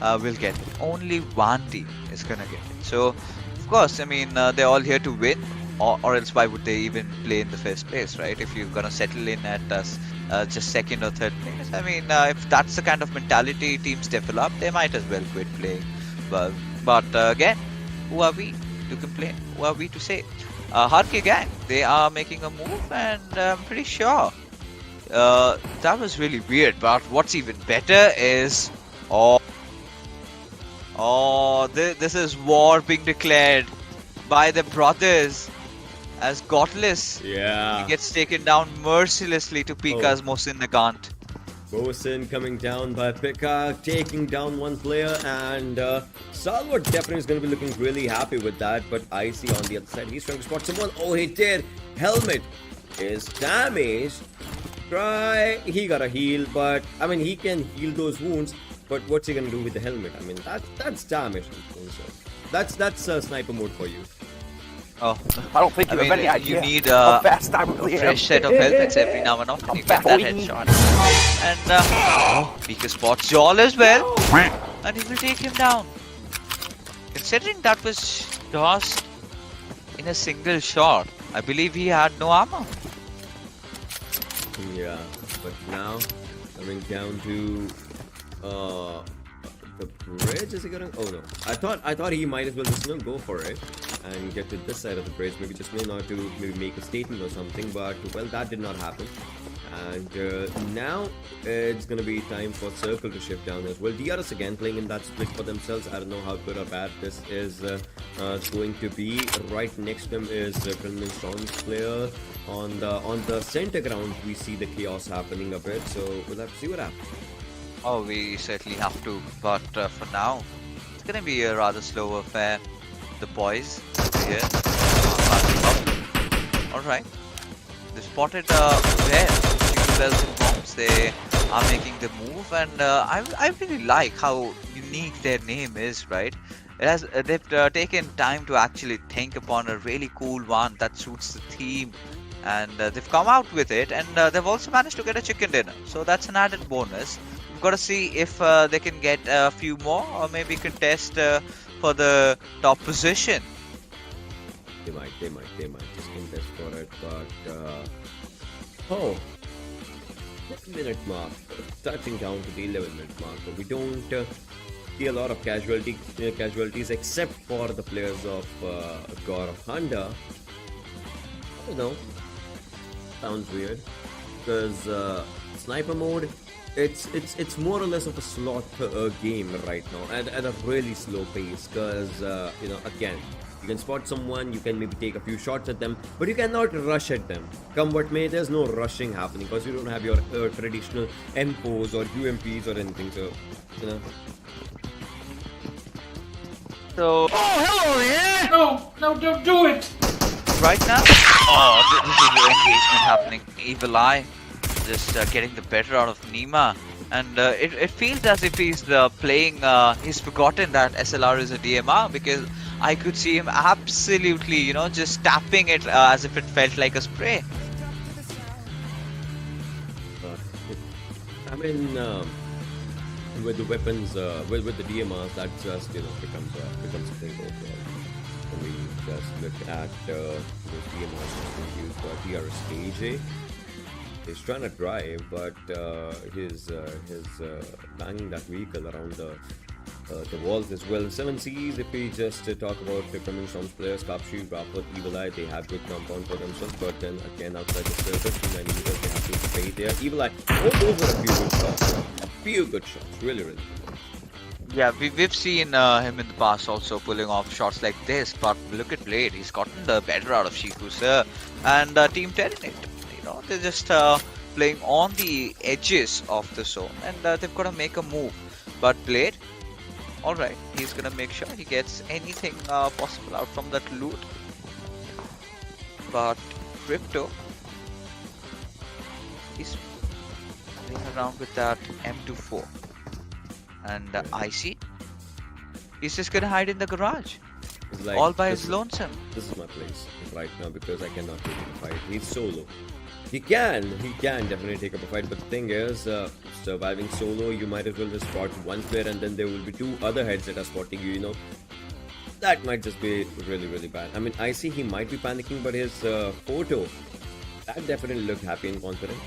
will get it. Only one team is going to get it. So, of course, I mean, they're all here to win. Or else why would they even play in the first place, right? If you're going to settle in at just second or third place. I mean, if that's the kind of mentality teams develop, they might as well quit playing. But again, who are we to complain? Who are we to say? Harke Gang, they are making a move, and I'm pretty sure that was really weird. But what's even better is, this is war being declared by the brothers as Godless. Yeah. He gets taken down mercilessly to Pika's Mohsin Nagant. Bosin coming down by Pika, taking down one player, and Salvo definitely is going to be looking really happy with that. But I see on the other side, he's trying to spot someone. Oh, he did. Helmet is damaged. He got a heal, but I mean, he can heal those wounds. But what's he going to do with the helmet? I mean, that's damage. That's sniper mode for you. Oh, I don't think you have any idea you need how fast I a really am. fresh set of helmets every now and then. You get that headshot. And Pika spots Jol as well. And he will take him down. Considering that was lost in a single shot, I believe he had no armor. Yeah, but now coming down to the bridge. Is he gonna? Oh no! I thought he might as well just go for it and get to this side of the bridge. Maybe just not to maybe make a statement or something. But well, that did not happen. And now it's gonna be time for Circle to shift down as well. DRS again playing in that split for themselves. I don't know how good or bad this is going to be. Right next to him is Crimson Storm's player. On the center ground, we see the chaos happening a bit. So we'll have to see what happens. Oh, we certainly have to. But for now, it's gonna be a rather slow affair. The boys here. Alright. They spotted where Chicken Bells and Bombs. They are making the move, and I really like how unique their name is, right? It has they've taken time to actually think upon a really cool one that suits the theme, and they've come out with it, and they've also managed to get a chicken dinner. So that's an added bonus. We've got to see if they can get a few more, or maybe contest for the top position. They might just contest for it, but oh, 10-minute mark, touching down to the 11-minute mark. But we don't see a lot of casualties except for the players of God of Honda. I don't know, sounds weird because sniper mode, it's more or less of a slot game right now, and at a really slow pace. Because again, you can spot someone, you can maybe take a few shots at them, but you cannot rush at them. Come what may, there's no rushing happening because you don't have your traditional M4s or UMPs or anything. So, So. Oh, hello there! No, don't do it! Right now, this is the engagement happening. Evil Eye just getting the better out of Nima, and it feels as if he's playing. He's forgotten that SLR is a DMR, because I could see him absolutely, just tapping it as if it felt like a spray. I mean, with the weapons, with the DMRs, that just becomes a thing overall. When we just look at those DMRs being used by TRS AJ. He's trying to drive, but his banging that vehicle around the walls as well. 7Cs, if we just talk about the coming Storms players, Kapshi, Rapport, Evil Eye, they have good compound for themselves, but then again outside the circle, 290 meters, they have to stay there. Evil Eye, those were a few good shots. A few good shots, really, really. Yeah, we've seen him in the past also pulling off shots like this, but look at Blade, he's gotten the better out of Shifu, sir, and Team Terranate. They're just playing on the edges of the zone, and they've got to make a move. But Blade, alright, he's gonna make sure he gets anything possible out from that loot. But Crypto, he's playing around with that M24. And Icy, he's just gonna hide in the garage. Like, all by his lonesome. This is my place right now because I cannot take up a fight. He's solo. He can definitely take up a fight, but the thing is, surviving solo, you might as well just spot one player and then there will be two other heads that are spotting you, That might just be really, really bad. I mean, I see he might be panicking, but his photo, that definitely looked happy and confident.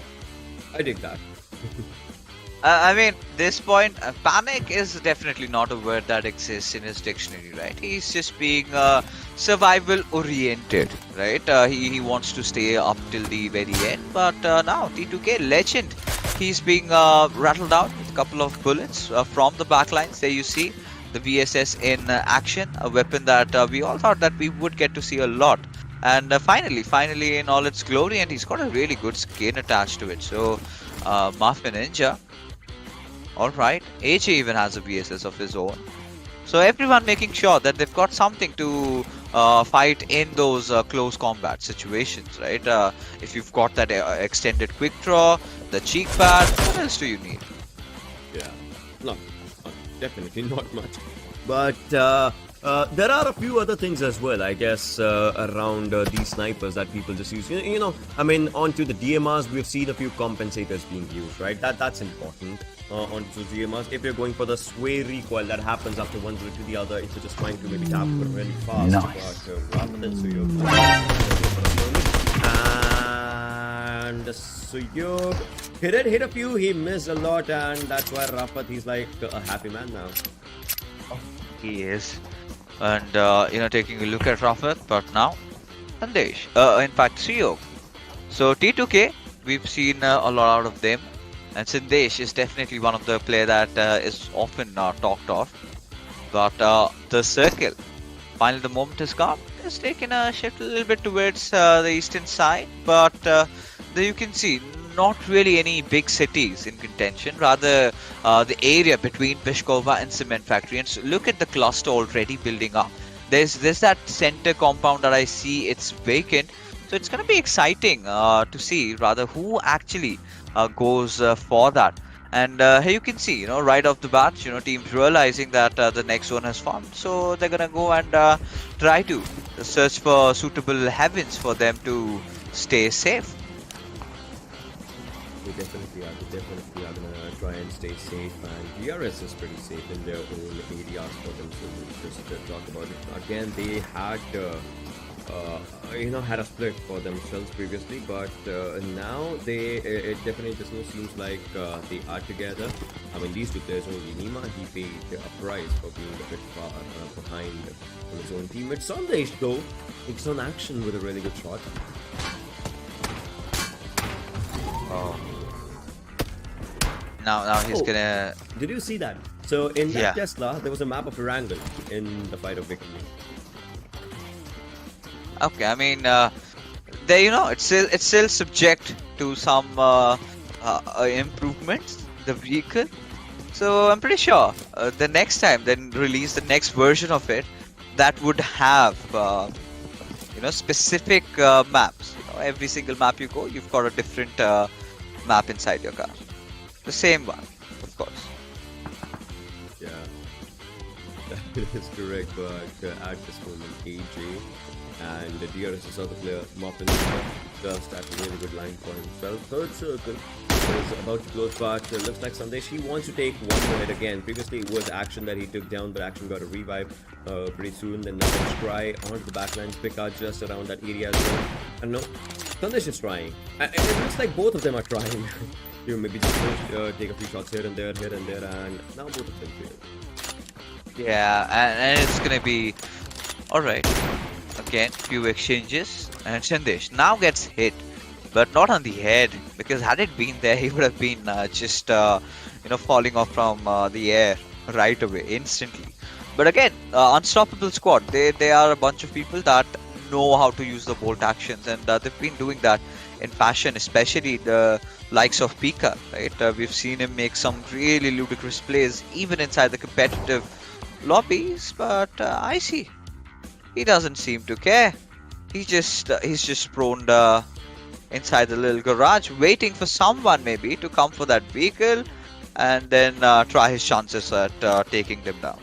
I dig that. I mean, this point, panic is definitely not a word that exists in his dictionary, right? He's just being survival oriented, right? He wants to stay up till the very end, but now T2K legend, he's being rattled out with a couple of bullets from the backlines. There you see the VSS in action, a weapon that we all thought that we would get to see a lot. And finally in all its glory, and he's got a really good skin attached to it. So Mafia Ninja, alright, AJ even has a VSS of his own. So everyone making sure that they've got something to fight in those close combat situations, right? If you've got that extended quick draw, the cheek pad, what else do you need? Yeah, definitely not much. But there are a few other things as well, I guess, around these snipers that people just use. I mean, onto the DMRs, we've seen a few compensators being used, right? That's important. Onto the DMRs, if you're going for the sway recoil that happens after one bullet to the other, if you're just trying to maybe tap really fast, but rather than Suyog. And Suyog, he did hit a few, he missed a lot, and that's why Rafat, he's like a happy man now. He is. And taking a look at Rafat, but now Sandesh, in fact Suyog. So T2K, we've seen a lot out of them, and Sandesh is definitely one of the player that is often talked of. But the circle, finally the moment has come. It's taken a shift a little bit towards the eastern side, but there you can see not really any big cities in contention, rather the area between Peshkova and Cement Factory. And so look at the cluster already building up. There's that center compound that I see, it's vacant. So it's going to be exciting to see rather who actually goes for that. And here you can see, right off the bat, teams realizing that the next one has formed. So they're going to go and try to search for suitable heavens for them to stay safe. They definitely are. They definitely are gonna try and stay safe, and DRS is pretty safe in their own areas for themselves. Just to talk about it again, they had had a split for themselves previously, but now it definitely just seems like they are together. I mean, these two players only. Nima, he paid a price for being a bit far behind on his own teammate. Sandesh though takes on action with a really good shot. Now he's gonna. Did you see that? So in that Yeah. Tesla, there was a map of Erangel in the fight of Vikendi. Okay, I mean, it's still subject to some improvements, the vehicle. So I'm pretty sure the next time then release the next version of it that would have specific maps. Every single map you go, you've got a different map inside your car. The same one, of course. Yeah, that is correct. But at this moment, AJ and the DRS's other player, Muffin, just at a really good line for himself. Third circle is about to close, but looks like Sandesh, he wants to take one more hit again. Previously, it was Action that he took down, but Action got a revive pretty soon. Then let's try onto the backlines, pick out just around that area as well. And no, Sandesh is trying. And it looks like both of them are trying. Maybe just take a few shots here and there, and now both of them fail. Yeah, and it's gonna be alright. Again, few exchanges, and Sandesh now gets hit, but not on the head, because had it been there, he would have been just falling off from the air right away, instantly. But again, unstoppable squad. They are a bunch of people that know how to use the bolt actions, and they've been doing that in passion, especially the likes of Pika, right? We've seen him make some really ludicrous plays even inside the competitive lobbies, but I see he doesn't seem to care. He's just prone inside the little garage, waiting for someone maybe to come for that vehicle, and then try his chances at taking them down.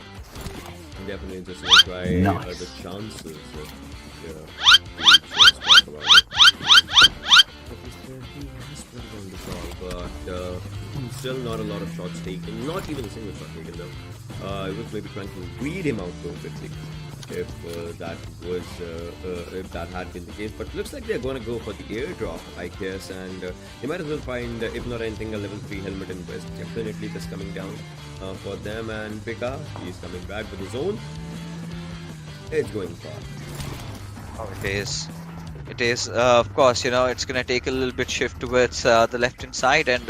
Definitely just gonna try the chances. Just talk about it. He has put it on the ball, but still not a lot of shots taken. Not even a single shot taken though. It was maybe trying to weed him out perfectly. If that had been the case, but looks like they're going to go for the airdrop, I guess, and they might as well find, if not anything, a level 3 helmet in West. Definitely just coming down for them, and Pika, he's coming back with his own. It's going far. Oh, it is. It is, of course, it's going to take a little bit shift towards the left-hand side, and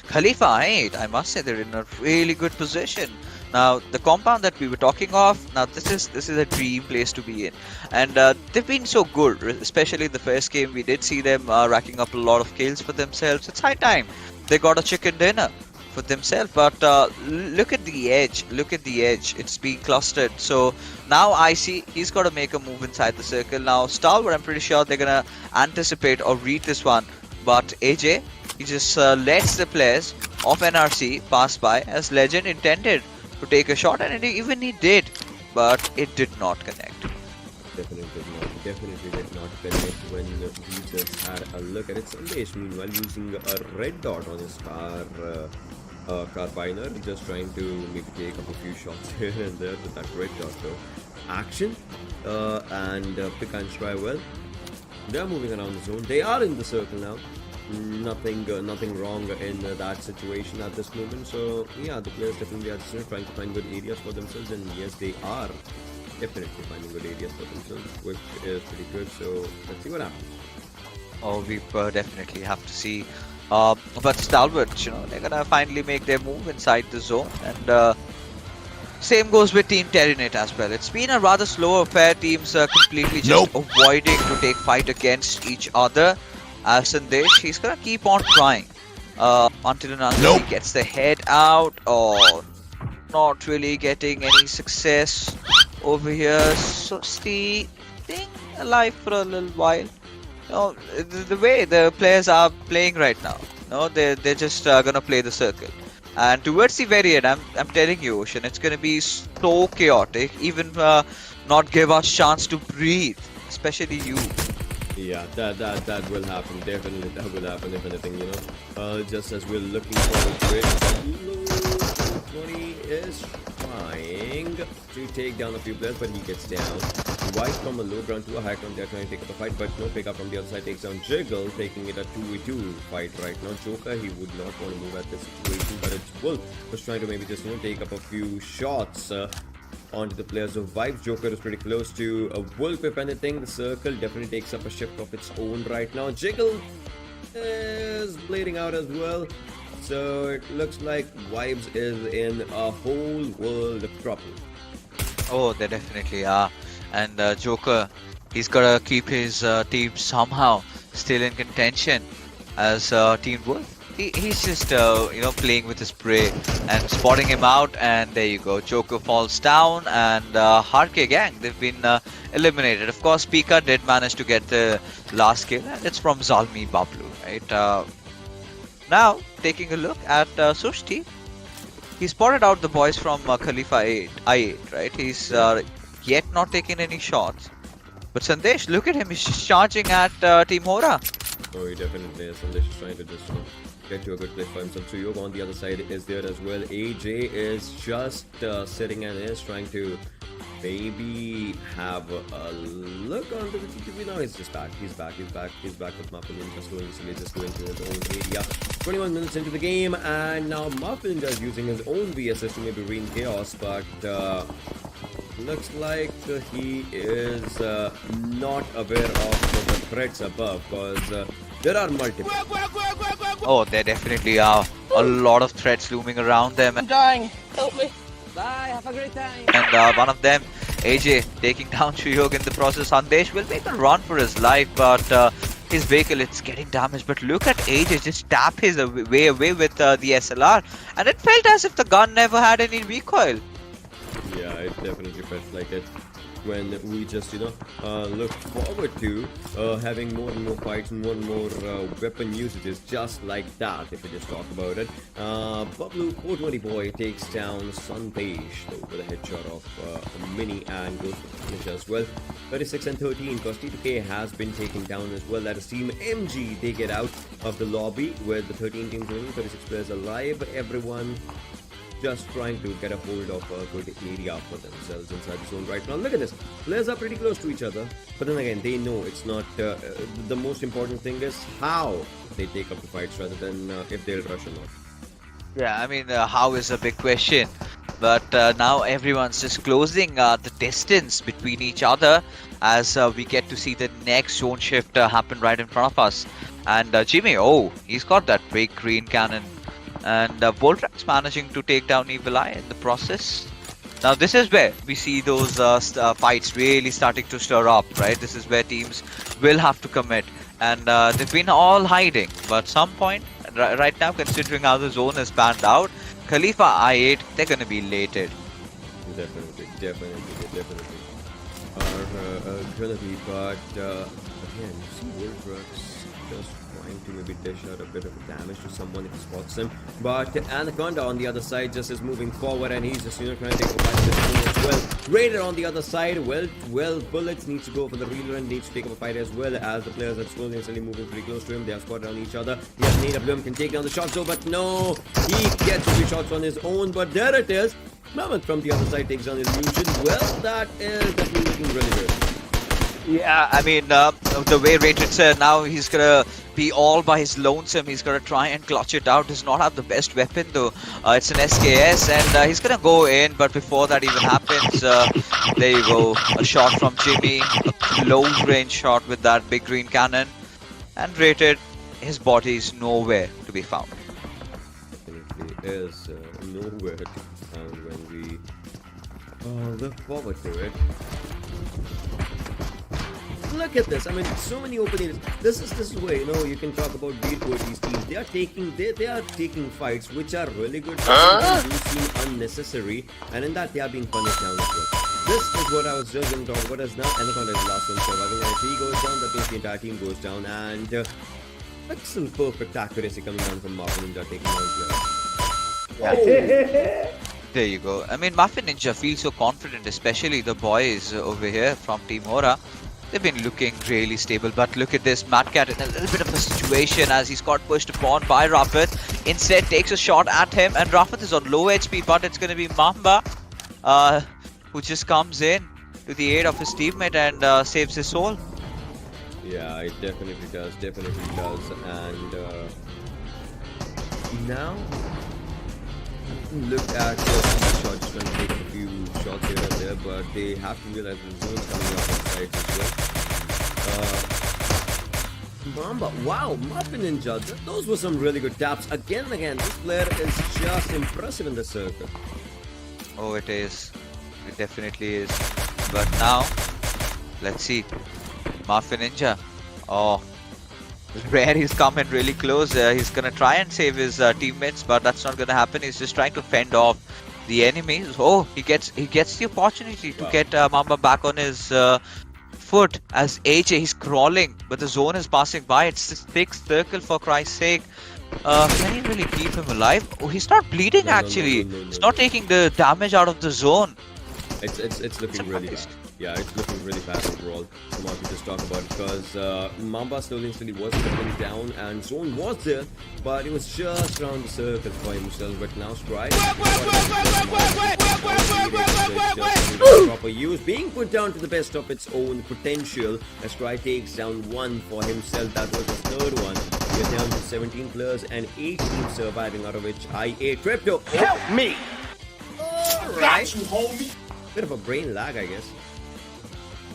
Khalifa 8, I must say, they're in a really good position. Now, the compound that we were talking of, now this is a dream place to be in, and they've been so good, especially the first game. We did see them racking up a lot of kills for themselves. It's high time they got a chicken dinner for themselves. But look at the edge, it's being clustered. So now I see he's got to make a move inside the circle. Now Stalwart, I'm pretty sure they're gonna anticipate or read this one, but AJ, he just lets the players of NRC pass by as Legend intended to take a shot, and even he did, but it did not connect. Definitely did not connect when we just had a look at it. Sandesh, meanwhile, using a red dot on his carbiner, just trying to maybe take up a few shots here and there with that red dot though. Action and pick and try well. They're moving around the zone. They are in the circle now. Nothing wrong in that situation at this moment. So yeah, the players definitely are just trying to find good areas for themselves, and yes, they are definitely finding good areas for themselves, which is pretty good. So let's see what happens. Oh, we definitely have to see. But Stalwart, they're gonna finally make their move inside the zone, and same goes with Team Terrinate as well. It's been a rather slow affair. Teams completely just avoiding to take fight against each other. As Sandesh, he's gonna keep on trying until and until he gets the head out, or not really getting any success over here. So staying alive for a little while. The way the players are playing right now, they're just gonna play the circle. And towards the very end, I'm telling you, Ocean, it's gonna be so chaotic. Even not give us chance to breathe, especially you. Yeah, that will happen. Definitely, that will happen. If anything, just as we're looking forward to it. 20 is trying to take down a few players, but he gets down. White from a low ground to a high ground. They're trying to take up the fight, but no pickup from the other side. Takes down Jiggle, taking it a 2v2 fight right now. Joker, he would not want to move at this situation, but it's Wolf was trying to maybe just take up a few shots onto the players of Vibes. Joker is pretty close to a Wolf. If anything, the circle definitely takes up a shift of its own right now. Jiggle is bleeding out as well. So it looks like Vibes is in a whole world of trouble. Oh, they definitely are. And Joker, he's gotta keep his team somehow still in contention as Team Wolf. He's just playing with his prey and spotting him out, and there you go. Joker falls down, and Harke gang, they've been eliminated. Of course, Pika did manage to get the last kill, and it's from Zalmi Bablu, right? Now, taking a look at Sushti, he spotted out the boys from Khalifa I8, right? He's yet not taken any shots. But Sandesh, look at him, he's just charging at Team Hora. Oh, he definitely is. Sandesh is trying to just get to a good place for himself. So Yoga on the other side is there as well. AJ is just sitting and is trying to maybe have a look onto the TTV. Now he's just back. He's back with Muffin just going to his own area. 21 minutes into the game, and now Muffin is using his own VSS to maybe reign chaos, but looks like he is not aware of the threats above, because there are multiple. Oh, there definitely are a lot of threats looming around them. I'm dying. Help me. Bye. Have a great time. And one of them, AJ, taking down Chuyog in the process. Sandesh will make a run for his life, but his vehicle, it's getting damaged. But look at AJ just tap his way away with the SLR, and it felt as if the gun never had any recoil. Yeah, it definitely felt like it when we just look forward to having more and more fights and more and more weapon usages just like that, if we just talk about it. Pablo 420 boy takes down Sandesh with a headshot of a mini and goes for the finish as well. 36 and 13, because T2K has been taken down as well. That is Team MG. They get out of the lobby with the 13 teams winning, 36 players alive. Everyone just trying to get a hold of a good area for themselves inside the zone right now. Look at this. Players are pretty close to each other, but then again, they know it's not the most important thing is how they take up the fights rather than if they'll rush or not. Yeah, I mean, how is a big question, but now everyone's just closing the distance between each other as we get to see the next zone shift happen right in front of us. And Jimmy, oh, he's got that big green cannon. And Voltrax managing to take down Evil Eye in the process. Now this is where we see those fights really starting to stir up, right? This is where teams will have to commit. And they've been all hiding. But some point, right now, considering how the zone is banned out, Khalifa I8, they're going to be elated. Definitely are gonna be, but again, you see Voltrax just trying to maybe dish out a bit of damage to someone if he spots him. But Anaconda on the other side just is moving forward, and he's just trying to take a fight with as well. Raider on the other side, well, Bullets needs to go for the reeler and needs to take up a fight as well, as the players are slowly and steadily moving pretty close to him. They are spotted on each other. Yes, AWM can take down the shots though, but no, he gets a few shots on his own, but there it is. Mammoth from the other side takes down Illusion. Well, that is definitely looking really good. Yeah, I mean, the way Rated said, now he's gonna be all by his lonesome. He's gonna try and clutch it out. Does not have the best weapon though. It's an SKS, and he's gonna go in. But before that even happens, there you go. A shot from Jimmy, a close range shot with that big green cannon. and rated. His body is nowhere to be found. Definitely is nowhere to be found when we look forward to it. Look at this. I mean, so many openings. This is where you can talk about beat for these teams. They are taking fights which are really good. Sometimes do seem unnecessary, and in that they are being punished down as well. This is what I was just going to talk about. As now Anaconda is the last one surviving, and if he goes down, that means the entire team goes down. And excellent, perfect accuracy coming down from Mafia Ninja taking down players. There you go. I mean, Mafia Ninja feels so confident, especially the boys over here from Team Hora. They've been looking really stable, but look at this. Mad Cat in a little bit of a situation as he's got pushed upon by Rafat. Instead, takes a shot at him, and Rafat is on low HP, but it's going to be Mamba who just comes in to the aid of his teammate and saves his soul. Yeah, it definitely does. And now, look at the shot, just going to take a few shots here and there, but they have to realize the zone's coming up on sides as well. Mamba, wow, Mafia Ninja, those were some really good taps. Again and again, this player is just impressive in the circle. Oh, it is. It definitely is. But now, let's see. Mafia Ninja. Oh, Rare, he's coming really close. He's gonna try and save his teammates, but that's not gonna happen. He's just trying to fend off the enemies. Oh, he gets the opportunity to get Mamba back on his foot as AJ. He's crawling, but the zone is passing by. It's this big circle, for Christ's sake. Can he really keep him alive? Oh, he's not bleeding actually. He's not taking the damage out of the zone. It's looking really bad. Yeah, it's looking really bad overall from what we just talked about, because Mamba slowly was coming down and Zone was there, but it was just around the circle for himself. But now Strike proper use being put down to the best of its own potential as Strike takes down one for himself. That was his third one. We're down to 17 players and 8 teams surviving, out of which I8 Crypto. Help me! Alright. Got you, homie! Bit of a brain lag, I guess.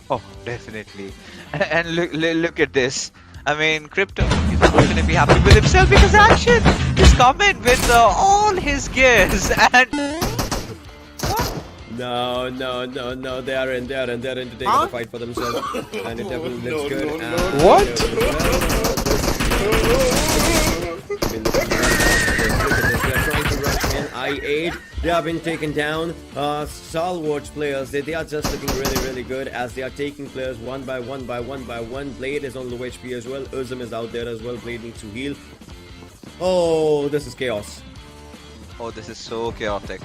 Oh, definitely. And look at this. I mean, Crypto is not going to be happy with himself because Action is coming with all his gears and... No, they are in to take the fight for themselves. And it definitely looks good. And What? They're trying to rush in. I8, they have been taken down. Stalwart players, they are just looking really good as they are taking players one by one. Blade is on low HP as well. Uzum is out there as well. Blade needs to heal. Oh, this is chaos. Oh, this is so chaotic.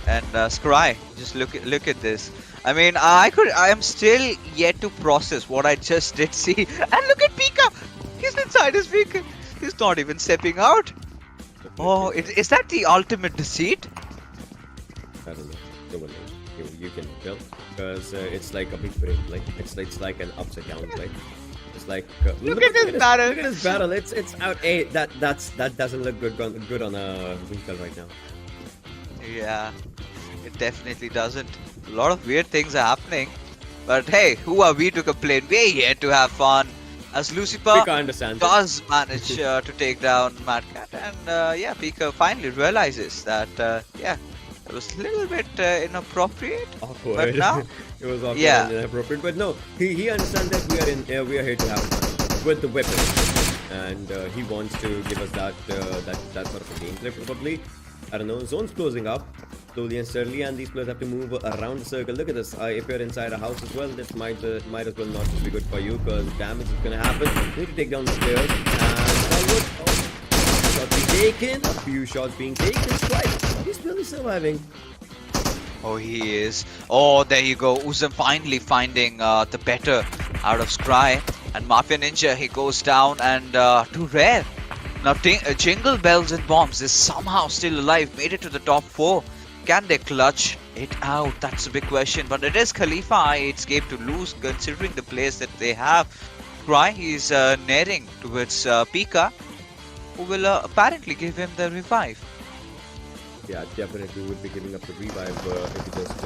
And Scry, just look at this. I mean, I am still yet to process what I just did see. And look at Pika! He's inside his vehicle. He's not even stepping out. Oh, is that the ultimate deceit? I don't know. No one knows. You can tell because it's like a big brain. Like it's like an upside down play. It's like look at this battle. Look at this battle. It's out. Hey, that doesn't look good on a vehicle right now. Yeah, it definitely doesn't. A lot of weird things are happening. But hey, who are we to complain? We're here to have fun. As Lucifer does manage to take down Mad Cat, and yeah, Pika finally realizes that yeah, it was a little bit inappropriate. Awkward. But now, it was awkward yeah, and inappropriate. But no, he understands that we are here to have fun with the weapon, and he wants to give us that sort of a gameplay probably. I don't know. Zone's closing up slowly and steadily, and these players have to move around the circle. Look at this. If you're inside a house as well, this might as well not just be good for you because damage is gonna happen. You need to take down the players. And shots being taken. A few shots being taken. Strike. He's really surviving. oh, he is. Oh, there you go. Uzum finally finding the better out of Scry, and Mafia Ninja, he goes down, and too rare. Now, Jingle Bells and Bombs is somehow still alive, made it to the top 4. Can they clutch it out? That's a big question. But it is Khalifa I8's game to lose, considering the players that they have. Cry, he's nearing towards Pika, who will apparently give him the revive. Yeah, definitely would be giving up the revive if he just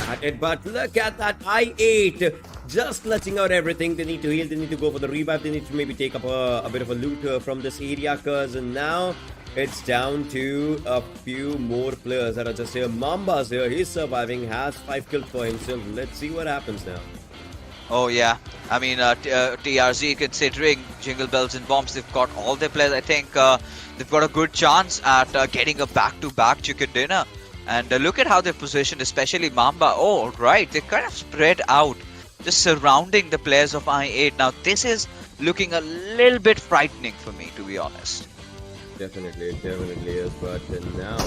at it. But look at that I8 just clutching out everything. They need to heal, they need to go for the revive, they need to maybe take up a bit of a loot from this area, because now it's down to a few more players that are just here. Mamba's here, he's surviving, has 5 kills for himself. Let's see what happens now. Oh yeah, I mean TRZ, considering Jingle Bells and Bombs, they've got all their players. I think they've got a good chance at getting a back-to-back chicken dinner. And look at how they're positioned, especially Mamba. Oh right, they're kind of spread out, just surrounding the players of I8. Now this is looking a little bit frightening for me, to be honest. Definitely, it definitely is. But now,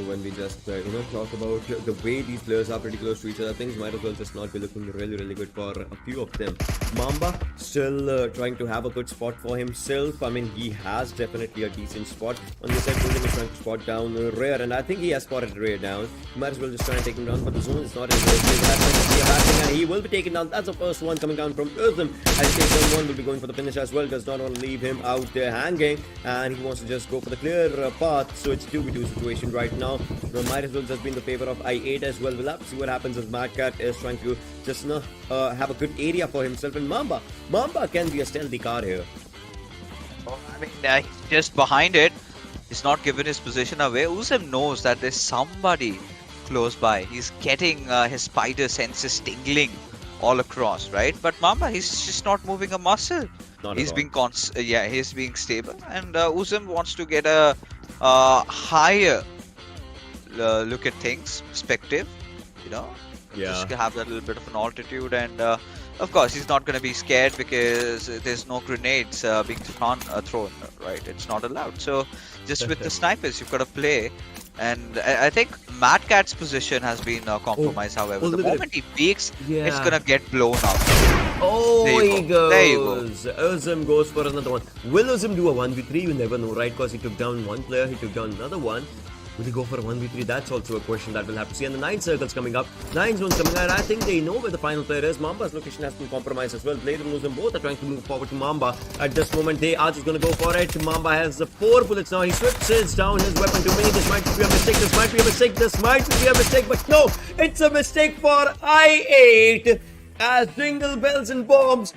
when we just talk about the way these players are pretty close to each other, things might as well just not be looking really good for a few of them. Mamba still trying to have a good spot for himself. I mean, he has definitely a decent spot. On the side, William is trying to spot down Rare, and I think he has spotted Rare down. He might as well just try and take him down, but the zone is not in his way. That's going to be a bad thing, and he will be taken down. That's the first one coming down from Uzum. And takedown one will be going for the finish as well. Does not want to leave him out there hanging, and he wants to just go for the clear path. So it's 2v2 situation right now. Might as well just be in the favor of I8 as well. We'll have to see what happens as Mad Cat is trying to just have a good area for himself. And Mamba can be a stealthy car here. Oh, I mean, he's just behind it. He's not given his position away. Uzum knows that there's somebody close by. He's getting his spider senses tingling all across, right? But Mamba, he's just not moving a muscle. He's being he's being stable, and Uzum wants to get a higher look at things, perspective, just have that little bit of an altitude, and of course he's not going to be scared because there's no grenades being thrown, right? It's not allowed. So just with the snipers, you've got to play. And I think Mad Cat's position has been compromised. However, the moment he peeks, it's gonna get blown up. Oh, there you go. There you go. Uzum goes for another one. Will Uzum do a 1v3? You never know, right? Because he took down one player, he took down another one. Will he go for a 1v3? That's also a question that we'll have to see. And the 9 circles coming up. 9 zones coming out. I think they know where the final player is. Mamba's location has been compromised as well. Blade and Uzum both are trying to move forward to Mamba. At this moment, they are just going to go for it. Mamba has 4 bullets now. He switches down his weapon to me. This might be a mistake. This might be a mistake. This might be a mistake. But no, it's a mistake for I8. As Jingle Bells and Bombs.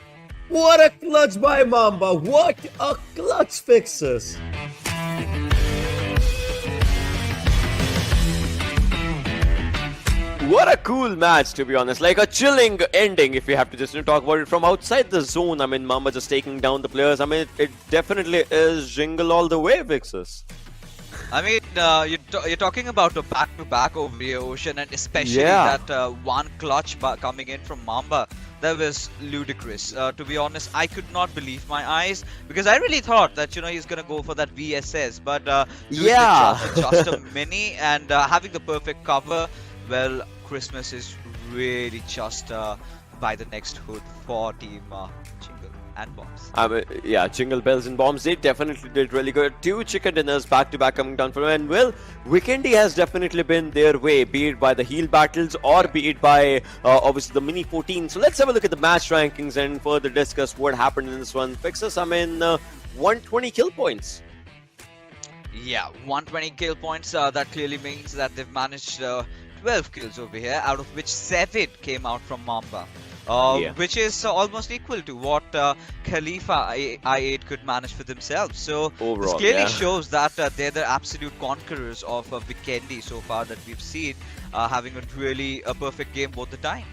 What a clutch by Mamba. What a clutch fixes. What a cool match, to be honest. Like a chilling ending, if we have to just talk about it from outside the zone. I mean, Mamba just taking down the players. I mean, it definitely is Jingle all the way, Vixus. I mean, you're talking about a back-to-back over here, Ocean, and especially that one clutch coming in from Mamba. That was ludicrous. To be honest, I could not believe my eyes, because I really thought that he's gonna go for that VSS, but just a mini and having the perfect cover. Well, Christmas is really just by the next hood for Team Jingle and Bombs. Jingle Bells and Bombs, they definitely did really good. 2 chicken dinners back-to-back coming down from them. And well, Vikendi has definitely been their way, be it by the heal battles or be it by obviously the mini 14. So let's have a look at the match rankings and further discuss what happened in this one. Fixes, 120 kill points. Yeah, 120 kill points. That clearly means that they've managed 12 kills over here, out of which 7 came out from Mamba. Which is almost equal to what Khalifa I8 could manage for themselves. So overall, this clearly shows that they're the absolute conquerors of Vikendi so far that we've seen, having a perfect game both the time.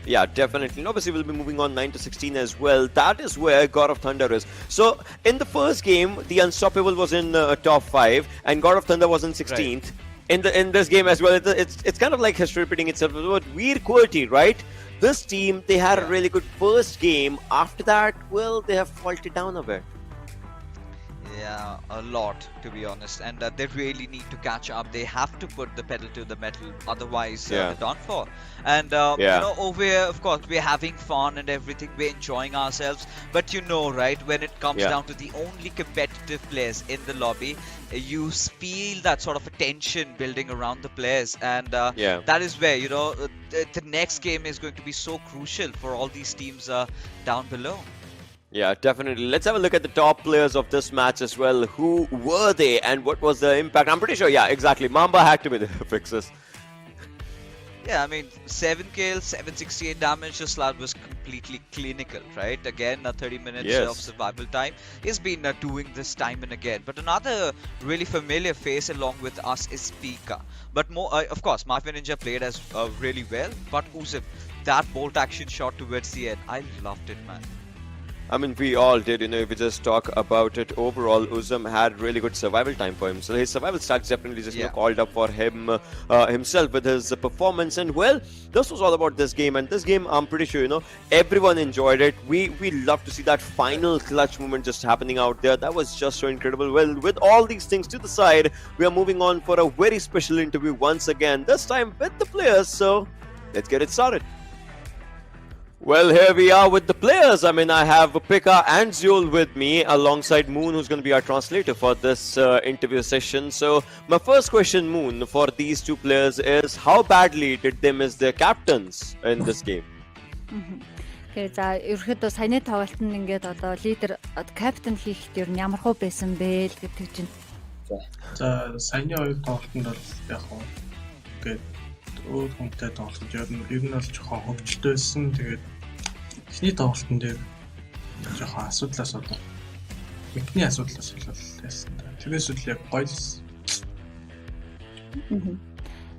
Yeah, definitely. And obviously, we'll be moving on 9 to 16 as well. That is where God of Thunder is. So, in the first game, the Unstoppable was in top 5 and God of Thunder was in 16th. Right. In this game as well, it's kind of like history repeating itself. But weird quality, right? This team, they had a really good first game. After that, well, they have faltered down a bit. Yeah, a lot, to be honest, and they really need to catch up. They have to put the pedal to the metal, otherwise they're done for. And over here, of course, we're having fun and everything, we're enjoying ourselves, but right, when it comes down to the only competitive players in the lobby, you feel that sort of a tension building around the players, and that is where the next game is going to be so crucial for all these teams down below. Yeah, definitely. Let's have a look at the top players of this match as well. Who were they and what was the impact? I'm pretty sure, exactly. Mamba had to be the fixes. Yeah, I mean, 7 kills, 768 damage. This lad was completely clinical, right? Again, 30 minutes Yes. of survival time. He's been doing this time and again. But another really familiar face along with us is Pika. But more, of course, Mafia Ninja played as really well. But Uzim, that bolt action shot towards the end, I loved it, man. I mean, we all did, if we just talk about it overall, Uzum had really good survival time for him. So his survival stats definitely just called up for him himself with his performance. And well, this was all about this game. And this game, I'm pretty sure, everyone enjoyed it. We love to see that final clutch moment just happening out there. That was just so incredible. Well, with all these things to the side, we are moving on for a very special interview once again, this time with the players. So let's get it started. Well, here we are with the players. I mean, I have Pika and Zul with me alongside Moon, who's going to be our translator for this interview session. So, my first question, Moon, for these two players is how badly did they miss their captains in this game? Тэгэхээр за ерөөхдөө саяны тоглолт нь ингээд одоо лидер капитан хийхэд ер нь ямар хөө байсан бэ л гэдэг чинь. За саяны хоёр тоглолтод бол яг хөө ингээд өөр хүнтэй тоглолт ер нь бол жоохон хөвчлөлтэй байсан. Тэгээд эхний тоглолтын дээр жоохон асуудлаас болов. Микний асуудлаас болов байсан. Тэгээс үл яг гоё л.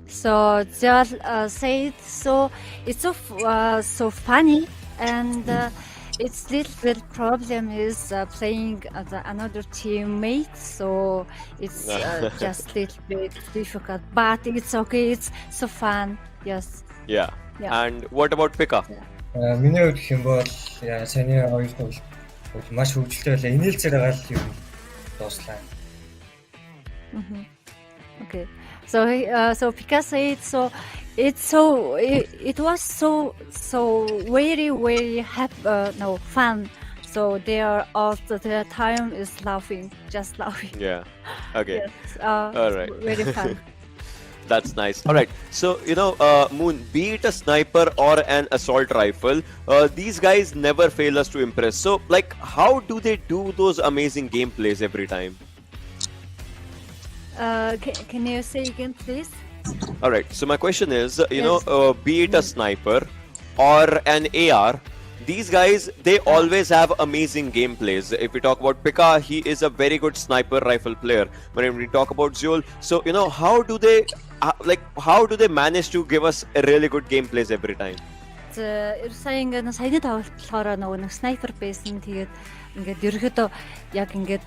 So Jal said so it's so funny and its little bit problem is playing another teammate, so it's just little bit difficult, but it's okay. It's so fun. Yes. Yeah. And what about Pika? Миний хувьд гэх юм бол саяны хоёр тоглолт маш хөвгөлтэй байлаа. Инээлцээр байгаа л юм дууслаа. Okay. So Pika said so. It was so very happy, fun. So there all the time is laughing, just laughing. Yeah. Okay. Yes, all right. Very fun. That's nice. All right. So, Moon, be it a sniper or an assault rifle, these guys never fail us to impress. So, like, how do they do those amazing gameplays every time? Can you say again, please? All right. So, my question is, be it a sniper or an AR, these guys, they always have amazing gameplays. If we talk about Pika, he is a very good sniper rifle player. When we talk about Zul, so how do they manage to give us a really good gameplays every time? Сая ингээд саяны тоглолт болохоор нэг снайпер байсан. Тэгээд ингээд ерөөхдөө яг ингээд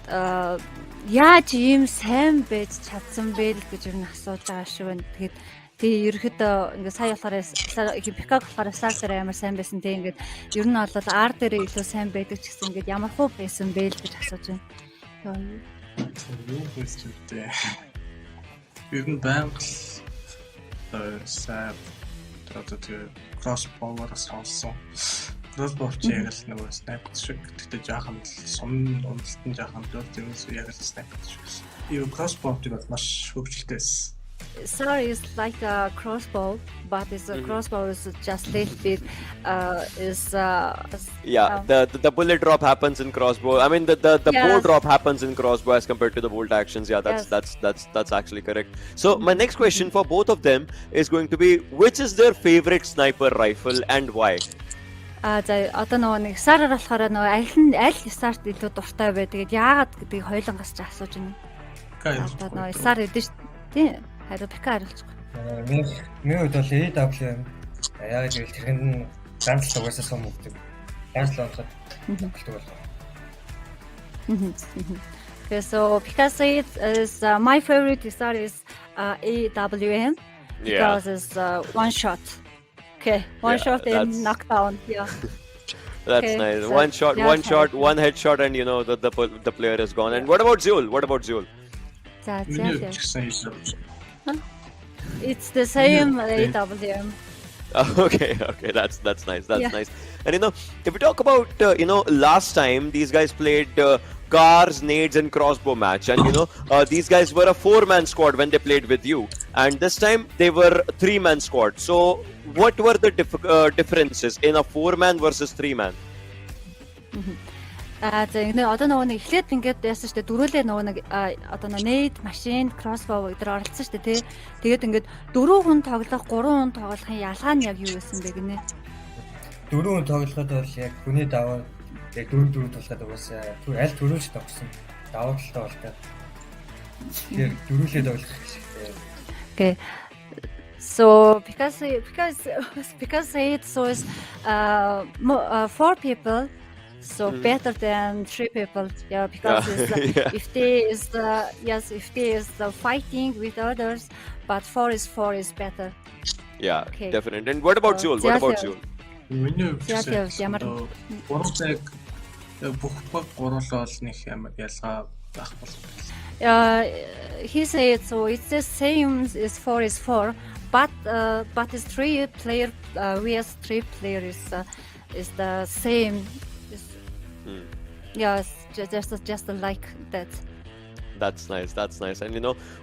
яаж ийм сайн байж чадсан бэ л гэж ер нь асууж байгаа шүү байна. Тэгээд ерөөхдөө ингээд сая болохоор Пика болохоор стар дээр амар сайн байсан. Тэгээд ингээд ер нь бол ар дээр илүү сайн байдаг ч гэсэн ингээд ямар хөө байсан бэ л гэж асууж байна. Юу байсан бэ? Ер нь байнга сайн одоо crossbows сонсон. Crossbow яг л нөгөө sniper шиг гэхдээ жаахан сум уналтан жаахан дөр тэрс яг л sniper шиг. Юу crossbow гэдэг маш хөвгөлтэй байсан. Sorry, it's like a crossbow, but it's a crossbow is just little bit the bullet drop happens in crossbow. I mean the bow drop happens in crossbow as compared to the bolt actions. Yeah, that's actually correct. So my next question for both of them is going to be, which is their favorite sniper rifle and why? За одоо нэг сараар болохоор аль сарт илүү дуртай бай. Тэгээд яагаад гэдгийг хоёулангаас ч асууж байна. Одоо сар эдэж тий. Харин Пика хариулчих. Миний хувьд бол EWM яг л тэрхэнд нь ганц л угаасаа сум өгдөг. Ганц л онцгой өгдөг бол. Okay, so Pika said is my favorite star is EWM because it's one shot. Okay, one shot and knockdown. Yeah. That's nice. One shot, one headshot, and the player is gone. And what about Zul? It's the same AWM. Okay, that's nice. That's nice. And if we talk about last time these guys played cars, nades, and crossbow match, and these guys were a 4-man squad when they played with you, and this time they were 3-man squad. So what were the differences in a 4-man versus 3-man? За одоо нөгөө нэг эхлээд ингээд яасан штэ дөрүүлээ нөгөө нэг одоо nade, machine, crossbow гэдэр оролцсон штэ тий. Тэгээд ингээд 4 хүн тоглох, 3 хүн тоглохын ялгаа нь яг юу байсан бэ гинэ? 4 хүн тоглоход бол яг хүний даваа яг 4 тоглоход угаасаа аль төрөөч тогсон. Даваа талтай болтой. Тэгэхээр дөрүүлээ тоглох хэрэгтэй. Okay. So because it was 4 people, so better than 3 people. Yeah, because if they is fighting with others, but 4 is better. Yeah, Okay. definitely. And what about Zul? What about Zul? Миний хувьд ямар гурав цаг бүх баг гурлал нэг ялгаа байхгүй. He said so. It's the same as 4 is 4, but is 3 player vs 3 player is the same. Yes, just like that. That's nice. That's nice. And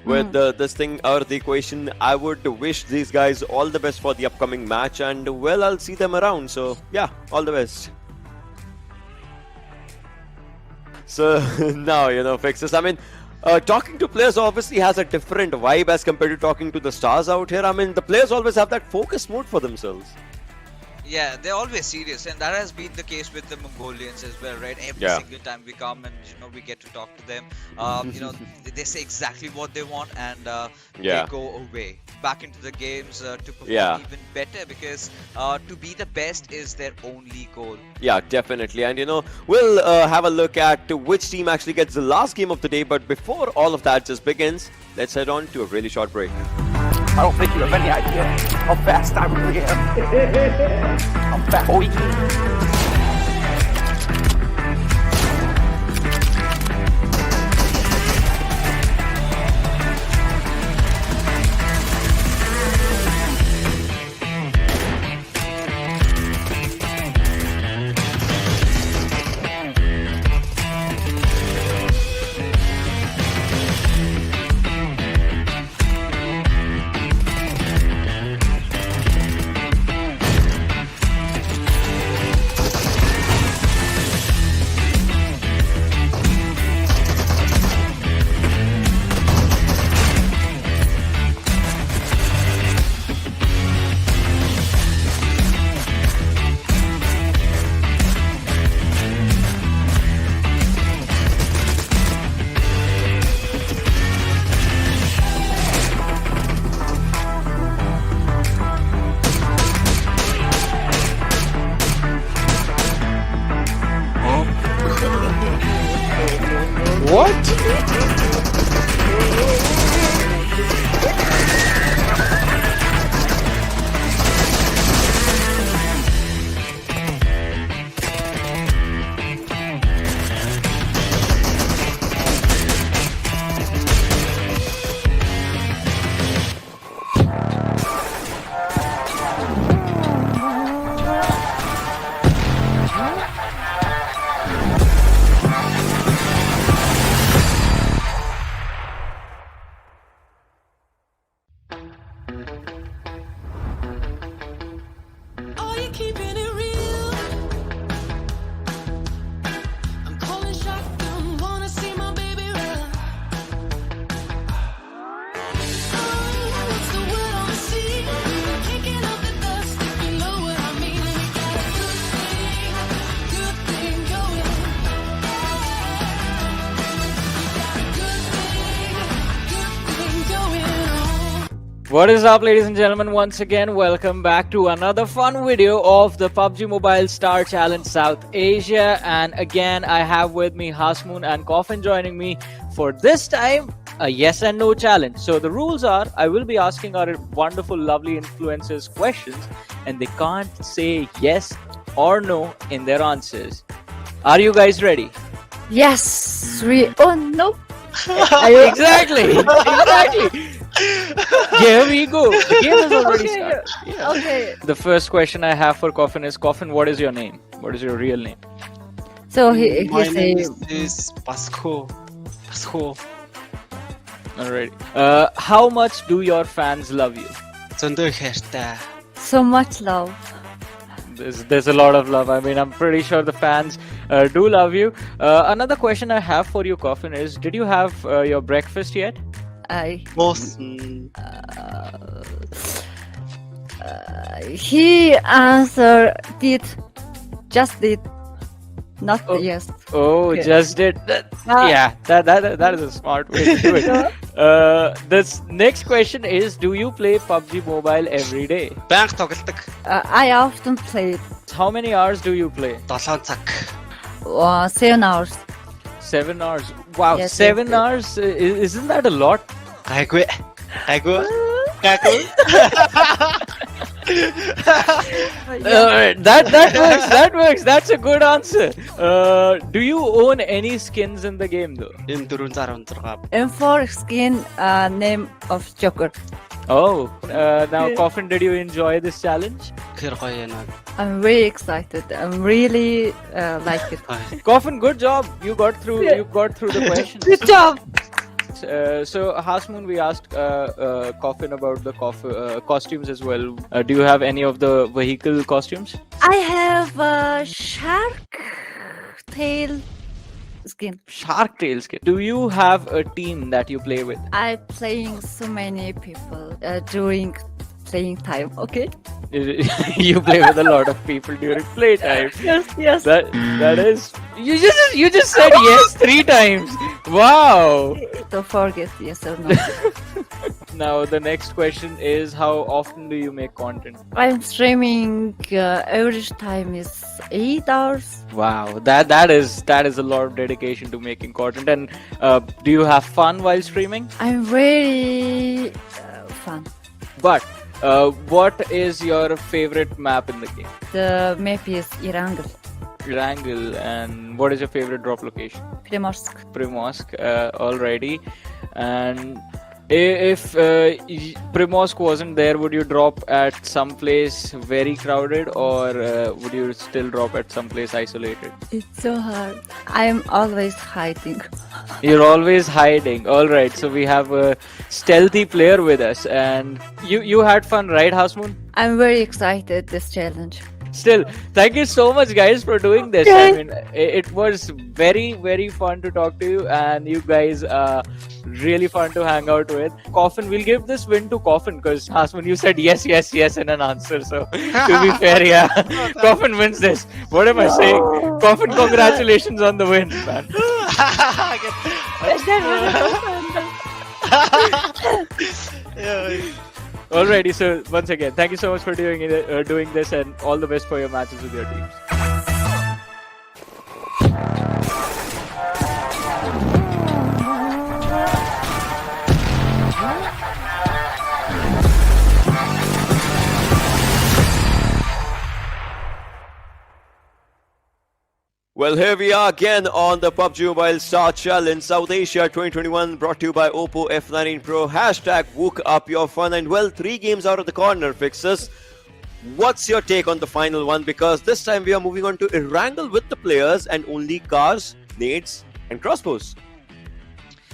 with this thing out of the equation, I would wish these guys all the best for the upcoming match. And well, I'll see them around. So yeah, all the best. So now Fixes. I mean, talking to players obviously has a different vibe as compared to talking to the stars out here. I mean, the players always have that focus mode for themselves. Yeah, they're always serious, and that has been the case with the Mongolians as well, right? Every single time we come and we get to talk to them, they say exactly what they want, and they go away back into the games to perform even better, because to be the best is their only goal. Yeah, definitely. And we'll have a look at which team actually gets the last game of the day. But before all of that just begins, let's head on to a really short break. I don't think you have any idea how fast I really am. I'm fast, boy. Are you keeping it real? I'm calling shotgun, wanna see my baby run. Oh, what's the word on the sea? Kicking up the dust, you know what I mean. And we got a good thing going. Good thing going on. What is up, ladies and gentlemen? Once again, welcome back to another fun video of the PUBG Mobile Star Challenge South Asia. And again, I have with me Hasmoon and Coffin joining me for this time a yes and no challenge. So the rules are, I will be asking our wonderful, lovely influencers questions, and they can't say yes or no in their answers. Are you guys ready? Yes. Oh no. Exactly. Here we go. The game has already started. Yeah. Okay. The first question I have for Coffin is, Coffin, what is your name? What is your real name? So he My name said, is Pasco. Pasco. Alright. How much do your fans love you? Зөндөө хайртай. so much love. There's a lot of love. I mean, I'm pretty sure the fans do love you. Another question I have for you, Coffin, is: did you have your breakfast yet? He answered did, just did, not yes. Oh, Okay. just did. Yeah, that is a smart way to do it. This next question is: do you play PUBG Mobile every day? Банк тоглодог. I often play How many hours do you play? 7 цаг. 7 hours. 7 hours. Wow, Yes, 7 yes. hours. Isn't that a lot? Гайгүй. Гайгүй. Гайгүй. That works. That works. That's a good answer. Do you own any skins in the game though? Энэ 416. M4 skin, name of Joker. Oh, now Coffin, did you enjoy this challenge? Тэр гоё яана. I'm very excited. I'm really like it. Coffin, good job. You got through. You got through the questions. Good job. So Hasmoon, we asked Coffin about the costumes as well. Do you have any of the vehicle costumes? I have a shark tail skin. Shark tail skin. Do you have a team that you play with? I playing so many people during playing time. Okay. You play with a lot of people during playtime. Yes. That is. You just said yes 3 times. Wow. Don't forget yes or no. Now the next question is: how often do you make content? I'm streaming average time is 8 hours. Wow, that is a lot of dedication to making content. And do you have fun while streaming? I'm very fun. But what is your favorite map in the game? The map is Erangle. Erangel. And what is your favorite drop location? Primorsk. Primorsk. Alrighty. And if Primorsk wasn't there, would you drop at some place very crowded, or would you still drop at some place isolated? It's so hard. I'm always hiding. You're always hiding. Alright, so we have a stealthy player with us. And you had fun, right, Hasmoon? I'm very excited this challenge. Still, thank you so much, guys, for doing this. I mean, it was very, very fun to talk to you, and you guys are really fun to hang out with. Coffin, we'll give this win to Coffin because Hasman, you said yes, yes, yes in an answer. So, to be fair, yeah, Coffin wins this. What am I saying? Coffin, congratulations on the win, man. Alrighty, so once again, thank you so much for doing this, and all the best for your matches with your teams. Well, here we are again on the PUBG Mobile Star Challenge South Asia 2021, brought to you by Oppo F19 Pro. Hashtag Wook Up Your Fun. And well, 3 games out of the corner, Fixers. What's your take on the final one? Because this time we are moving on to Erangle with the players and only cars, nades, and crossbows.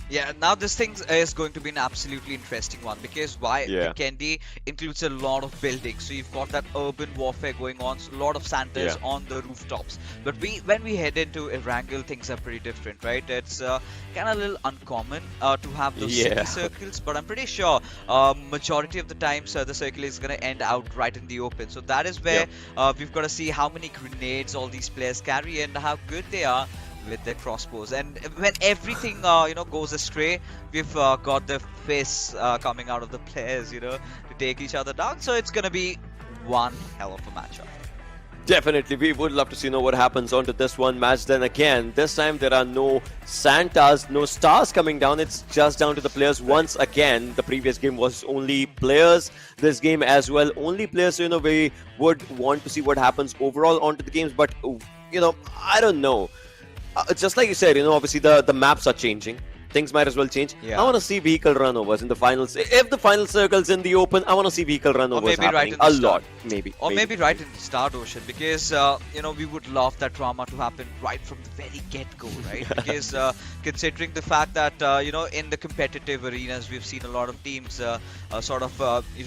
Yeah, now this thing is going to be an absolutely interesting one, because Vikendi includes a lot of buildings. So you've got that urban warfare going on, so a lot of Santas on the rooftops. But when we head into Erangle, things are pretty different, right? It's kind of a little uncommon to have those city circles, but I'm pretty sure majority of the times the circle is going to end out right in the open. So that is where we've got to see how many grenades all these players carry and how good they are with their crossbows. And when everything goes astray, we've got the fists coming out of the players, to take each other down. So it's gonna be one hell of a matchup. Definitely, we would love to see what happens onto this one match. Then again, this time there are no Santas, no stars coming down. It's just down to the players once again. The previous game was only players. This game as well, only players. We would want to see what happens overall onto the games. But I don't know. Just like you said, obviously the maps are changing. things might as well change. Yeah. I want to see vehicle runovers in the finals. If the final circle's in the open, I want to see vehicle runovers maybe right happening in the a start. lot. Maybe. Or maybe right in the start, Ocean, because we would love that drama to happen right from the very get-go, right? Because considering the fact that in the competitive arenas, we've seen a lot of teams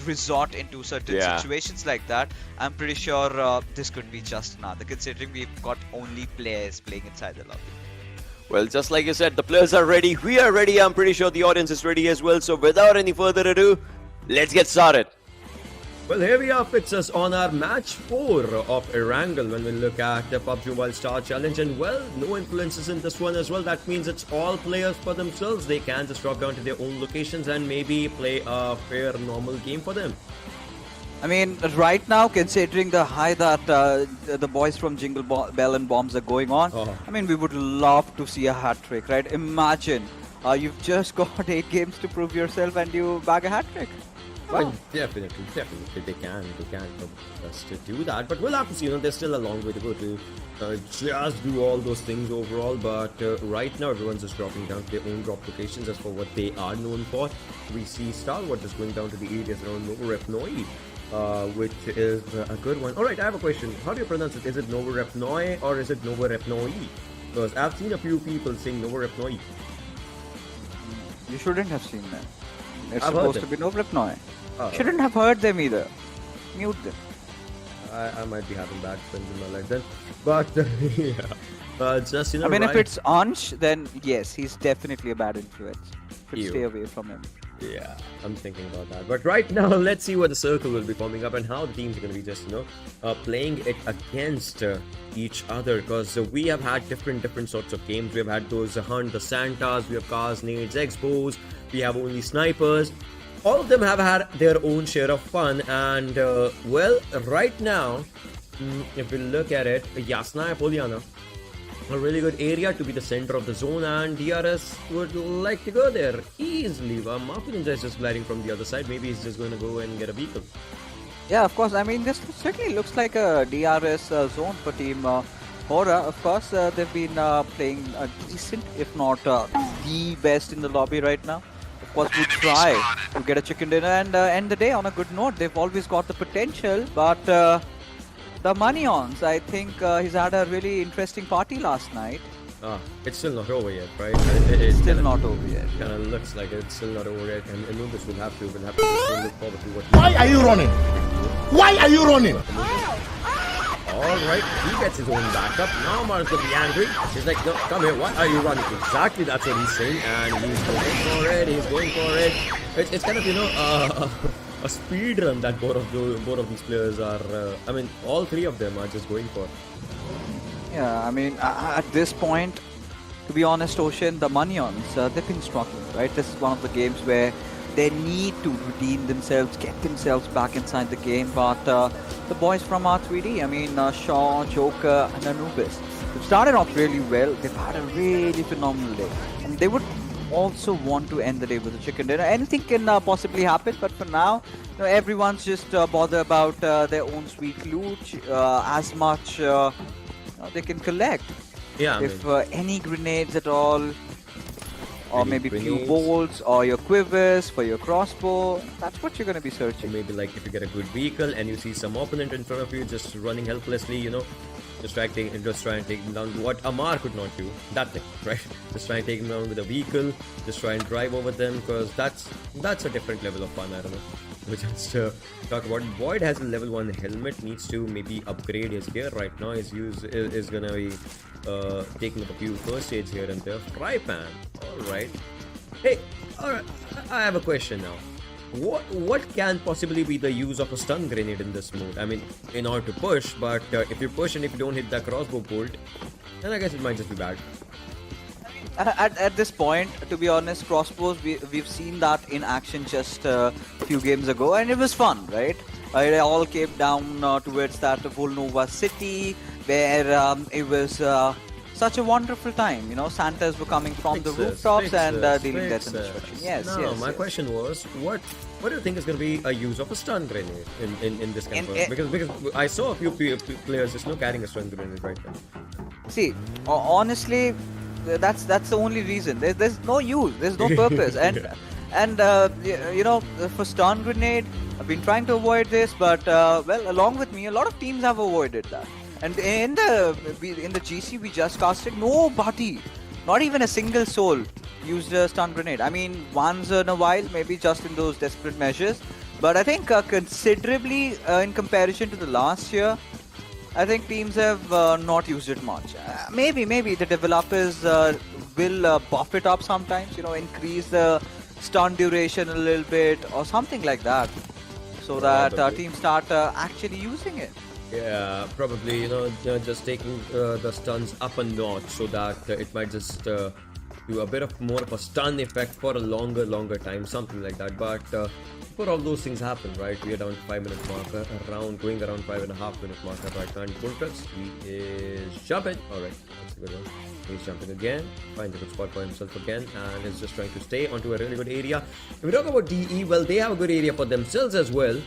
resort into certain situations like that. I'm pretty sure this could be just another, considering we've got only players playing inside the lobby. Well, just like you said, the players are ready. We are ready. I'm pretty sure the audience is ready as well. So without any further ado, let's get started. Well, here we are, Fixers, on our match 4 of Erangle when we look at the PUBG Mobile Star Challenge. And well, no influences in this one as well. That means it's all players for themselves. They can just drop down to their own locations and maybe play a fair, normal game for them. I mean, right now, considering the high that the boys from Jingle Bell and Bombs are going on, I mean, we would love to see a hat trick, right? Imagine you've just got 8 games to prove yourself and you bag a hat trick. Wow. Well, definitely, they can just to do that. But we'll have to see. There's still a long way to go to just do all those things overall. But right now, everyone's just dropping down to their own drop locations as for what they are known for. We see Starward just going down to the areas around Novorepnoi. Which is a good one. Alright, I have a question. How do you pronounce it? Is it Novorepnoi or is it Novorepnoi? Because I've seen a few people saying Novorepnoi. You shouldn't have seen that. It's I've supposed to be Novorepnoi. Shouldn't have heard them either. Mute them. I might be having bad friends in my life then. But, just, I mean, if it's Ansh, then yes, he's definitely a bad influence. Should stay away from him. Yeah, I'm thinking about that. But right now, let's see what the circle will be forming up and how the teams are going to be just, playing it against each other. Because we have had different sorts of games. We have had those Hunt, the Santas, we have cars, nades, X-bows, we have only snipers. All of them have had their own share of fun. And, well, right now, if we look at it, Yasna Poliana, a really good area to be the center of the zone, and DRS would like to go there easily. Mafu Ninja is just gliding from the other side. Maybe he's just going to go and get a vehicle. Yeah, of course. I mean, this certainly looks like a DRS zone for Team Hora. Of course, they've been playing decent, if not the best in the lobby right now. Of course, we try to get a chicken dinner and end the day on a good note. They've always got the potential, but the Money-ons, I think he's had a really interesting party last night. It's still not over yet, right? It's still not over yet. Kind of looks like it's still not over yet, and Anubis will have to just look forward to what. Why are you running? Why are you running? Alright, he gets his own backup. Now Mark's gonna be angry. He's like, no, come here, why are you running? Exactly, that's what he's saying, and he's going for it. It's kind of, a speed run that both of these players are. I mean, all 3 of them are just going for. Yeah, I mean, at this point, to be honest, Ocean, the Money-ons, they've been struggling, right? This is one of the games where they need to redeem themselves, get themselves back inside the game. But the boys from R3D, I mean, Shaw, Joker, and Anubis, they've started off really well. They've had a really phenomenal day, and they would also want to end the day with a chicken dinner. Anything can possibly happen, but for now, everyone's just bothered about their own sweet loot, as much they can collect. Yeah. If any grenades at all, or Any maybe few grenades? bolts, or your quivers for your crossbow, that's what you're going to be searching. Maybe like if you get a good vehicle and you see some opponent in front of you just running helplessly, just try and take him down. What Amar could not do, that thing, right? Just try and take him down with a vehicle, just try and drive over them, because that's a different level of fun. I don't know. We just talk about it. Void has a level 1 helmet, needs to maybe upgrade his gear right now. His use is gonna be taking up a few first aids here and there. Fry pan, alright. Hey, alright, I have a question now. What can possibly be the use of a stun grenade in this mode? I mean, in order to push, but if you push and if you don't hit that crossbow bolt, then I guess it might just be bad. At this point, to be honest, crossbows, we've seen that in action just a few games ago, and it was fun, right? It all came down towards that Volnova city, where it was such a wonderful time. Santas were coming from the rooftops and dealing death and destruction. Yes, My question was, what do you think is going to be a use of a stun grenade in this kind of because I saw a few players just carrying a stun grenade right now. See, honestly, that's the only reason. There's no use. There's no purpose. And for stun grenade, I've been trying to avoid this, but along with me, a lot of teams have avoided that. And in the GC we just casted, nobody, not even a single soul, used a stun grenade. I mean, once in a while, maybe just in those desperate measures. But I think considerably in comparison to the last year, I think teams have not used it much. Maybe the developers will buff it up sometimes. Increase the stun duration a little bit or something like that, so that teams start actually using it. Yeah, probably, just taking the stuns up a notch so that it might just do a bit of more of a stun effect for a longer time, something like that. But before all those things happen, right, we are down to 5 minute marker, going around 5.5 minute marker right now. And Pulpus, he is jumping. Alright, that's a good one. He's jumping again, finds a good spot for himself again, and is just trying to stay onto a really good area. If we talk about DE, well, they have a good area for themselves as well.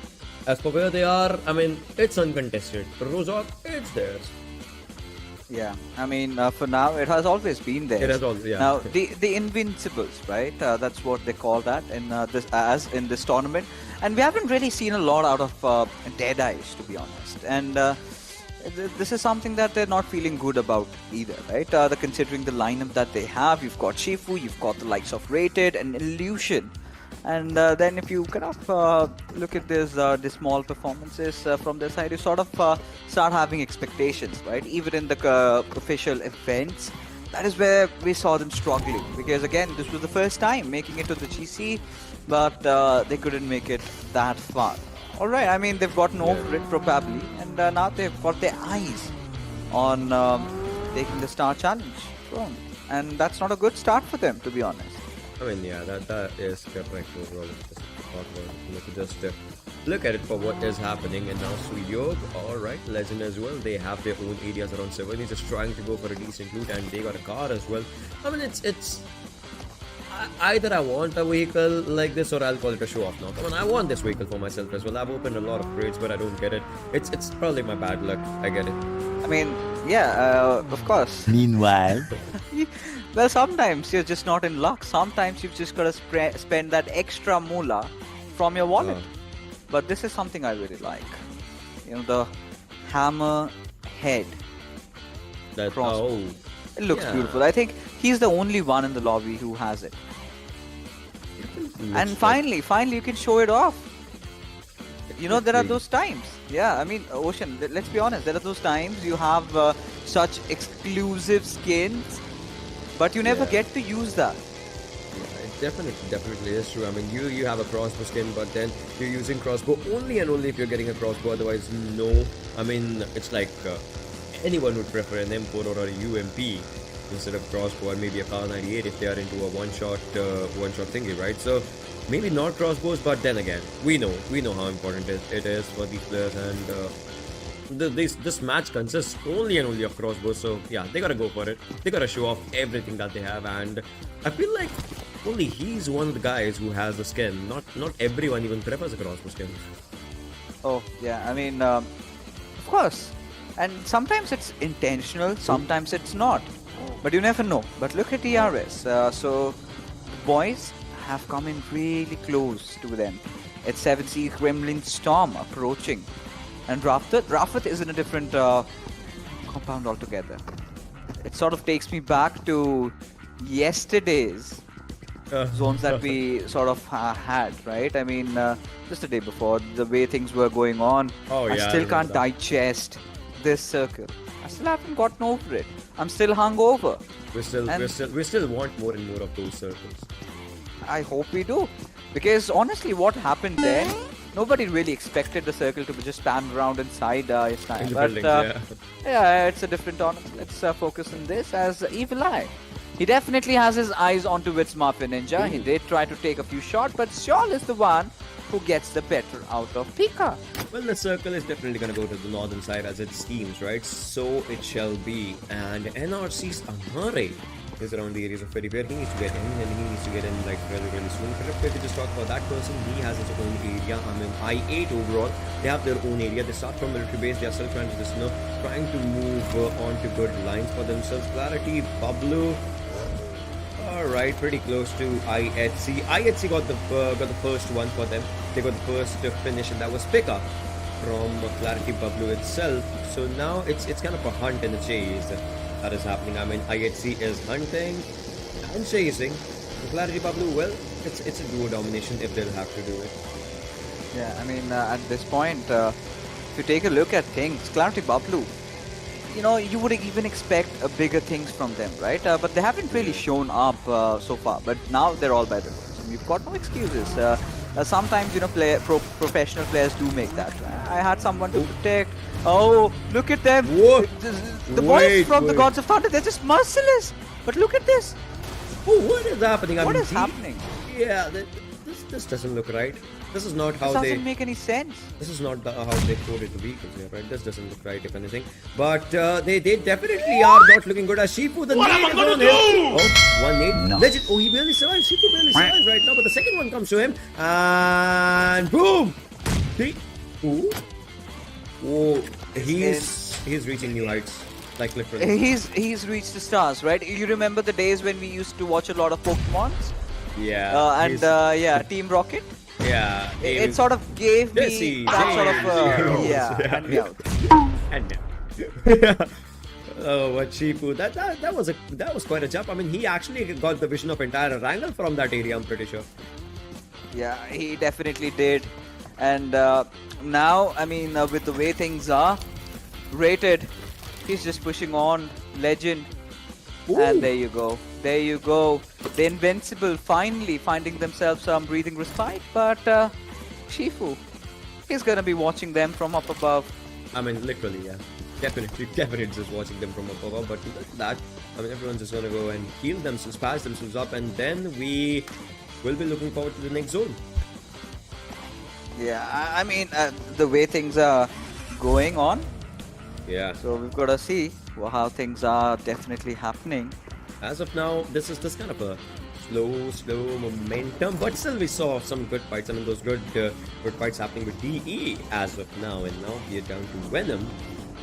As for where they are, I mean, it's uncontested. Rozok, it's theirs. Yeah, I mean, for now, it has always been there. It has always, yeah. Now, the Invincibles, right? That's what they call that in this tournament. And we haven't really seen a lot out of Dead Eyes, to be honest. And this is something that they're not feeling good about either, right? Considering the lineup that they have, you've got Shifu, you've got the likes of Rated and Illusion. And then if you kind of look at these small performances from their side, you sort of start having expectations, right? Even in the official events, that is where we saw them struggling. Because again, this was the first time making it to the GC, but they couldn't make it that far. Alright, I mean, they've gotten over it probably, and now they've got their eyes on taking the Star Challenge throne. And that's not a good start for them, to be honest. I mean, yeah, that is correct overall. Just look at it for what is happening. And now Suyog, alright, Legend as well. They have their own areas around 7. He's just trying to go for a decent loot, and they got a car as well. I mean, it's either I want a vehicle like this, or I'll call it a show off now. Come on, I want this vehicle for myself as well. I've opened a lot of crates, but I don't get it. It's probably my bad luck. I get it. I mean, yeah, of course. Meanwhile, well, sometimes you're just not in luck. Sometimes you've just got to spend that extra moolah from your wallet. But this is something I really like. The hammer head. It looks beautiful. I think he's the only one in the lobby who has it. And finally, you can show it off. There are those times. Yeah, I mean, Ocean, let's be honest. There are those times you have such exclusive skins, but you never get to use that. Yeah, it definitely is true. I mean, you have a crossbow skin, but then you're using crossbow only and only if you're getting a crossbow. Otherwise, no. I mean, it's like anyone would prefer an M4 or a UMP instead of crossbow, or maybe a Kar 98 if they are into a one-shot thingy, right? So maybe not crossbows, but then again, we know how important it is for these players, and this match consists only and only of crossbows. So yeah, they gotta go for it. They gotta show off everything that they have, and I feel like only he's one of the guys who has the skin. Not everyone even prefers a crossbow skin. Oh yeah, I mean, of course. And sometimes it's intentional, sometimes it's not. But you never know. But look at ERS. So the boys have come in really close to them. It's 7C Gremlin Storm approaching. And Rafat is in a different compound altogether. It sort of takes me back to yesterday's zones that we sort of had, right? I mean, just a day before, the way things were going on. I still can't digest this circle. I still haven't gotten over it. I'm still hungover. We still want more and more of those circles. I hope we do. Because honestly, what happened there, nobody really expected the circle to be just spammed around inside his time. But yeah, it's a different tournament. Let's focus on this as Evil Eye. He definitely has his eyes onto its Mafia Ninja. He did try to take a few shots, but Shawl is the one who gets the better out of Pika. Well, the circle is definitely going to go to the northern side as it seems, right? So it shall be. And NRC's Amare is around the areas of Petty where he needs to get in, and he needs to get in like really soon. But if we just talk about that person, he has his own area. I mean, I-8 overall, they have their own area. They start from military base. They are still trying to just, trying to move on to good lines for themselves. Clarity, Pablo, All right, pretty close to IHC. IHC got the first one for them. They got the first finish, and that was pickup from Clarity Bablu itself. So now it's kind of a hunt and a chase that is happening. I mean, IHC is hunting and chasing. Clarity Bablu, well, it's a duo domination if they'll have to do it. Yeah, I mean, at this point, if you take a look at things, Clarity Bablu, you know, you would even expect bigger things from them, right? But they haven't really shown up so far. But now they're all by the books. You've got no excuses. Sometimes, you know, professional players do make that. I had someone to protect. Oh, look at them. Whoa. The boys from the Gods of Thunder, they're just merciless. But look at this. Oh, what is happening? What is happening? Yeah, this doesn't look right. This is not how This they. doesn't make any sense. This is not how they coded the vehicles here, right? This doesn't look right, if anything. But they definitely are not looking good. As Shifu, the nade is on him. Oh, one nade. No. Legend. Oh, he barely survives. Shifu barely survives right now. But the second one comes to him, and boom. He's reaching new heights. Like literally. He's reached the stars, right? You remember the days when we used to watch a lot of Pokemons? Yeah. Team Rocket. Yeah. It sort of gave me that sort of and now. Oh, what Shifu! That was quite a jump. I mean, he actually got the vision of entire Erangle from that area. I'm pretty sure. Yeah, he definitely did. And now, I mean, with the way things are, rated, he's just pushing on. Legend. Ooh. And there you go. There you go. The Invincible finally finding themselves some breathing respite. But Shifu, he's going to be watching them from up above. I mean, literally, yeah. Definitely just watching them from up above. But look at that. I mean, everyone's just going to go and heal themselves, patch themselves up. And then we will be looking forward to the next zone. Yeah, I mean, the way things are going on. Yeah. So we've got to see how things are definitely happening. As of now, this is kind of a slow momentum, but still we saw some good fights. I mean, those good fights happening with DE as of now, and now we are down to Venom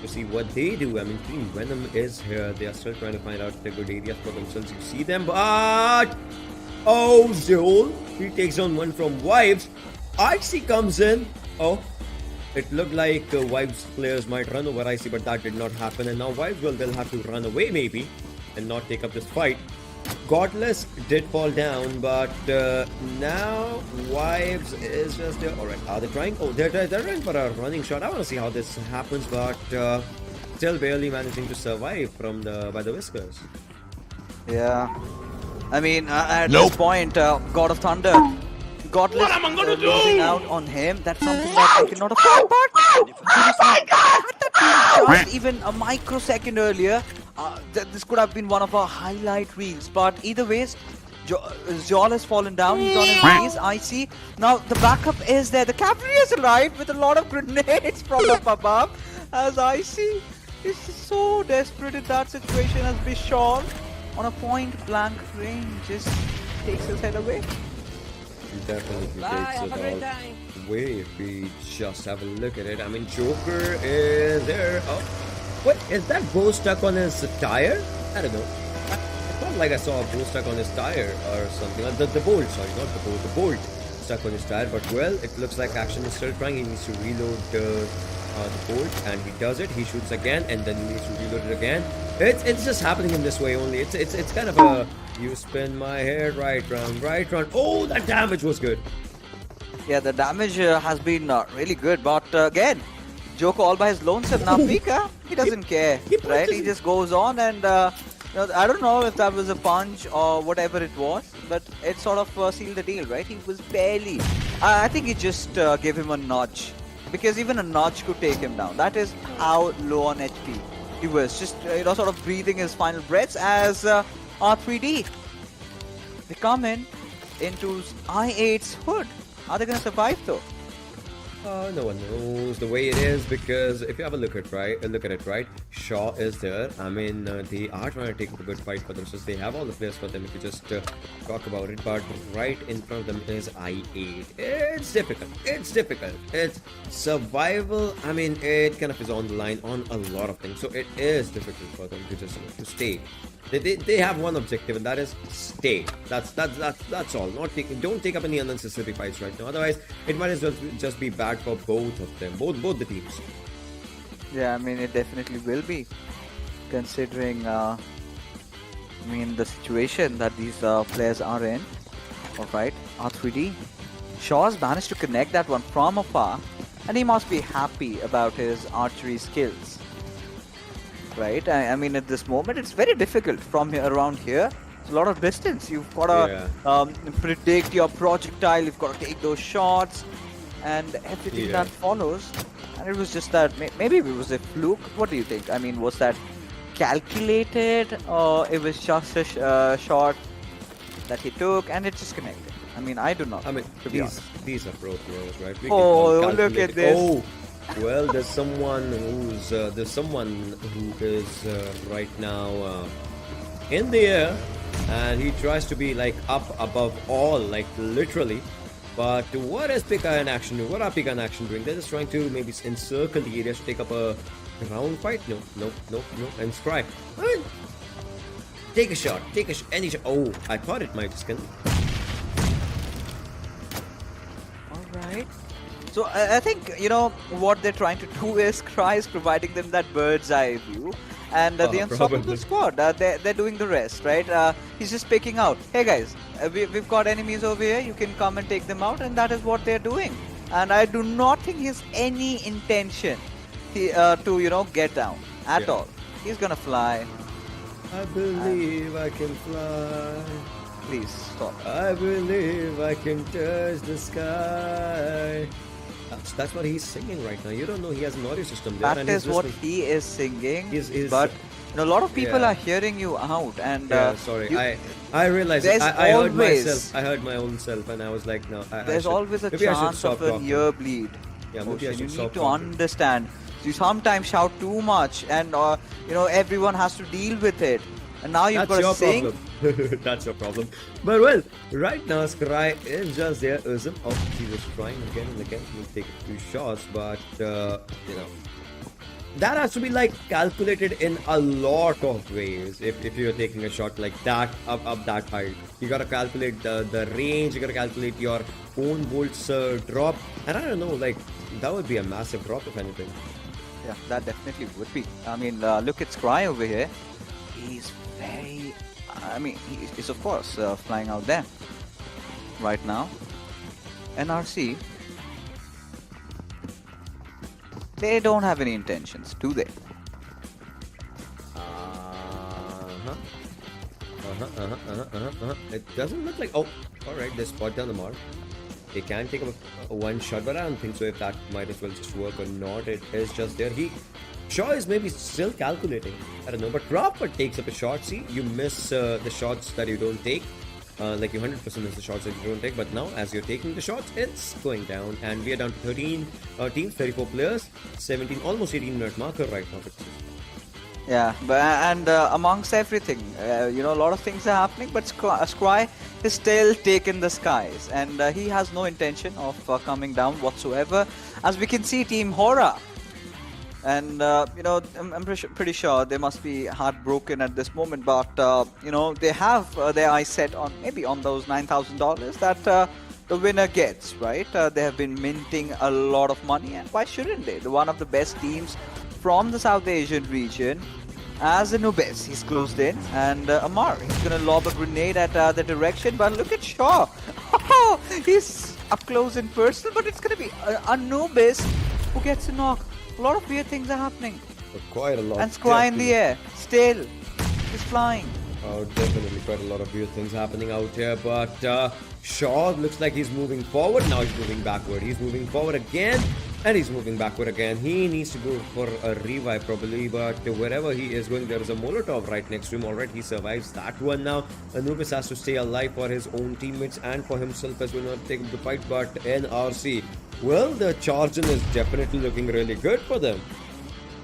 to see what they do. I mean, Team Venom is here. They are still trying to find out the good areas for themselves. You see them, but oh, Zol, he takes on one from Wives. IC comes in. Oh, it looked like Wives players might run over IC, but that did not happen. And now Wives, well, they'll have to run away maybe and not take up this fight. Godless did fall down, but now Wives is just there. Alright, are they trying? Oh, they're trying for a running shot. I want to see how this happens, but still barely managing to survive by the whiskers. Yeah. I mean, at this point, God of Thunder, Godless losing out on him. That's something that they cannot afford. But just even a microsecond earlier, this could have been one of our highlight reels. But either ways, Zol has fallen down. He's on his knees. I see. Now the backup is there. The cavalry has arrived with a lot of grenades from up above. As I see, is so desperate in that situation as Bishon on a point blank range just takes his head away. Definitely takes it all away if we just have a look at it. I mean, Joker is there. Oh, what is that bow stuck on his tire? I don't know. I felt like I saw a bow stuck on his tire or something. The bolt, sorry, not the bow, the bolt stuck on his tire. But well, it looks like Action is still trying. He needs to reload the bolt, and he does it. He shoots again, and then he needs to reload it again. It's just happening in this way only. It's kind of a you spin my hair right round. Oh, that damage was good. Yeah, the damage has been really good, but again, Joker all by his lonesome. Now Pika, he doesn't care, right? He just goes on, and I don't know if that was a punch or whatever it was, but it sort of sealed the deal, right? He was barely. I think he just gave him a nudge, because even a nudge could take him down. That is how low on HP he was. Just sort of breathing his final breaths as R3D. They come into I8's hood. Are they gonna survive though? No one knows the way it is, because if you have a look at it, right? Shaw is there. I mean, they are trying to take a good fight for themselves. They have all the players for them if you just talk about it. But right in front of them is I8. It's difficult. It's survival. I mean, it kind of is on the line on a lot of things. So it is difficult for them to just to stay They have one objective, and that is stay. That's all. Don't take up any unnecessary fights right now. Otherwise, it might as well just be bad for both of them, both the teams. Yeah, I mean, it definitely will be, considering I mean, the situation that these players are in. Alright, R3D. Shaw's managed to connect that one from afar, and he must be happy about his archery skills. Right? I mean, at this moment, it's very difficult from here around here. It's a lot of distance. You've got to predict your projectile. You've got to take those shots, and everything that follows. And it was just that maybe it was a fluke. What do you think? I mean, was that calculated, or it was just a shot that he took and it just connected? I mean, I do not. I mean, to be honest. These are pro players, right? We Look at this. Oh, well, there's someone who is right now in the air, and he tries to be like up above all, like literally. But what is Pika in action doing? What are Pika in action doing? They're just trying to maybe encircle the area to take up a round fight. No. And Scry. Take a shot. Any shot. Oh, I thought it might skin. Alright. So I think, you know, what they're trying to do is Cry is providing them that bird's eye view. And the Unstoppable squad, they're doing the rest, right? He's just picking out, hey guys, we've got enemies over here, you can come and take them out, and that is what they're doing. And I do not think he has any intention to, you know, get down at all. He's gonna fly. I believe I can fly. Please stop. I believe I can touch the sky. That's what he's singing right now. You don't know he has an audio system there. That is what he is singing. But you know, a lot of people are hearing you out, and sorry, I realized I heard myself. I heard my own self, and I was like, no. There's always a chance of an ear bleed. Yeah, maybe I you should need to talking. understand. You sometimes shout too much, and you know, everyone has to deal with it. And now you've got to sing. Problem. That's your problem. But well, right now Scry is just there. Oh, he was trying again and again to take a few shots, but you know, that has to be like calculated in a lot of ways. If you're taking a shot like that up that height, you gotta calculate the range. You gotta calculate your own bolts drop, and I don't know, like that would be a massive drop if anything. Yeah, that definitely would be. I mean, look at Scry over here. He's very, I mean, he's of course flying out there right now. NRC, they don't have any intentions, do they? It doesn't look like. Oh, alright, they spot down the mark. They can take up a one shot, but I don't think so if that might as well just work or not. It is just there. Shaw is maybe still calculating. I don't know, but Crawford takes up a shot. See, you miss the shots that you don't take. Like you 100% miss the shots that you don't take. But now, as you're taking the shots, it's going down. And we are down to 13 teams, 34 players, 17, almost 18-minute marker right now. Yeah, and amongst everything, you know, a lot of things are happening, but Scry is still taking the skies, and he has no intention of coming down whatsoever. As we can see, Team Hora, and you know, I'm pretty sure they must be heartbroken at this moment, but you know, they have their eyes set on maybe on those $9,000 that the winner gets, right? They have been minting a lot of money, and why shouldn't they? They're one of the best teams from the South Asian region. As Anubis, he's closed in, and Amar, he's gonna lob a grenade at the direction, but look at Shaw. He's up close and personal, but it's gonna be Anubis who gets a knock. A lot of weird things are happening. Quite a lot. And Scry in the air, still, he's flying. Oh, definitely quite a lot of weird things happening out here, but Shaw looks like he's moving forward. Now he's moving backward. He's moving forward again, and he's moving backward again. He needs to go for a revive probably, but wherever he is going, there is a Molotov right next to him. Alright, he survives that one now. Anubis has to stay alive for his own teammates and for himself as well, not take up the fight, but NRC, well, the charging is definitely looking really good for them.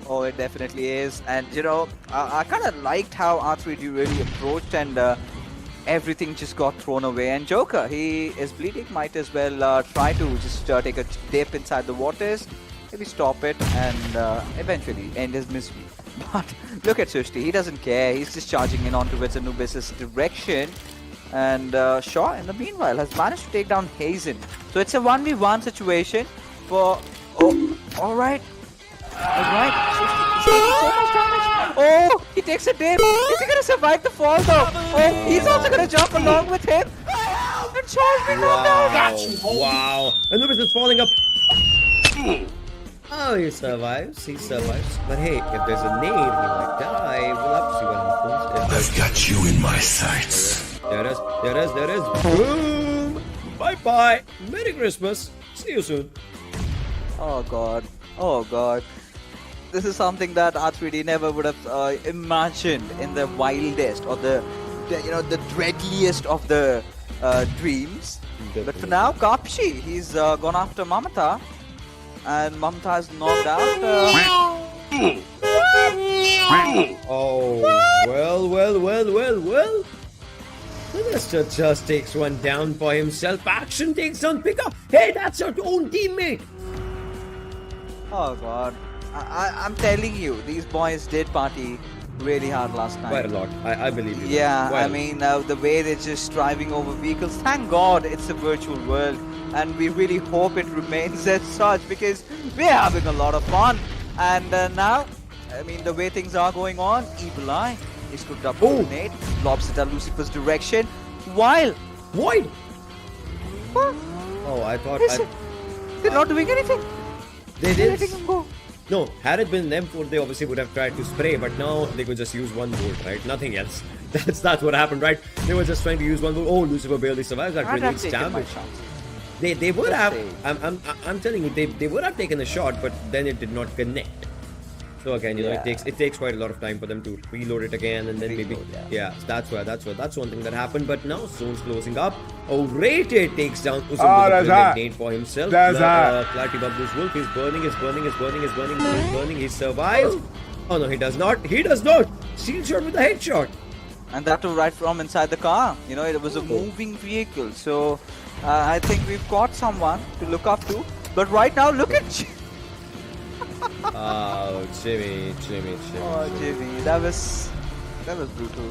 Oh, it definitely is. And you know, I kind of liked how R3D really approached, and everything just got thrown away. And Joker, he is bleeding, might as well try to just take a dip inside the waters. maybe stop it and eventually end his misery. But look at Sushti, he doesn't care. He's just charging in on towards Anubis' direction. And Shaw, in the meanwhile, has managed to take down Hazen. So it's a 1v1 situation for... Oh, alright. Alright, Sushti is taking so much damage. Oh, he takes a dip. Is he going to survive the fall though? Oh, he's also going to jump along with him. And Shaw's been knocked down. Wow. Anubis is falling up. Oh, he survives. He survives. But hey, if there's a nade, he might die. We'll have to see what happens. I've got you in my sights. There is. Boom! Bye-bye. Merry Christmas. See you soon. Oh god. This is something that R3D never would have imagined in the wildest or the dreadliest of the dreams. Definitely. But for now, Kapshi, he's gone after Mamata. And Mamata is knocked out. Oh, well. Sinister just takes one down for himself. Action takes on pickup. Hey, that's your own teammate. Oh god. I'm telling you, these boys did party really hard last night. Quite a lot. I believe you. Yeah, Quite I mean, the way they're just driving over vehicles. Thank God it's a virtual world. And we really hope it remains as such because we're having a lot of fun. And now, I mean, the way things are going on, Evil Eye is cooked up a grenade, lobs it at Lucifer's direction, while... Void! What? Oh, I thought... They're not doing anything. They They're did. letting him go. No, had it been them four, they obviously would have tried to spray, but now they could just use one bolt, right? Nothing else. That's what happened, right? They were just trying to use one bolt. Oh, Lucifer barely survives that grenade's damage. They would have. I'm telling you, they would have taken a shot, but then it did not connect. So again, it takes quite a lot of time for them to reload it again, and then that's one thing that happened. But now Zone's closing up. Oh, Rated takes down Uzum with a brilliant nade for himself. Clarity Bubbles Wolf is burning. He survives. Oh no, he does not. Shield shot with a headshot. And that too right from inside the car. You know, it was a moving vehicle. So I think we've got someone to look up to. But right now, look at Oh, Jimmy. Oh, Jimmy, that was brutal.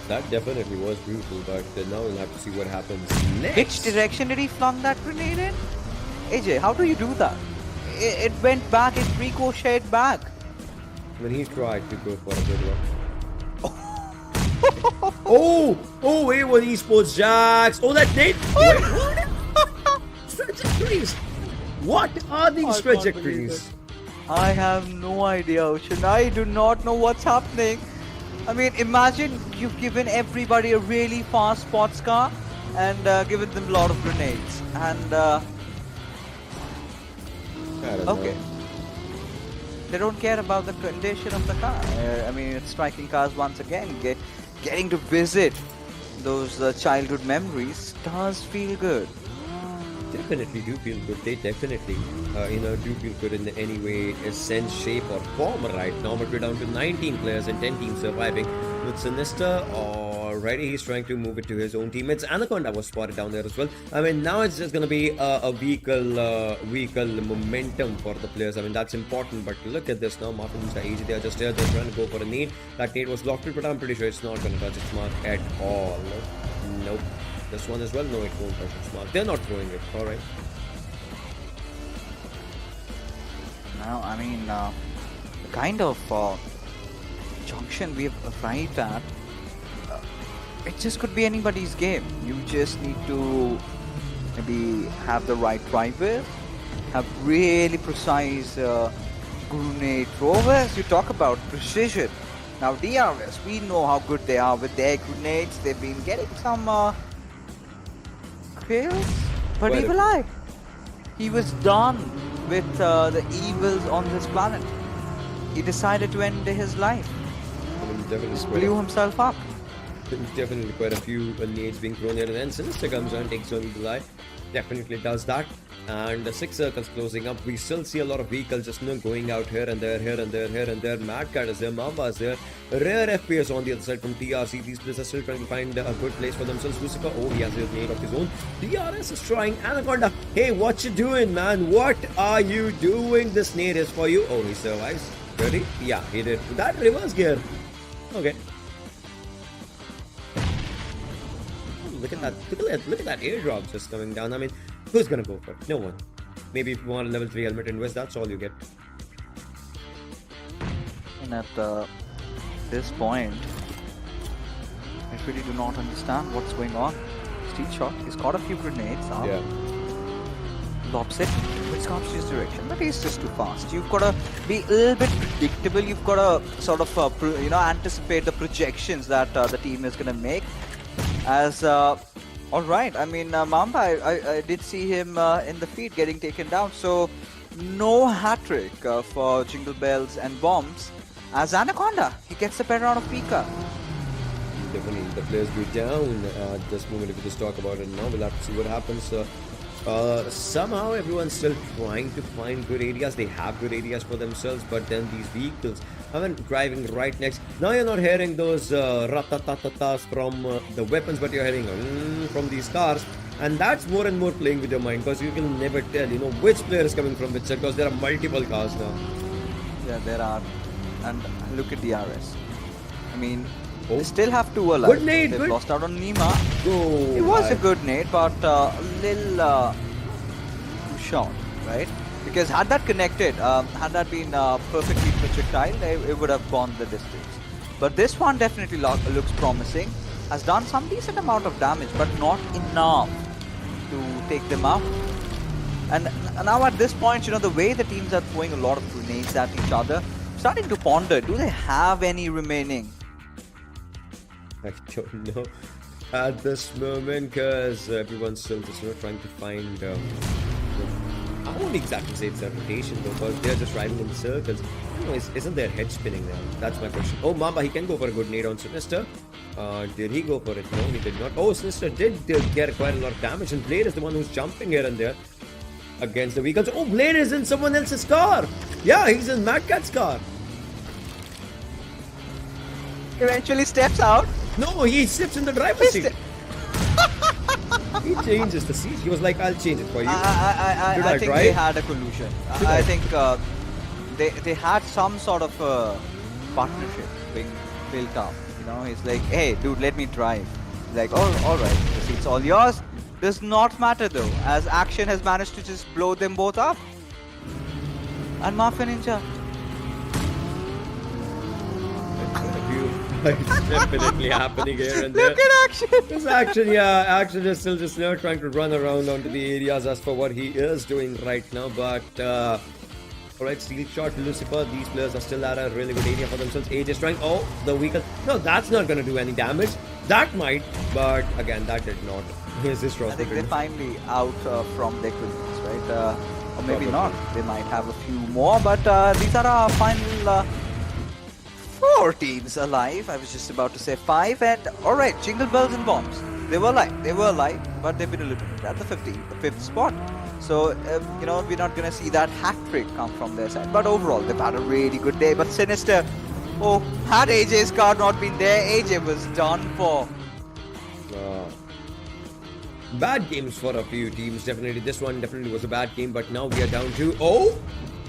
That definitely was brutal, but now we'll have to see what happens next. Which direction did he flung that grenade in? AJ, how do you do that? It went back, it ricocheted back. When he tried to go for a good one. Oh, A1 Esports Jax. Oh, that nade. Trajectories. What are these trajectories? I have no idea, Ocean. I do not know what's happening. I mean, imagine you've given everybody a really fast sports car and given them a lot of grenades. And okay. They don't care about the condition of the car. I mean, it's striking cars once again. Getting to visit those childhood memories does feel good. Definitely do feel good. They definitely, do feel good in any way, sense, shape, or form right now. But we're down to 19 players and 10 teams surviving. With Sinister already, he's trying to move it to his own teammates. Anaconda was spotted down there as well. I mean, now it's just gonna be a vehicle momentum for the players. I mean, that's important. But look at this now. Martin and AG, they are just there. They're trying to go for a nade. That nade was blocked, but I'm pretty sure it's not gonna touch its mark at all. Nope. This one as well? No, it won't touch its mark. They're not throwing it. Alright. Now, I mean, the kind of junction we've arrived at, it just could be anybody's game. You just need to maybe have the right drivers, have really precise grenade throwers. You talk about precision. Now, DRS, we know how good they are with their grenades. They've been getting some kills, but Evil Eye, he was done with the evils on this planet. He decided to end his life. Just blew himself up. Definitely quite a few nades being thrown here, and then Sinister comes on, takes on Evil Eye. Definitely does that. and the 6 circles closing up. We still see a lot of vehicles just going out here and there, here and there, here and there. Mad Cat is there, Mamba is there. Rare FPS on the other side from TRC. These players are still trying to find a good place for themselves. Lucifer, oh, he has a nade of his own. DRS is trying. Anaconda, hey, what you doing, man? What are you doing? This nade is for you. Oh, he survives. Ready? Yeah, he did. That reverse gear. Okay. Look at that! Look at that airdrop just coming down. I mean, who's gonna go for it? No one. Maybe if you want a level 3 helmet invest, that's all you get. And at this point, I really do not understand what's going on. Steel shot. He's got a few grenades. Yeah. Lobs it, which comes to his direction, but he's just too fast. You've got to be a little bit predictable. You've got to sort of, anticipate the projections that the team is going to make. As all right, I mean, Mamba, I did see him in the feed getting taken down. So no hat trick for Jingle Bells and Bombs. As Anaconda, he gets the better out of Pika. Definitely, the players go down at this moment. If we just talk about it now, we'll have to see what happens. Somehow everyone's still trying to find good areas. They have good areas for themselves, but then these vehicles are driving right next. Now you're not hearing those ratatatatas from the weapons, but you're hearing from these cars, and that's more and more playing with your mind, because you can never tell, which player is coming from which side, because there are multiple cars now. Yeah, there are, and look at DRS. I mean, they still have 2 alive. Good nade, They've good. lost out on Nima. Oh, It was a good nade, but a little too short, right? Because had that connected, had that been perfectly projectile, it would have gone the distance. But this one definitely looks promising. Has done some decent amount of damage, but not enough to take them out. And now at this point, the way the teams are throwing a lot of grenades at each other, starting to ponder, do they have any remaining? I don't know at this moment, because everyone's still just trying to find. I won't exactly say it's a rotation though, because they're just riding in circles. Isn't their head spinning now? That's my question. Oh, Mamba, he can go for a good nade on Sinister. Did he go for it? No, he did not. Oh, Sinister did get quite a lot of damage, and Blade is the one who's jumping here and there against the vehicles. Oh, Blade is in someone else's car. Yeah, he's in Mad Cat's car. Eventually steps out. No, he sits in the driver's seat. He changes the seat. He was like, I'll change it for you. I think they had a collusion. I think they had some sort of partnership being built up. He's like, hey, dude, let me drive. Like, oh, all right, the seat's all yours. Does not matter though, as Action has managed to just blow them both up. And Mafia Ninja. It's definitely happening here and there. Look at Action! This Action is still just trying to run around onto the areas as for what he is doing right now. But alright, Steel Shot, Lucifer, these players are still at a really good area for themselves. AJ is trying. Oh, the vehicle. No, that's not going to do any damage. That might, but again, that did not. Here's this I think they're finally out from their equipments, right? Or maybe not. They might have a few more, but these are our final 4 teams alive. I was just about to say 5. And alright, Jingle Bells and Bombs. They were alive, but they've been eliminated at the 5th spot. So, we're not going to see that hat trick come from their side. But overall, they've had a really good day. But Sinister, had AJ's car not been there, AJ was done for. Bad games for a few teams, definitely. This one definitely was a bad game, but now we are down to... Oh!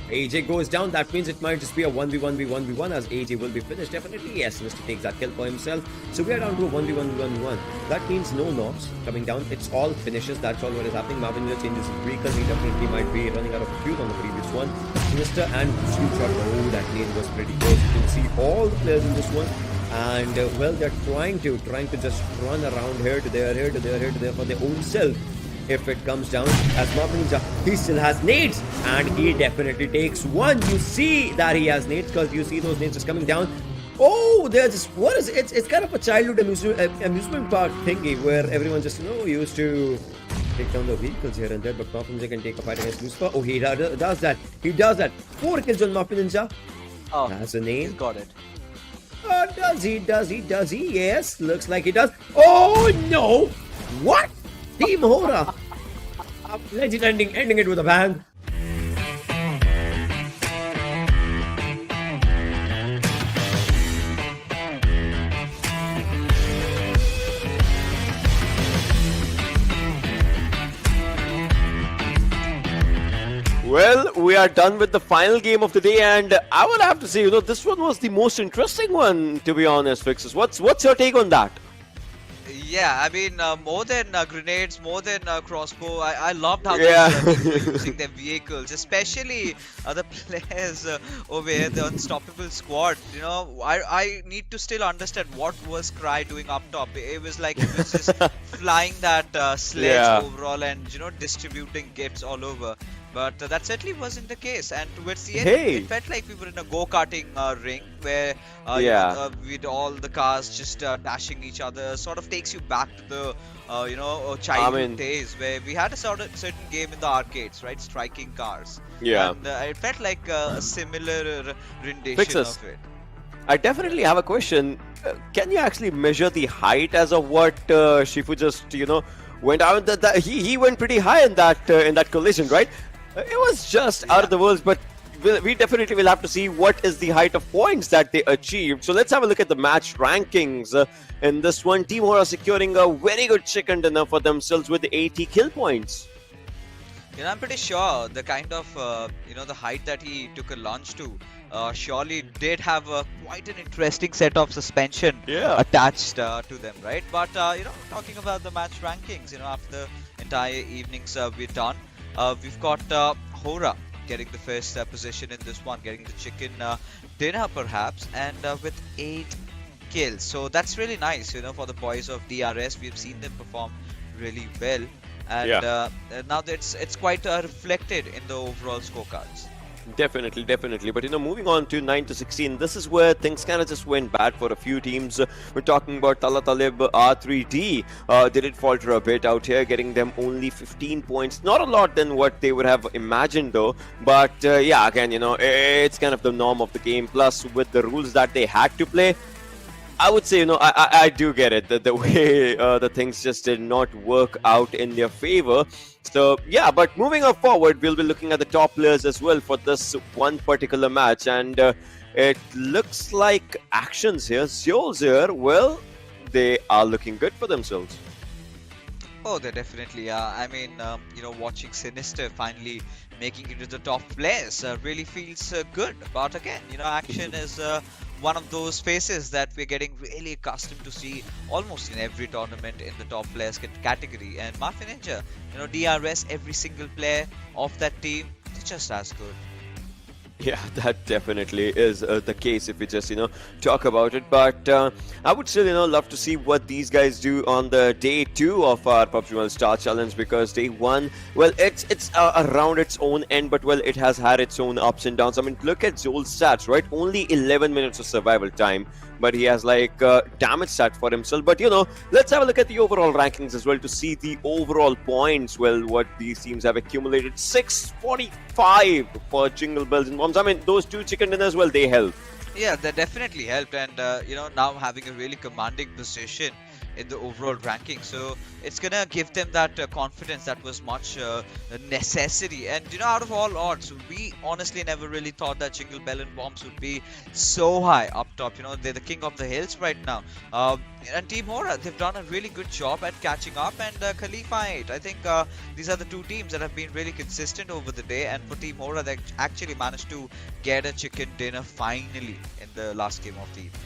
AJ goes down. That means it might just be a 1v1v1v1 as AJ will be finished. Definitely, yes, Mr. takes that kill for himself. So we are down to a 1v1v1v1. That means no knocks coming down. It's all finishes. That's all what is happening. Marvin changes his vehicle. He definitely might be running out of fuel on the previous one. Sinister and Steel Shot. Oh, that nade was pretty close. You can see all the players in this one. And well, they're trying to just run around here to there for their own self. If it comes down, as Marvin Ninja, he still has nades, and he definitely takes one. You see that he has nades, because you see those nades just coming down. Oh, they're just, what is it? It's kind of a childhood amusement park thingy where everyone just used to take down the vehicles here and there, but Marvin Ninja can take a fight against Lucifer. Oh, he does that. He does that. 4 kills on Marvin Ninja. Oh, that's a name. He's got it. Does he? Yes, looks like he does. Oh no! What? Team Hora! Legit ending it with a bang. Well, we are done with the final game of the day, and I would have to say, this one was the most interesting one, to be honest, Fixes. What's your take on that? Yeah, I mean, more than grenades, more than crossbow, I loved how Yeah. they were using their vehicles, especially the players over here, the unstoppable squad. I need to still understand what was Cry doing up top. It was like he was just flying that sledge overall and distributing gifts all over. But that certainly wasn't the case, and towards the end, it felt like we were in a go-karting ring where with all the cars just dashing each other. Sort of takes you back to the childhood days where we had a certain game in the arcades, right? Striking cars. Yeah. And it felt like a similar rendition Fixes. of it. I definitely have a question. Can you actually measure the height as of what Shifu just went out? He went pretty high in that collision, right? It was just out of the world, but we definitely will have to see what is the height of points that they achieved. So let's have a look at the match rankings. In this one, Team Hora securing a very good chicken dinner for themselves with 80 kill points. I'm pretty sure the kind of the height that he took a launch to surely did have quite an interesting set of suspension attached to them, right? But talking about the match rankings, after the entire evenings we're done, we've got Hora getting the first position in this one, getting the chicken dinner perhaps, and with 8 kills. So that's really nice, for the boys of DRS. We've seen them perform really well, and now it's quite reflected in the overall scorecards. Definitely. But moving on to 9 to 16, this is where things kind of just went bad for a few teams. We're talking about Tala Talib, R3D. They did falter a bit out here, getting them only 15 points. Not a lot than what they would have imagined, though. But again, it's kind of the norm of the game. Plus, with the rules that they had to play, I would say, I do get it. The way the things just did not work out in their favor. So, but moving on forward, we'll be looking at the top players as well for this one particular match. And it looks like actions here. Seoul's here, well, they are looking good for themselves. Oh, they definitely are. I mean, watching Sinister finally making it to the top players really feels good. But again, action is one of those faces that we're getting really accustomed to see almost in every tournament in the top players category. And Mafia Ninja, DRS, every single player of that team, they're just as good. Yeah, that definitely is the case if we just, talk about it. But I would still, love to see what these guys do on the day 2 of our PUBG Mobile Star Challenge, because day 1, well, it's around its own end, but, well, it has had its own ups and downs. I mean, look at Zol's stats, right? Only 11 minutes of survival time, but he has, damage stat for himself. But, let's have a look at the overall rankings as well to see the overall points, well, what these teams have accumulated. 645 for Jingle Bells and Bombs. I mean, those 2 chicken dinners, well, they help. Yeah, they definitely helped, and now having a really commanding position in the overall ranking, so it's gonna give them that confidence that was much necessary. And out of all odds, we honestly never really thought that Jingle Bell and Bombs would be so high up top. They're the king of the hills right now. And Team Hora, they've done a really good job at catching up, and Khalifa 8. I think these are the 2 teams that have been really consistent over the day, and for Team Hora, they actually managed to get a chicken dinner finally in the last game of the evening.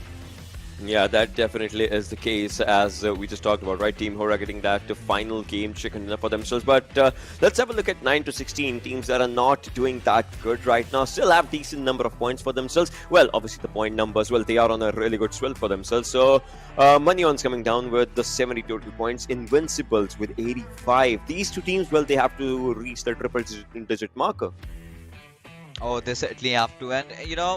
Yeah, that definitely is the case, as we just talked about, right? Team Hora getting that final game chicken dinner for themselves. But let's have a look at 9 to 16 teams that are not doing that good right now. Still have decent number of points for themselves. Well, obviously the point numbers, well, they are on a really good swell for themselves. So Moneyon's coming down with the 70 total points. Invincibles with 85. These 2 teams, well, they have to reach the triple-digit marker. Oh, they certainly have to. And,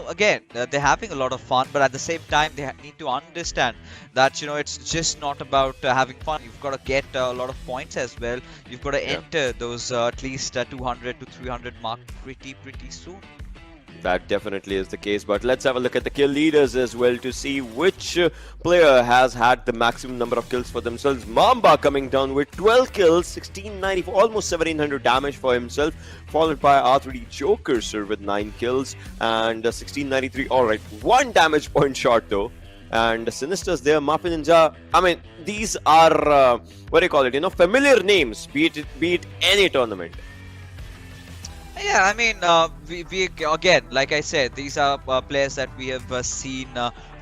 again, they're having a lot of fun, but at the same time, they need to understand that, it's just not about having fun. You've got to get a lot of points as well. You've got to enter those at least 200 to 300 mark pretty soon. That definitely is the case, but let's have a look at the kill leaders as well to see which player has had the maximum number of kills for themselves. Mamba coming down with 12 kills, 1694, almost 1700 damage for himself, followed by R3D Joker sir with 9 kills and 1693. Alright, 1 damage point shot though. And Sinister's there, Mafia Ninja. I mean, these are, what do you call it, familiar names, be it any tournament. Yeah, I mean, we again, like I said, these are players that we have seen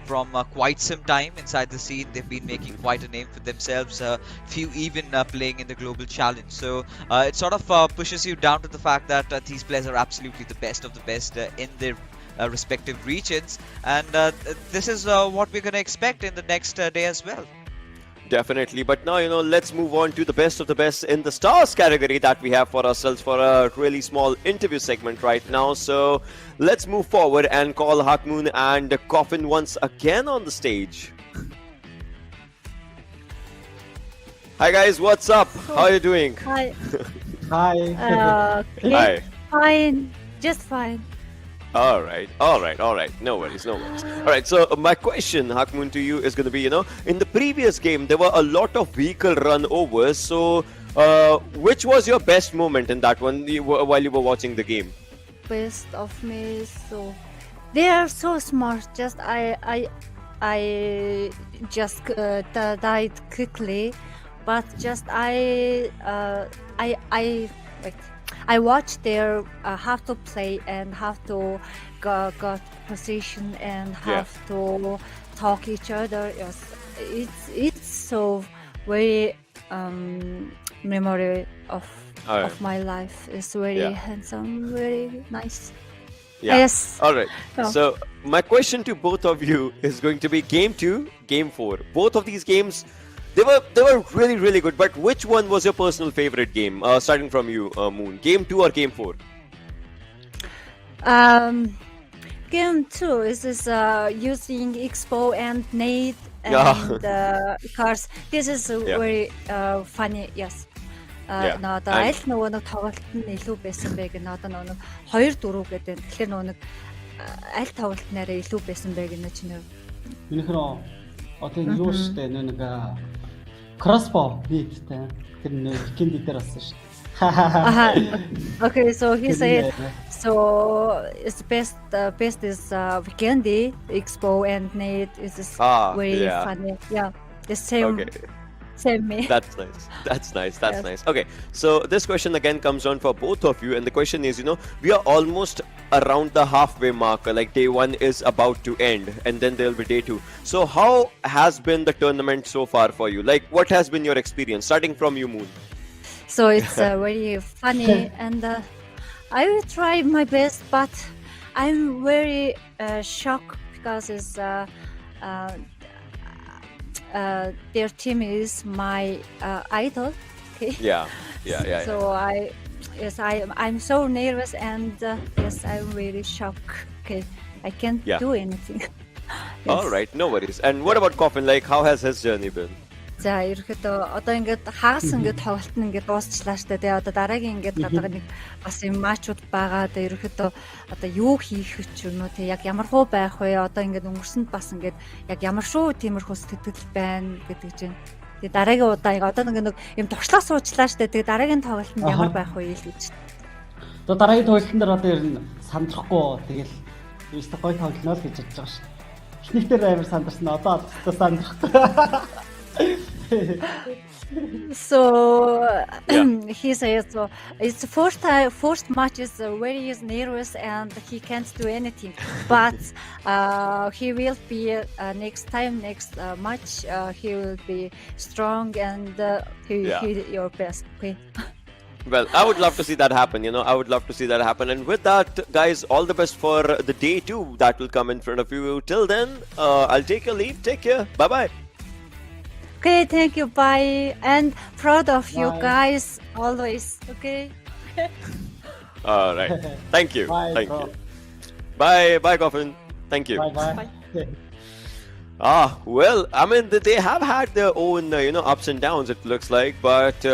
from quite some time inside the scene. They've been making quite a name for themselves, few even playing in the global challenge. So it sort of pushes you down to the fact that these players are absolutely the best of the best in their respective regions. And this is what we're going to expect in the next day as well. Definitely, but now, let's move on to the best of the best in the stars category that we have for ourselves for a really small interview segment right now. So let's move forward and call Hakmoon and Coffin once again on the stage. Hi guys, what's up? How are you doing? Hi. Hi. Hi. Fine. Just fine. All right. No worries. All right, so my question, Hakmoon, to you is going to be, in the previous game, there were a lot of vehicle run overs. So, which was your best moment in that one while you were watching the game? Best of me, so they are so smart. Just I just died quickly, but just I watch their how to play and how to got position and have to talk each other. Yes, it's so very memory of my life. It's very handsome, very nice. Yeah. Yes. All right. Oh. So my question to both of you is going to be Game 2, Game 4. Both of these games, they were really, really good. But which one was your personal favorite game? Starting from you, Moon. Game 2 or Game 4? Game 2 is using Expo and Nade and cars. This is very funny. Yes. Одоо аль нөгөө нэг тоглолт нь илүү байсан бэ гэх одоо нөгөө 2-4 гэдэг. Тэгэхээр нөгөө аль тоглолт нэрээ илүү байсан бэ гэх чинь. Минийх нь одоо энэ юу штэ нэг crossbow биттэй. Тэр нэг Vikendi дээр болсон шүү. Okay, so he said so it's best is Vikendi, Expo and Nade is very funny. Yeah, the same. Okay. Same me. That's nice. That's nice. Okay, so this question again comes on for both of you, and the question is, we are almost around the halfway mark. Like day 1 is about to end, and then there will be day 2. So how has been the tournament so far for you? Like, what has been your experience, starting from you, Moon? So it's very funny, and I will try my best, but I'm very shocked because it's their team is my idol. Okay. Yeah. So I'm so nervous and yes, I'm really shocked. Okay, I can't do anything. Yes. All right, no worries. And what about Coffin? Like, how has his journey been? За ерөөхдөө одоо ингээд хагас ингээд тоглолт нь ингээд дуусчлаа штэ тий одоо дараагийн ингээд гадаг нэг бас юм матчуд байгаа да ерөөхдөө одоо юу хийх ч юм уу тий яг ямар хуу байх вэ одоо ингээд өнгөрсөнд бас ингээд яг ямар шүү тиймэрхүү сэтгэл байна гэдэг чинь тий дараагийн удаа одоо нэг юм туршлага суучлаа штэ тий дараагийн тоглолт нь ямар байх вэ гэж. Одоо дараагийн тоглолтын дээр одоо ер нь сандрахгүй тэгэл өөртөө гой тоглоно л гэж бодож байгаа штэ. Эхнийхтэр амар сандарсан одоо сандрахгүй. So he says so it's the first match is very nervous and he can't do anything, but he will be next match he will be strong and he your best. Okay. Well, I would love to see that happen, I would love to see that happen. And with that, guys, all the best for the day 2 that will come in front of you. Till then, I'll take your leave. Take care. Bye-bye. Okay, thank you. Bye. And proud of you guys always. Okay. All right. Thank you. Bye, Thank bro. you. Bye. Bye, Coffin. Thank you. Bye. Well, I mean, they have had their own, ups and downs, it looks like, but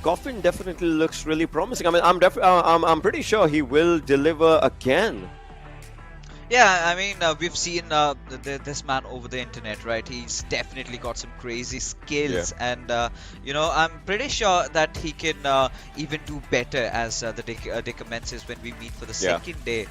Coffin definitely looks really promising. I mean, I'm pretty sure he will deliver again. Yeah, I mean, we've seen this man over the internet, right? He's definitely got some crazy skills, and I'm pretty sure that he can even do better as the day commences when we meet for the second day.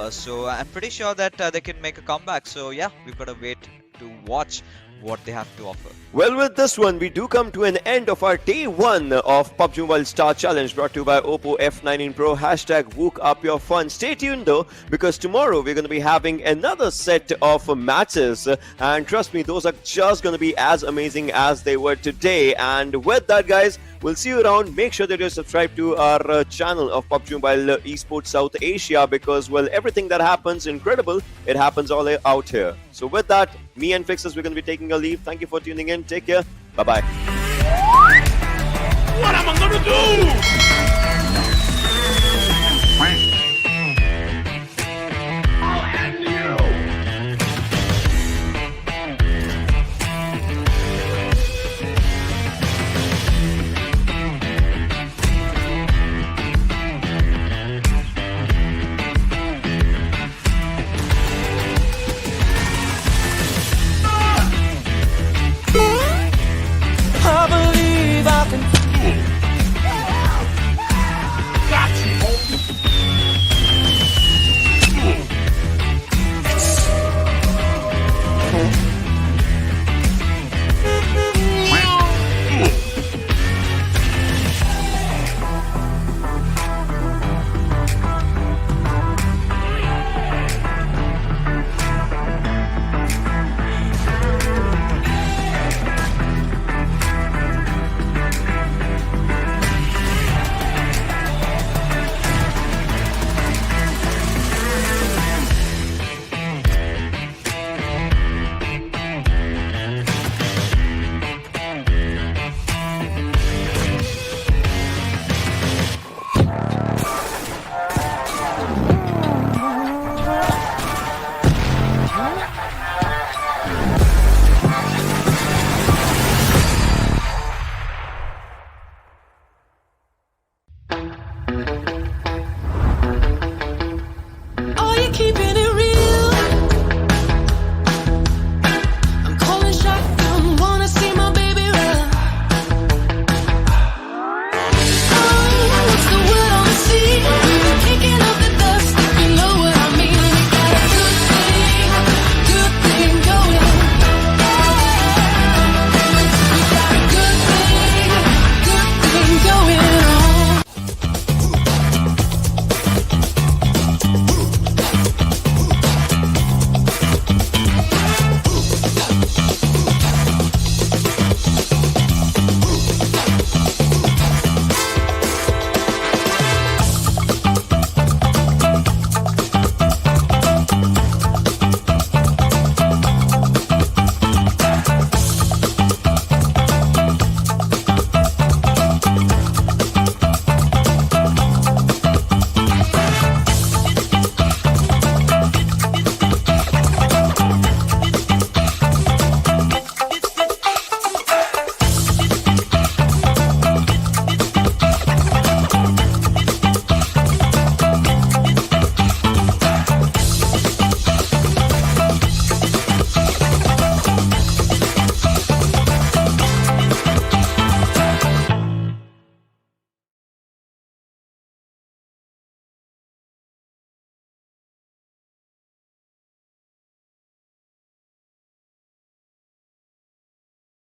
So I'm pretty sure that they can make a comeback. So yeah, we've got to wait to watch what they have to offer. Well, with this one, we do come to an end of our day 1 of PUBG Mobile Star Challenge, brought to you by Oppo F19 Pro. #Wook up your fun. Stay tuned though, because tomorrow we're going to be having another set of matches, and trust me, those are just going to be as amazing as they were today. And with that, guys, we'll see you around. Make sure that you're subscribed to our channel of PUBG Mobile Esports South Asia, because, well, everything that happens incredible, it happens all out here. So with that, me and Fixers, we're going to be taking a leave. Thank you for tuning in. Take care. Bye-bye. What am I gonna do?